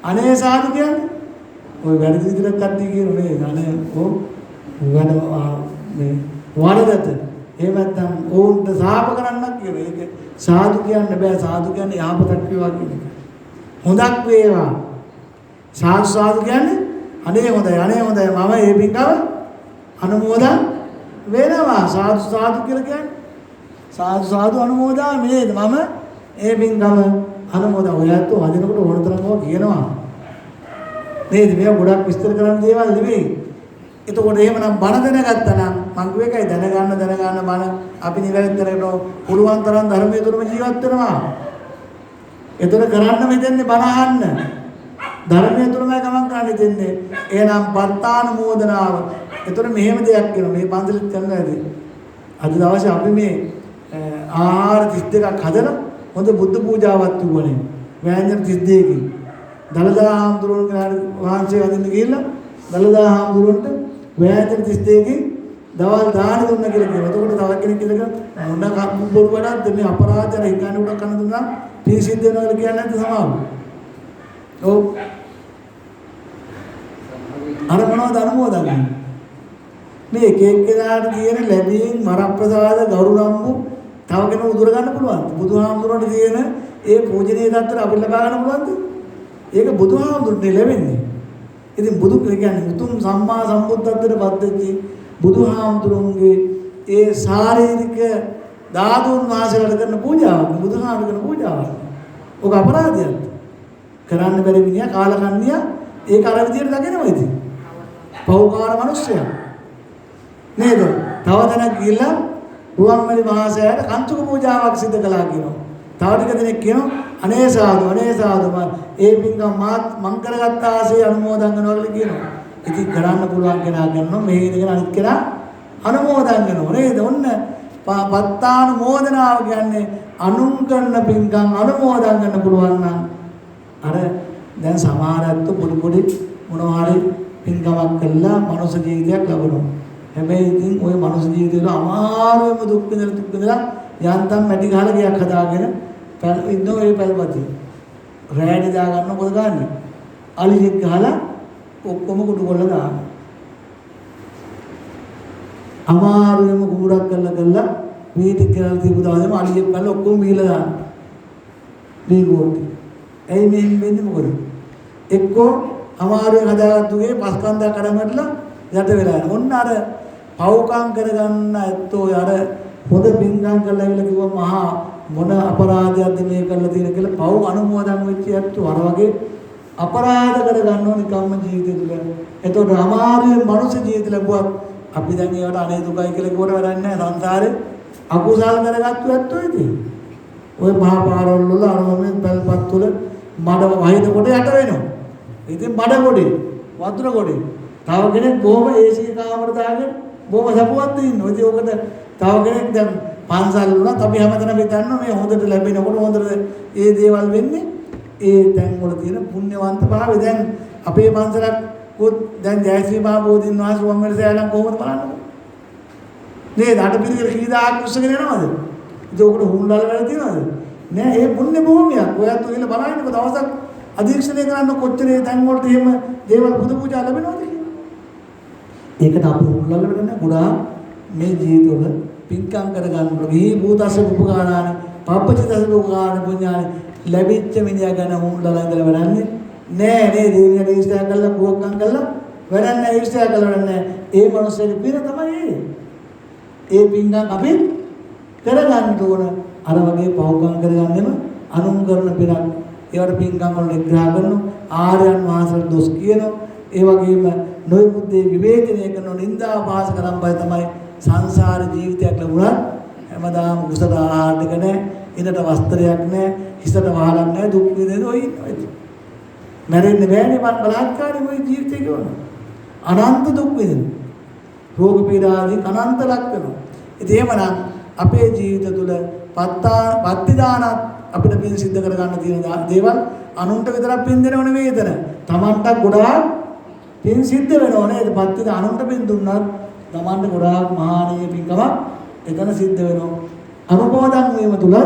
අනේ සාදු කියන්නේ ඔය වැඩ විදිහට කට්ටිය කියනවා නේද? අනේ ඔව්. වැඩ මේ වරදට එහෙම නැත්නම් ඕන්ට සාප කරන්නක් කියනවා. ඒක සාදු කියන්න බෑ. සාදු කියන්නේ යහපතක් වේවා කියන එක. හොඳක් වේවා. සාදු කියන්නේ අනේ හොඳයි මම මේ පින්කම අනුමෝදන් වෙනවා. සාදු කියලා කියන්නේ සාදු අනුමෝදා නේද? මම මේ පින්කම අනුමෝදන්. ඔයත් වදිනකොට ඕනතරම්ව කියනවා. නේද? මේවා ගොඩක් විස්තර කරන්න දේවල් නෙවෙයි. එතකොට එහෙමනම් බණ දැනගත්තා නම් මං කිව්ව එකයි දැනගන්න බණ අපි නිවැරදිව පුළුවන් තරම් ධර්මයේ තුරම ජීවත් වෙනවා. එතකොට කරන්න මෙතෙන්නේ බණ අහන්න. ධර්මයේ තුරමයි ගමන් කරන්න දෙන්නේ. එහෙනම් පත්තාන මෝදනාව. එතකොට මෙහෙම දෙයක් කියනවා. මේ පන්සලෙත් කරනවා ඇති. අද දවසේ අපි මේ ආහාර 32ක් හදලා හොඳ බුද්ධ පූජාවක් තිබුණේ. ව්‍යංජන 32කින්. දලදා හාමුදුරුවෝ වහන්සේ වදින්න ගිහිල්ලා දලදා හාමුදුරුවන්ට ව්‍යංජන 32කින් දවල් දාන දුන්නා කියලා කියනවා. එතකොට තව කෙනෙක් කියලා මොන බොරු වඩාත් මේ අපරාධය හිඟාන උඩ කන දුන්නා පිසිද්ද වෙනවා කියලා කියන්නේ නැද්ද සමාව? ඔව්. අර මොනවද අනුමෝදන් මේ එක එක්කෙනාට තියෙන ලැබීම් මරප්‍රසාද ගෞරවම්බු තව කෙනෙකු උදුර ගන්න පුළුවන්ද? බුදුහාමුදුරන්ට තියෙන ඒ පූජනීය தත්තර අපිට ලබා ගන්න පුළුවන්ද? ඒක බුදුහාමුදුරන්ට ලැබෙන්නේ. ඉතින් බුදු කියන්නේ උතුම් සම්මා සම්බුද්ධත්වයට පත්වෙච්චි බුදුහාමුදුරුවන්ගේ ඒ ශාරීරික ධාතුන් වහන්සේලාට කරන පූජාවක් බුදුහාමුදුරුවෝ කරන පූජාවක්. ඔක අපරාධයක්. කරන්න බැරි මිනිහා කාලකන්ණියා ඒක අර විදියට දකිනවා ඉතින්. පෞකාර මිනිස්සයා. නේද? තව දෙනෙක් ගිහිල්ලා රුවන්වැලි මහසෑයට කංචුක පූජාවක් සිදු කළා කියනවා. තව ටික දෙනෙක් කියනවා අනේ සාදු ඒ පින්කම් මං කරගත්ත ආසේ අනුමෝදන් කරනවා කියලා කියනවා. ඉතින් කරන්න පුළුවන් කෙනා කරනවා මේ ඉඳගෙන අනිත් කෙනා අනුමෝදන් කරනවා නේද? ඔන්න පත්තානුමෝදනාව කියන්නේ අනුන් කරන පින්කම් අනුමෝදන් කරන්න පුළුවන් නම් අර දැන් සමහරත් පොඩි මොනවා හරි පින්කමක් කළා මනුෂ්‍ය ජීවිතයක් ලබනවා. හැබැයි ඉතින් ওই මනුෂ්‍ය ජීවිතේට අමාරුවෙම දුක් විඳලා යන්තම් මැටි ගහලා ගියක් හදාගෙන ඉන්න ඔය පැල්පති. රෑඩි දා ගන්න මොකද ගන්නෙ? අලියෙක් ගහලා ඔක්කොම කුඩු කොල්ල දාන. අමාරුවෙම කුඹුරක් කරලා වීටි කියලා තිබු දාගෙන අලියෙක් ගහලා ඔක්කොම බීලා දාන. දීගෝටි. එයි මේ වෙන්නේ මොකද? එක්කෝ අමාරුවෙන් හදාගත්තුගේ පස්කන්දා කඩමැටලා යට වෙලා යනවා. ඔන්න අර පව්කම් කරගන්න ඇත්තෝ අර හොඳ පින්කම් කරලා ඉවිල කිව්වම මහා මොන අපරාධයක්ද මේ කරලා තියෙන කියලා පව් අනුමෝදන් වෙච්ච ඇත්තෝ අර වගේ අපරාධ කරගන්න ඕනි කම්ම ජීවිතය තුළ. එතකොට අමාරුවෙන් මනුෂ්‍ය ජීවිත ලැබුවත් අපි දැන් ඒවට අනේ දුකයි කියලා කිව්වට වැඩක් නැහැ. සංසාරේ අකුසල් කරගත්තු ඇත්තෝ ඉතින්. ඔය මහා පාරවල් වල අරමෙන් පැල්පත් වල මඩ වහින කොට යට වෙනවා. ඉතින් මඩ කොටේ වතුර කොටේ තව කෙනෙක් බොහොම ඒසී කාමර දාගෙන බොහොම සපුවත් ඉන්නවා. ඉතින් ඔකට තව කෙනෙක් දැන් පන්සල් වුණත් අපි හැමතැනම හිතන්නේ මේ හොඳට ලැබෙනකොට හොඳට ඒ දේවල් වෙන්නේ ඒ තැන් වල තියෙන පුණ්‍යවන්ත භාවය. දැන් අපේ පන්සලක් පොත් දැන් ජයශ්‍රී මහ බෝධීන් වහන්සේ වම්මෙල සෑලම් කොහොමද බලන්නකෝ. නේද? අට පිළිකර කී දහයක් උස්සගෙන යනවද? ඉතින් ඔකට හුන්නල් වැඩ තියනවද? නෑ. ඒ පුණ්‍ය භූමියක්. ඔයත් ඔයලා බලන්නකෝ දවසක් අධීක්ෂණය කරන්න කොච්චර ඒ තැන් වලට එහෙම දේවල් පුදු පූජා ලැබෙනවද කියලා. ඒකට අපි හුන්නල් වැඩ නැහැ. ගොඩාක් මේ ජීවිතවල පින්කම් කරගන්න ගිහි භූතස්ස උපකාරාන පබ්බචිතස්ස උපකාරාන පුඤ්ඤාන ලැබිච්ච මිනිහා ගැන හුන්නලා ඉඳලා වැඩන්නේ නෑ නේද? දෙවියන්ට ඉස්තෑ කළා කුවක්කම් කළා වැඩන්නේ ඉස්තෑ කළා වැඩන්නේ. ඒ මනුස්සයෙක් පින තමයි ඒ පින්කම් අපි කරගන්න ඕන. අර වගේ පව්කම් කරගන්නෙම අනුන් කරන පිනක්. ඒවට පින්කම් වල නිග්‍රහ කරනවා. ආර්යයන් වහන්සේලා දොස් කියනවා. ඒ වගේම නොයෙකුත් දේ විවේචනය කරන නින්දා අපහාස කරන් බය තමයි සංසාර ජීවිතයක් ලැබුණා. හැමදාම කුසල ආහාර ටික නැහැ. ඉනට වස්ත්‍රයක් නැහැ. හිසට වහලක් නැහැ. දුක් විඳින ඔය ඉන්නවා. මැරෙන්න බෑනේ මම බලාත්කාරී ඔය ජීවිතේ ගොන. අනන්ත දුක් විඳින. රෝග පීඩා ආදී අනන්ත ලක් වෙනවා. ඉතින් එහෙමනම් අපේ ජීවිත තුළ පත්තිදානත් අපිට පින් සිද්ධ කර ගන්න තියෙන දේවල් අනුන්ට විතරක් පින් දෙනව නෙවෙයි එතන. Tamanට ගොඩාක් පින් සිද්ධ වෙනව නේද? පත්තිද අනුන්ට පින් දුන්නත් Tamanට ගොඩාක් මහානීය පින්කමක් එතන සිද්ධ වෙනවා. අනුමෝදන් වීම තුල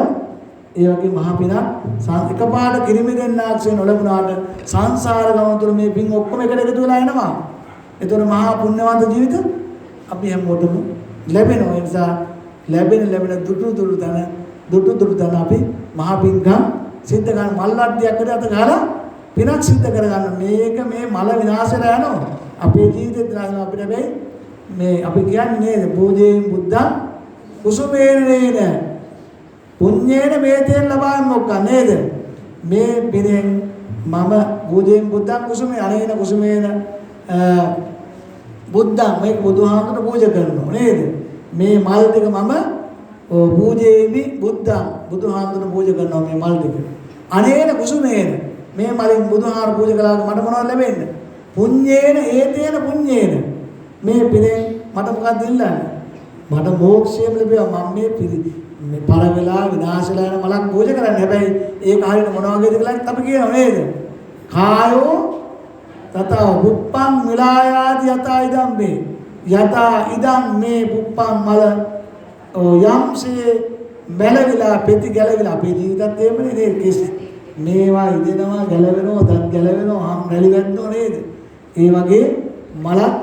ඒ වගේ මහ පිනක් එකපාරට කිරිමි දෙන්නාක්ෂේ නොලැබුණාට සංසාර ගමන තුල මේ පින් ඔක්කොම එකට එකතු වෙලා එනවා. ඒතර මහා පුණ්‍යවන්ත ජීවිත අපි හැමෝටම ලැබෙනවා. ඒ නිසා ලැබෙන දුටු තන අපි මහා පින්කම් සිද්ධ කරන මල්ලඩ්ඩියක් වල අත ගහලා පිනක් සිද්ධ කරගන්න. මේක මේ මල විනාශයට යනවා. අපේ ජීවිතේ දාන අපිට මේ අපි කියන්නේ නේද? පූජේන් බුද්ධං කුසුමේන නේද? පුඤ්ඤේන මේතෙන් ලබාම මොකක් නේද? මේ පිනෙන් මම පූජේන් බුද්ධං කුසුමේ අනේන කුසුමේන බුද්ධං මේ බුදුහාමුදුරුවෝ පූජා කරනවා නේද? මේ මල් ටික මම පූජේමි බුද්ධං බුදුහාමුදුරුවෝ පූජා කරනවා මේ මල් ටික. අනේන කුසුමේන මේ මලින් බුදුහාර පූජා කළාට මට මොනවද ලැබෙන්නේ? පුඤ්ඤේන ඒතේන පුඤ්ඤේන මේ පිනෙන් මට මොකක්ද ඉල්ලන්නේ? මට මෝක්ෂයම ලැබෙනවා. මම මේ පර වෙලා විනාශ වෙලා යන මලක් පූජා කරන්නේ. හැබැයි ඒක හරියට මොන වගේද කියලා අපි කියනවා නේද? කායෝ තතෝ පුප්පං මිලායාති යතා ඉදම් මේ යතා ඉදම් මේ පුප්පං මල යම්සේ බැලවිලා පෙති ගැලවිලා අපේ ජීවිතත් එහෙමනේ නේද? මේවා ඉදෙනවා ගැලවෙනවා දත් ගැලවෙනවා හම් රැලි වැටෙනවා නේද? ඒ වගේ මලක්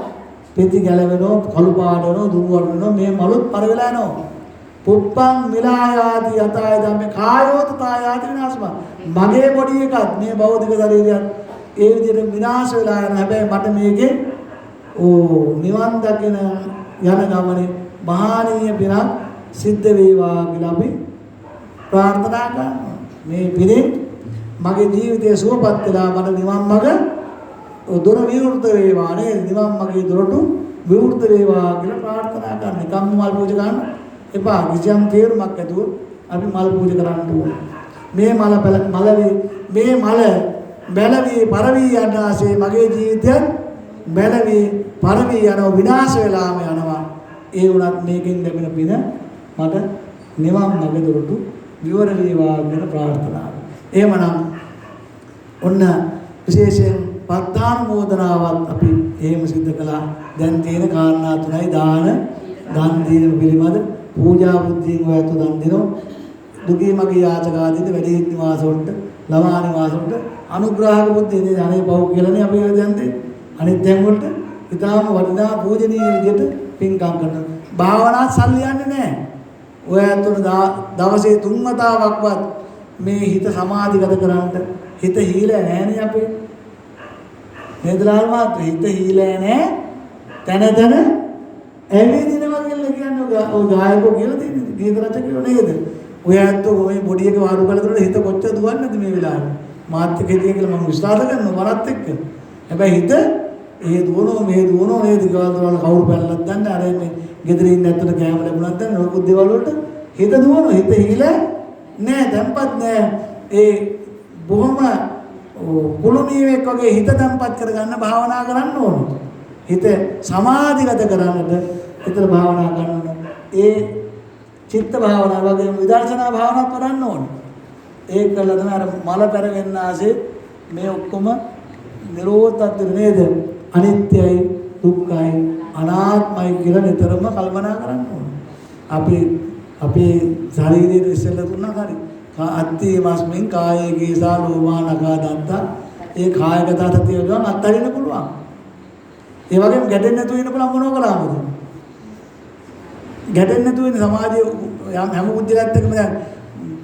පෙති ගැලවෙනවා කළු පාට වෙනවා දුරු වෙනවා මේ මලුත් පර වෙලා යනවා. පුප්පං මිලායාති යතා ඉදම් මේ කායෝත තායාති විනාශම මගේ බොඩි එකත් මේ භෞතික ශරීරයත් ඒ විදිහට විනාශ වෙලා යන හැබැයි මට මේකේ නිවන් දකින යන ගමනේ මහානීය පිනක් සිද්ධ වේවා කියලා අපි ප්‍රාර්ථනා කරනවා. මේ පිනේ මගේ ජීවිතය සුවපත් වෙලා මට නිවන් මඟ දොර විවෘත වේවා නේද? නිවන් මගේ දොරටු විවෘත වේවා කියලා ප්‍රාර්ථනා කරන්න. නිකම්ම මල් පූජා කරන්න එපා. කිසියම් තේරුමක් ඇතුව අපි මල් පූජා කරන්න ඕනේ. මේ මල බැලවි පරවි යන ආසේ මගේ ජීවිතයත් බැලවි පරවි යනවා විනාශ වෙලාම යනවා. ඒ වුණත් මේකෙන් ලැබෙන පින මට නිවන් මඟ දොරටු විවර වේවා කියන ප්‍රාර්ථනාව. එහෙමනම් ඔන්න විශේෂයෙන් පත්තානුමෝදනාවත් අපි එහෙම සිද්ධ කළා. දැන් තියෙන කාරණා තුනයි දාන, දන් දීම පිළිබඳ පූජා බුද්ධියෙන් ඔයත් දන් දෙනවා. දුකී මගේ යාචක ආදීන වැඩි නිවාස වලට, ළමා නිවාස වලට අනුග්‍රහක බුද්ධිය අනේ පව් කියලානේ අපි දැන් දෙන්නේ. අනිත් දැන් වලට ඊටාම වටිනා පූජනීය විදිහට පින්කම් කරනවා. භාවනා සල්ලි යන්නේ නැහැ. ඔය ඇතුළේ දවසේ 3 වතාවක්වත් මේ හිත සමාධිගත කරන්න හිත හීලා නැහැනේ අපේ. නේදලාල් මාත් හිත හීලා නැහැ. තන ඇවිදිනවා කියලා කියන්නේ ඔය ගායකෝ කියලා තියෙන්නේ. ගීත රචකයෝ නේද? ඔය ඇත්තෝ ඔය බොඩි එක වාරු කරලා හිත කොච්චර දුවන්නේ නැද්ද මේ වෙලාවේ. මාත් එක්ක හිටිය කියලා මම විශ්වාස කරනවා වරත් එක්ක. හැබැයි හිත ඒ දුවනෝ මේ දුවනෝ නේද ගෙවල් වල කවුරු පැනලක් දන්නේ අර එන්නේ ගෙදර ඉන්න ඇත්තට කැම ලැබුණාද දන්නේ නොකුත් දේවල් වලට හිත දුවනෝ හිත හීලා නෑ තැම්පත් නෑ ඒ බොහොම කුළුණීවෙක් වගේ හිත තැම්පත් කරගන්න භාවනා කරන්න ඕනේ. හිත සමාධිගත කරන්නට හිත භාවනා කරන්න ඒ චිත්ත භාවනා වගේ විදර්ශනා භාවනාවක් කරන්න ඕනේ. ඒක කළා තමයි අර මල පෙරවෙන්න ආසේ මේ ඔක්කොම නිරෝධත් නේද? අනිත්‍යයි, දුක්ඛයි, අනාත්මයි කියලා නිතරම කල්පනා කරන්න ඕනේ. අපි ශරීරයේ ඉස්සෙල්ලා තුනක් හරි. අත්ති මස්මින් කායේ කේසා ලෝමා නඛා දන්තා ඒ කායගත සතිය ගමන් අත්හරින්න පුළුවන්. ඒ වගේම ගැටෙන්නේ නැතුව ඉන්න පුළුවන් මොනව කළාමද? ගැටෙන්නේ නැතුව ඉන්න සමාජයේ හැම බුද්ධිලත් එක්කම දැන්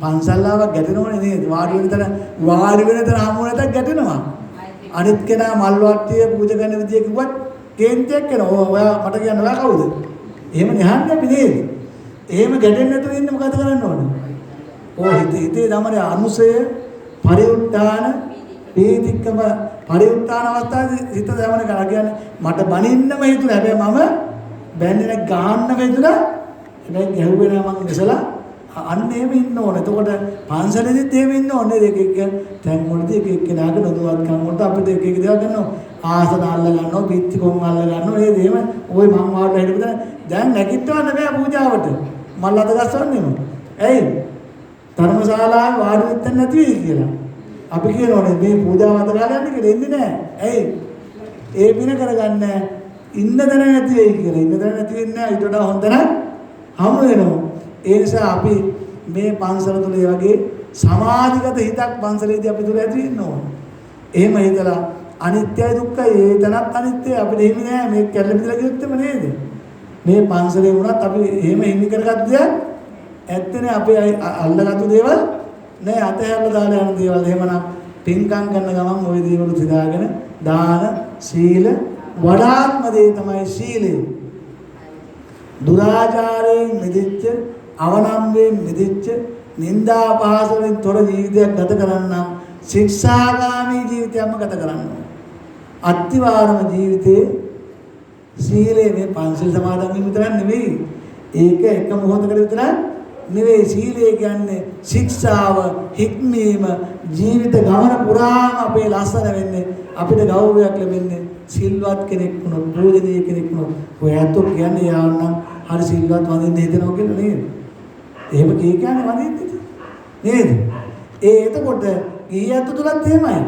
පන්සල්ලාවක් ගැටෙනවනේ නේද? වාඩි වෙන තැන හමු නැතත් ගැටෙනවා. අනිත් කෙනා මල් වට්ටිය පූජා කරන විදිය කිව්වත් කේන්තියක් කරනවා. ඔයා මට කියන්න ඔයා කවුද? එහෙම නහන්නේ අපි නේද? එහෙම ගැටෙන්නේ නැතුව ඉන්න මොකද කරන්න ඕනේ? හිතේ ධමරේ අනුසය පරිඋත්තාන වේදිකම පරිඋත්තාන අවස්ථාවේ හිත ධමරේ කරා කියන්නේ මට බනින්නම හිතුණා. හැබැයි මම බැන්නේ ගහන්නම හිතුණා. හැබැයි ගැහුවේ නෑ මං ඉස්සලා අන්න එහෙම ඉන්න ඕනේ. එතකොට පන්සලෙදිත් එහෙම ඉන්න ඕනේ. එක තැන් වලදී එක කෙනාගේ නොදුවත්කම් වලට අපිට එක දේවල් ගන්නවා. ආසන අල්ල ගන්නවා, පිටි කොන් අල්ල ගන්නවා. නේද? එහෙම ওই මං වාඩිලා හිටපුවා දැන් නැගිටවන්න බෑ පූජාවට. මල් අත ගස්සන්නේම. ඇයි? ධර්මශාලාවේ වාඩි වෙන්න නැති වෙයි කියලා. අපි කියනෝනේ මේ පූජාව අත ගාලා යන්න කියලා එන්නේ නැහැ. ඇයි? ඒ පින කරගන්න ඉන්න දර නැති වෙයි කියලා. ඉන්න දර නැති වෙන්නේ නැහැ. ඊට වඩා හොඳ නම් හමු වෙනවා. ඒ නිසා අපි මේ පන්සල තුල ඒ වගේ සමාධිගත හිතක් පන්සලේදී අපි තුල ඇති වෙන්න ඕන. එහෙම හිතලා අනිත්‍යයි දුක්ඛයි ඒ තනත් අනිත්‍යයි අපිට එහෙම නෑ මේ කැල්ල බිඳලා කිව්වොත් නේද? මේ පන්සලේ වුණත් අපි එහෙම හිමි කරගත්ත දෙයක් ඇත්තනේ අපි අල්ලගත්තු දේවල් නෑ අතහැරලා දාලා යන දේවල්. එහෙමනම් පින්කම් කරන ගමන් ওই දේවල් සිතාගෙන දාන සීල වඩාත්ම දේ තමයි සීලය. දුරාචාරයෙන් මිදෙච්ච අවනම්බයෙන් මිදෙච්ච නිന്ദා අපහාස වලින් තොර ජීවිතයක් ගත කරන්න ශික්ෂාගාමී ජීවිතයක්ම ගත කරන්න ඕන. අත්තිවාරම ජීවිතයේ සීලේ මේ පංචශීල සමාදන් වීම විතරක් නෙවෙයි. ඒක එක මොහොතකට විතරක් නෙවෙයි. සීලය කියන්නේ ශික්ෂාව, හික්මීම ජීවිත ගමන පුරාම අපේ ලස්සන වෙන්නේ අපිට ගෞරවයක් ලැබෙන්නේ සිල්වත් කෙනෙක් වුණොත්, පූජනීය කෙනෙක් වුණොත්. ඔය ඇත්තෝ කියන්නේ යාන්නම් හරි සිල්වත් වඳින්න හිතනවා කියලා නේද? එහෙම කියන්නේ වඳින්නේ නේද? එතකොට ඊයත් තුලත් එහෙමයි.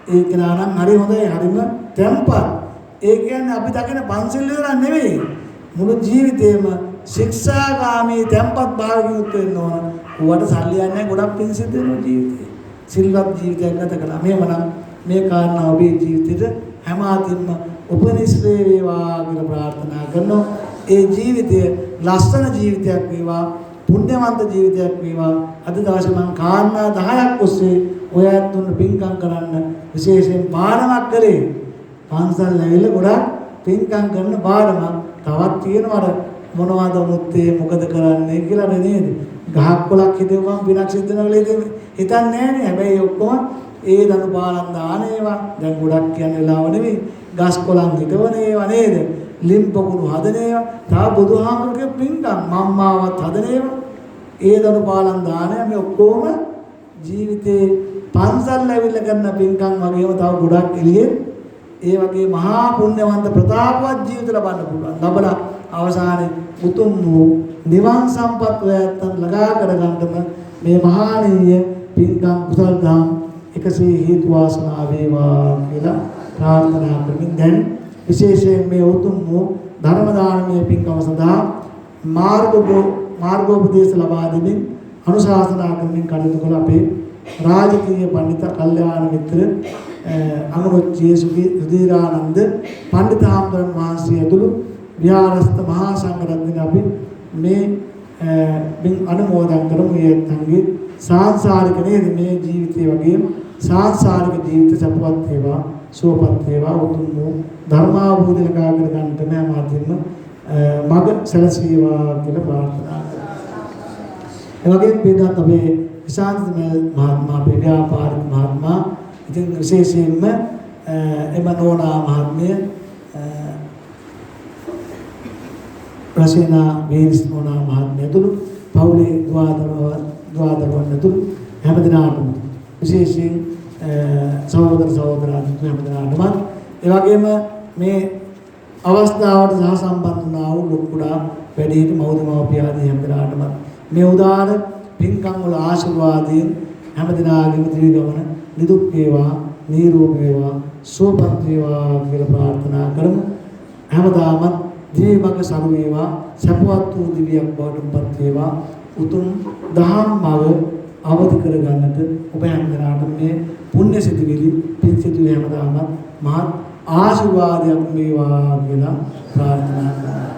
ඒක නානම් හරි හොඳයි, හරිම තැම්පත්. ඒ කියන්නේ අපි දකින පන්සිල් විතර නෙවෙයි. මුළු ජීවිතේම ශික්ෂාගාමී තැම්පත් භාවයෙන් යුත් වෙන්න ඕන. උවට සල්ලි යන්නේ ගොඩක් පින් සිද්ධ වෙන ජීවිතේ. සිල්වත් ජීවිතයක් ගත කළා. මේවනම් මේ කාරණා ඔබේ ජීවිතේට හැම අතින්ම උපනිශ්‍රේ වේවා කියලා ප්‍රාර්ථනා කරනවා. ඒ ජීවිතය ලස්සන ජීවිතයක් වේවා, පුණ්‍යවන්ත ජීවිතයක් වේවා. අද දවසේ මම කාරණා 10ක් ඔස්සේ ඔය ඇතුන් පින්කම් කරන්න විශේෂයෙන් පාඩමක් කළේ. පන්සල් ඇවිල්ලා ගොඩක් පින්කම් කරන පාඩමක්. තවත් තියෙනවා මොනවද මුත්තේ මොකද කරන්නේ කියලා නේද? ගහක් කොලක් හිටවම පිනක් සිද්ධ වෙනවා හිතන්නේ නැහැ. හැබැයි ඔක්කොම ඒ දනු පාලන් දාන ඒවා දැන් ගොඩක් කියන වෙලාව නෙවෙයි. ගස් කොලන් හිටවන ඒවා නේද? ලිම් පොකුණු හදන ඒවා. තා බුදුහාමුදුරුගේ පින්කම් මම්මාවත් හදන ඒවා. ඒ දනු පාලන් දාන මේ ඔක්කොම ජීවිතේ පන්සල් ඇවිල්ලා කරන පින්කම් වගේම තව ගොඩක් එළියේ ඒ වගේ මහා පුණ්‍යවන්ත ප්‍රතාපවත් ජීවිත ලබන්න පුළුවන්. ලබලා අවසානයේ උතුම් වූ නිවන් සම්පත් වේත්තන් ළඟා කරගන්නම මේ මහානීය පින්කම් කුසල් දහම් එකසේ හේතු වාසනා වේවා කියලා ප්‍රාර්ථනා කරමින් දැන් විශේෂයෙන් මේ උතුම් වූ ධර්ම දානමය පින්කම සඳහා මාර්ගෝපදේශ ලබා දෙමින් අනුශාසනා කරමින් කටයුතු කළ අපේ රාජකීය පඬිත කල්යාණ මිත්‍ර අනුරොච්චියේ සුධීරානන්ද පඬිත හාමුදුරන් වහන්සේ ඇතුළු විහාරස්ත මහා සංඝරත්නය අපි මේ බින් අනුමෝදන් කරමු. මේ තංගේ සාංශාරික නේද මේ ජීවිතේ වගේම සාංශාරික ජීවිත සපවත් වේවා සුවපත් වේවා උතුම් වූ ධර්මාභූත ලකා කර ගන්නට මේ මාධ්‍යම මඟ සැලසීවා කියලා ප්‍රාර්ථනා කරනවා. ඒ වගේම පිටත් අපේ විශාන්ත මහත්මයා අපේ ව්‍යාපාරික මහත්මයා ඉතින් විශේෂයෙන්ම එම නෝනා මහත්මිය රසේනා වේරිස් නෝනා මහත්මිය තුළු පවුලේ දුවදරුවන් තුළු හැමදෙනාටම විශේෂයෙන් සහෝදර සහෝදරයන් හැමදෙනාටම ඒ වගේම මේ අවස්ථාවට සහ සම්බන්ධ වුණා වූ ලොකුඩා වැඩිහිටි මව්දමව්පිය ආදී හැමදෙනාටම මේ උදාන පින්කම් වල ආශිර්වාදයෙන් හැමදෙනාගේම දිවි ගමන නිදුක් වේවා නිරෝගී වේවා සුවපත් වේවා කියලා ප්‍රාර්ථනා කරමු. හැමදාම ජීවක සරු වේවා සපවත් වූ දිවියක් බවට පත් වේවා උතුම් දහම් මව අවදි කර ගන්නට ඔබ හැමදෙනාට මේ පුණ්‍ය සිතුවිලි පින් සිතුවිලි හැමදාම මහත් ආශිර්වාදයක් වේවා කියලා ප්‍රාර්ථනා කරනවා.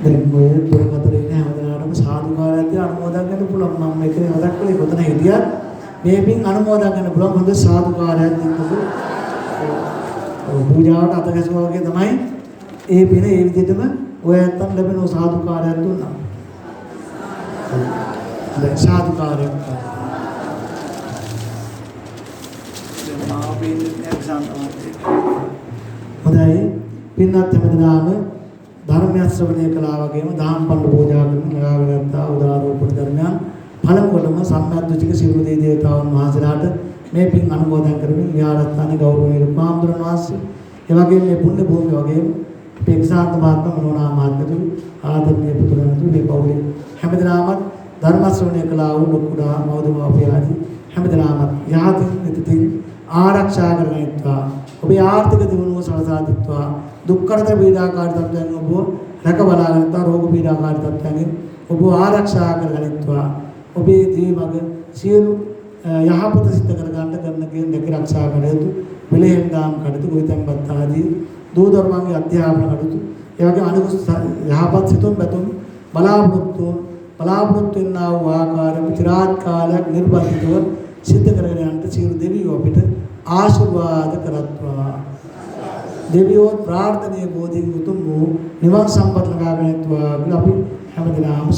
දැන් ඔය පුරකතරේ ඉන්න හැමදාම සාදුකාරයක් තියලා අනුමෝදන් කරන්න පුළුවන්. මම මේක මතක් කළේ කොතන හිටියත් මේ පින් අනුමෝදන් කරන්න පුළුවන්. හොඳ සාදුකාරයක් දෙන්නකෝ. පූජාවට අත ගැසුවා වගේ තමයි ඒ පින ඒ විදිහටම ඔය ඇත්තන් ලැබෙන සාදුකාරයක් දුන්නා. දැන් සාදුකාරයක් හොඳයි පින්නත් හැමදාම ධර්මය ශ්‍රවණය කළා වගේම දහම් පඬු පූජා කරන ලගාගත්තා උදාරෝපණ ධර්මයන් පළමුවටම සම්මාද්විතික සිවුරු දේ දේවතාවුන් වහන්සේලාට මේ පින් අනුමෝදන් කරමින් විහාරස්ථානයේ ගෞරවනීය රුක්මාම්දුරන් වහන්සේ ඒ වගේම මේ පුණ්‍ය භූමිය වගේම පෙක්සාන්ත මහත්මයා මනෝනා මහත්මතුළු ආදරණීය පුතුලන්තුළු මේ පවුලේ හැමදෙනාම ධර්ම ශ්‍රවණය කළා වූ ලොකුඩා මව්දමව්පිය ආදී හැමදෙනාම යහතින් නිතින් ආරක්ෂා කරගනිත්වා ඔබේ ආර්ථික දියුණුව සලසා දෙත්වා දුක්ඛරත පීඩාකාරී තත්ත්වයන් ඔබ රැකබලා ගන්නවා රෝග පීඩාකාරී තත්ත්වයන් ඔබ ආරක්ෂා කරගනිත්වා ඔබේ ජීවමග සියලු යහපත සිද්ධ කරගන්න කරන කියන දෙක ආරක්ෂා කටයුතු මෙලෙහෙන් දාම් කටයුතු ගොවිතැන්පත් ආදී දූ දරුවන්ගේ අධ්‍යාපන කටයුතු ඒ වගේ අනිකුත් යහපත් සිතුම් බැතුම් බලාපොරොත්තු වෙනා වූ ආකාරයෙන් චිරාත් කාලයක් නිර්බන්ධව සිද්ධ කරගෙන යන්න සියලු දෙවියෝ අපිට ආශිර්වාද කරත්වා. දෙවියෝ ප්‍රාර්ථනීය බෝධින් උතුම් වූ නිවන් සම්පත ලබාගෙන යත්වා කියලා අපි හැමදෙනාම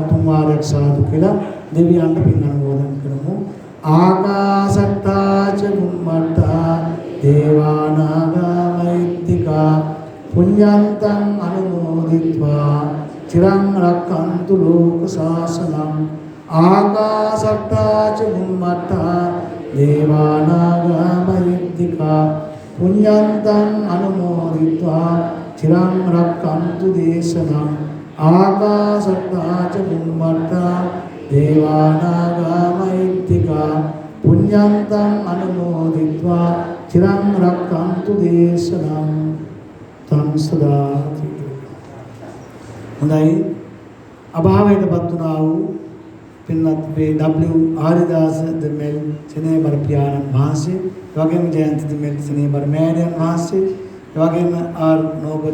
තුන් වාරයක් සාදු කියලා දෙවියන්ට පින් අනුමෝදන් කරමු. ආකාශට්ටා ච බුම්මට්ටා දේවානාගා මහිත්‍තිකා පුඤ්ඤන්තං අනුමෝදිත්වා චිරං රක්ඛන්තු ලෝක ශාසනං. ආකාශට්ටා ච බුම්මට්ටා දේවානාගා මහිත්‍තිකා පුඤ්ඤන්තං අනුමෝදිत्वा චිරං රක්ඛන්තු දේශනං. ආකාශට්ටා ච බුම්මට්ටා දේවානාගා මහිත්‍තිකා පුඤ්ඤන්තං අනුමෝදිत्वा චිරං රක්ඛන්තු දේශනං. තං සදාති. හොඳයි. අභාවයටපත් වුණා වූ පින්වත් W ආරිදාස දෙමෙල් සෙනෙබර පියාණන් වහන්සේ, එවැගේම ජයන්ති දෙමෙල් සෙනෙබර මෑණියන් වහන්සේ, එවැගේම ආර් නෝබත්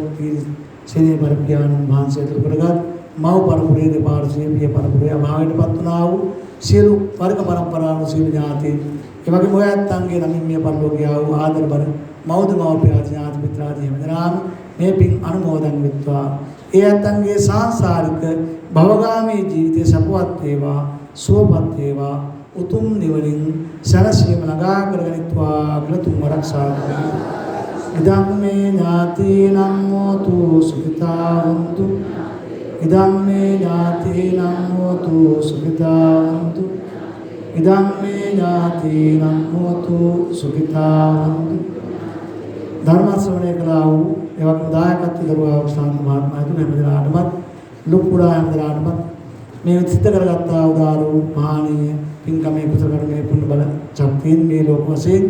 සෙනෙබර පියාණන් වහන්සේ ඇතුළු කරගත් මව් පරපුරේ දෙපාර්ශ්වයේ පිය පරපුරේ අභාවයටපත් වුණා වූ සියලු වර්ග පරම්පරාවල සියලු ඥාතීන්, එවැගේම ඔය ඇත්තන්ගේ නමින් මිය පරලෝකීය වූ ආදරබර මව්ද මව්පියා ඥාති මිත්‍රාදී හැමදෙනාම මේ පින් අනුමෝදන් වෙත්වා. ඒ ඇත්තන්ගේ සාංසාරික භවගාමී ජීවිතය සපවත් වේවා, සුවපත් වේවා, උතුම් නිවනින් සැනසීම ළඟා කරගනිත්වා කියලා තුන් වරක් සාදු. ඉදම් මේ ඥාතීනං හෝතු සුඛිතා හොන්තු. ඉදම් මේ ඥාතීනං හෝතු සුඛිතා හොන්තු. ඉදම් මේ ඥාතීනං හෝතු සුඛිතා හොන්තු. ධර්ම ශ්‍රවණය කළා වූ එවැනි දායකත්ව දරුවා ශාන්ත මහත්මයාට හැමදෙනාටමත් ලොකුඩා හැමදෙනාටමත් මේ සිද්ධ කරගත්තා උදාර වූ මහානීය පින්කමේ කුසල කර්මයේ පුණ්‍ය බල ශක්තියෙන් මේ ලෝක වශයෙන්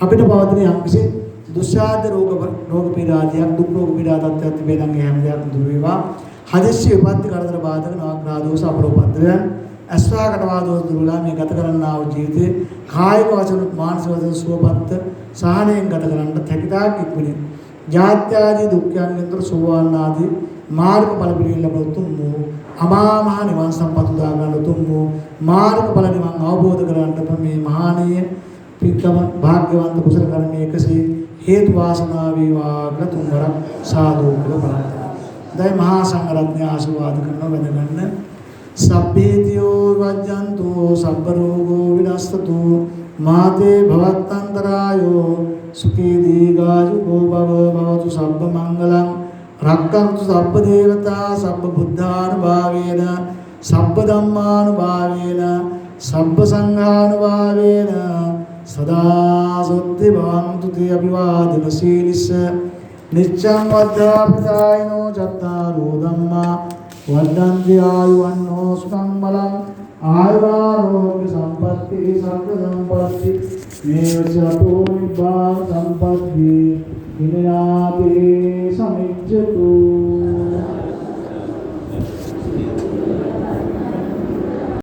අපිට පවතින යම්කිසි දුස්සාද රෝග පීඩාදියක් දුක් රෝග පීඩා තත්ත්වයක් තිබෙනනම් ඒ හැම දෙයක්ම දුර වේවා. හදිස්සි විපත්ති කරදර බාධක නාග්‍රහ දෝෂ අපරෝපද්‍රයන් අස්වාකට වාදෝෂ දුරලා මේ ගත කරන්නා වූ ජීවිතේ කායික වචන මානසික වශයෙන් සුවපත් සහනයෙන් ගත කරන්නට හැකියාවක් ඉක්මනින් ජාත්‍යාදී දුක්ඛයන්ගෙන් තොර සෝවාන් ආදී මාර්ගඵල පිළිවිල ලැබ උතුම් වූ අමා මහ නිවන් සම්පත උදා ගන්න උතුම් වූ මාර්ගඵල නිවන් අවබෝධ කරගන්නට මේ මහානීය පින්කම භාග්‍යවන්ත කුසල කර්මයේ එකසේ හේතු වාසනා වේවා කියලා තුන් වරක් සාදු කියලා ප්‍රාර්ථනා. දැන් මහා සංඝරත්නය ආශිර්වාද කරනවා වැඳගන්න. සබ්බේතියෝ වජ්ජන්තු සබ්බ රෝගෝ විනස්සතු මාතේ භවත්තන්තරායෝ සුඛී දීඝායුකෝ භවතු සබ්බ මංගලං රක්ඛන්තු සබ්බ දේවතා සබ්බ බුද්ධානුභාවේන සබ්බ ධම්මානුභාවේන සබ්බ සංඝානුභාවේන සදා සොත්ති භවන්තු තේ අභිවාදන සීලිස නිච්ඡං වද්ධාපිතායිනෝ චත්තාරෝ ධම්මා වද්දන්ති ආයුවන්නෝ සුඛං බලං ආයුරෝග්‍ය සම්පatti සග්ග සම්පatti මේවචතෝ නිබ්බාන සම්පatti විනයාපේ සමිච්ඡතු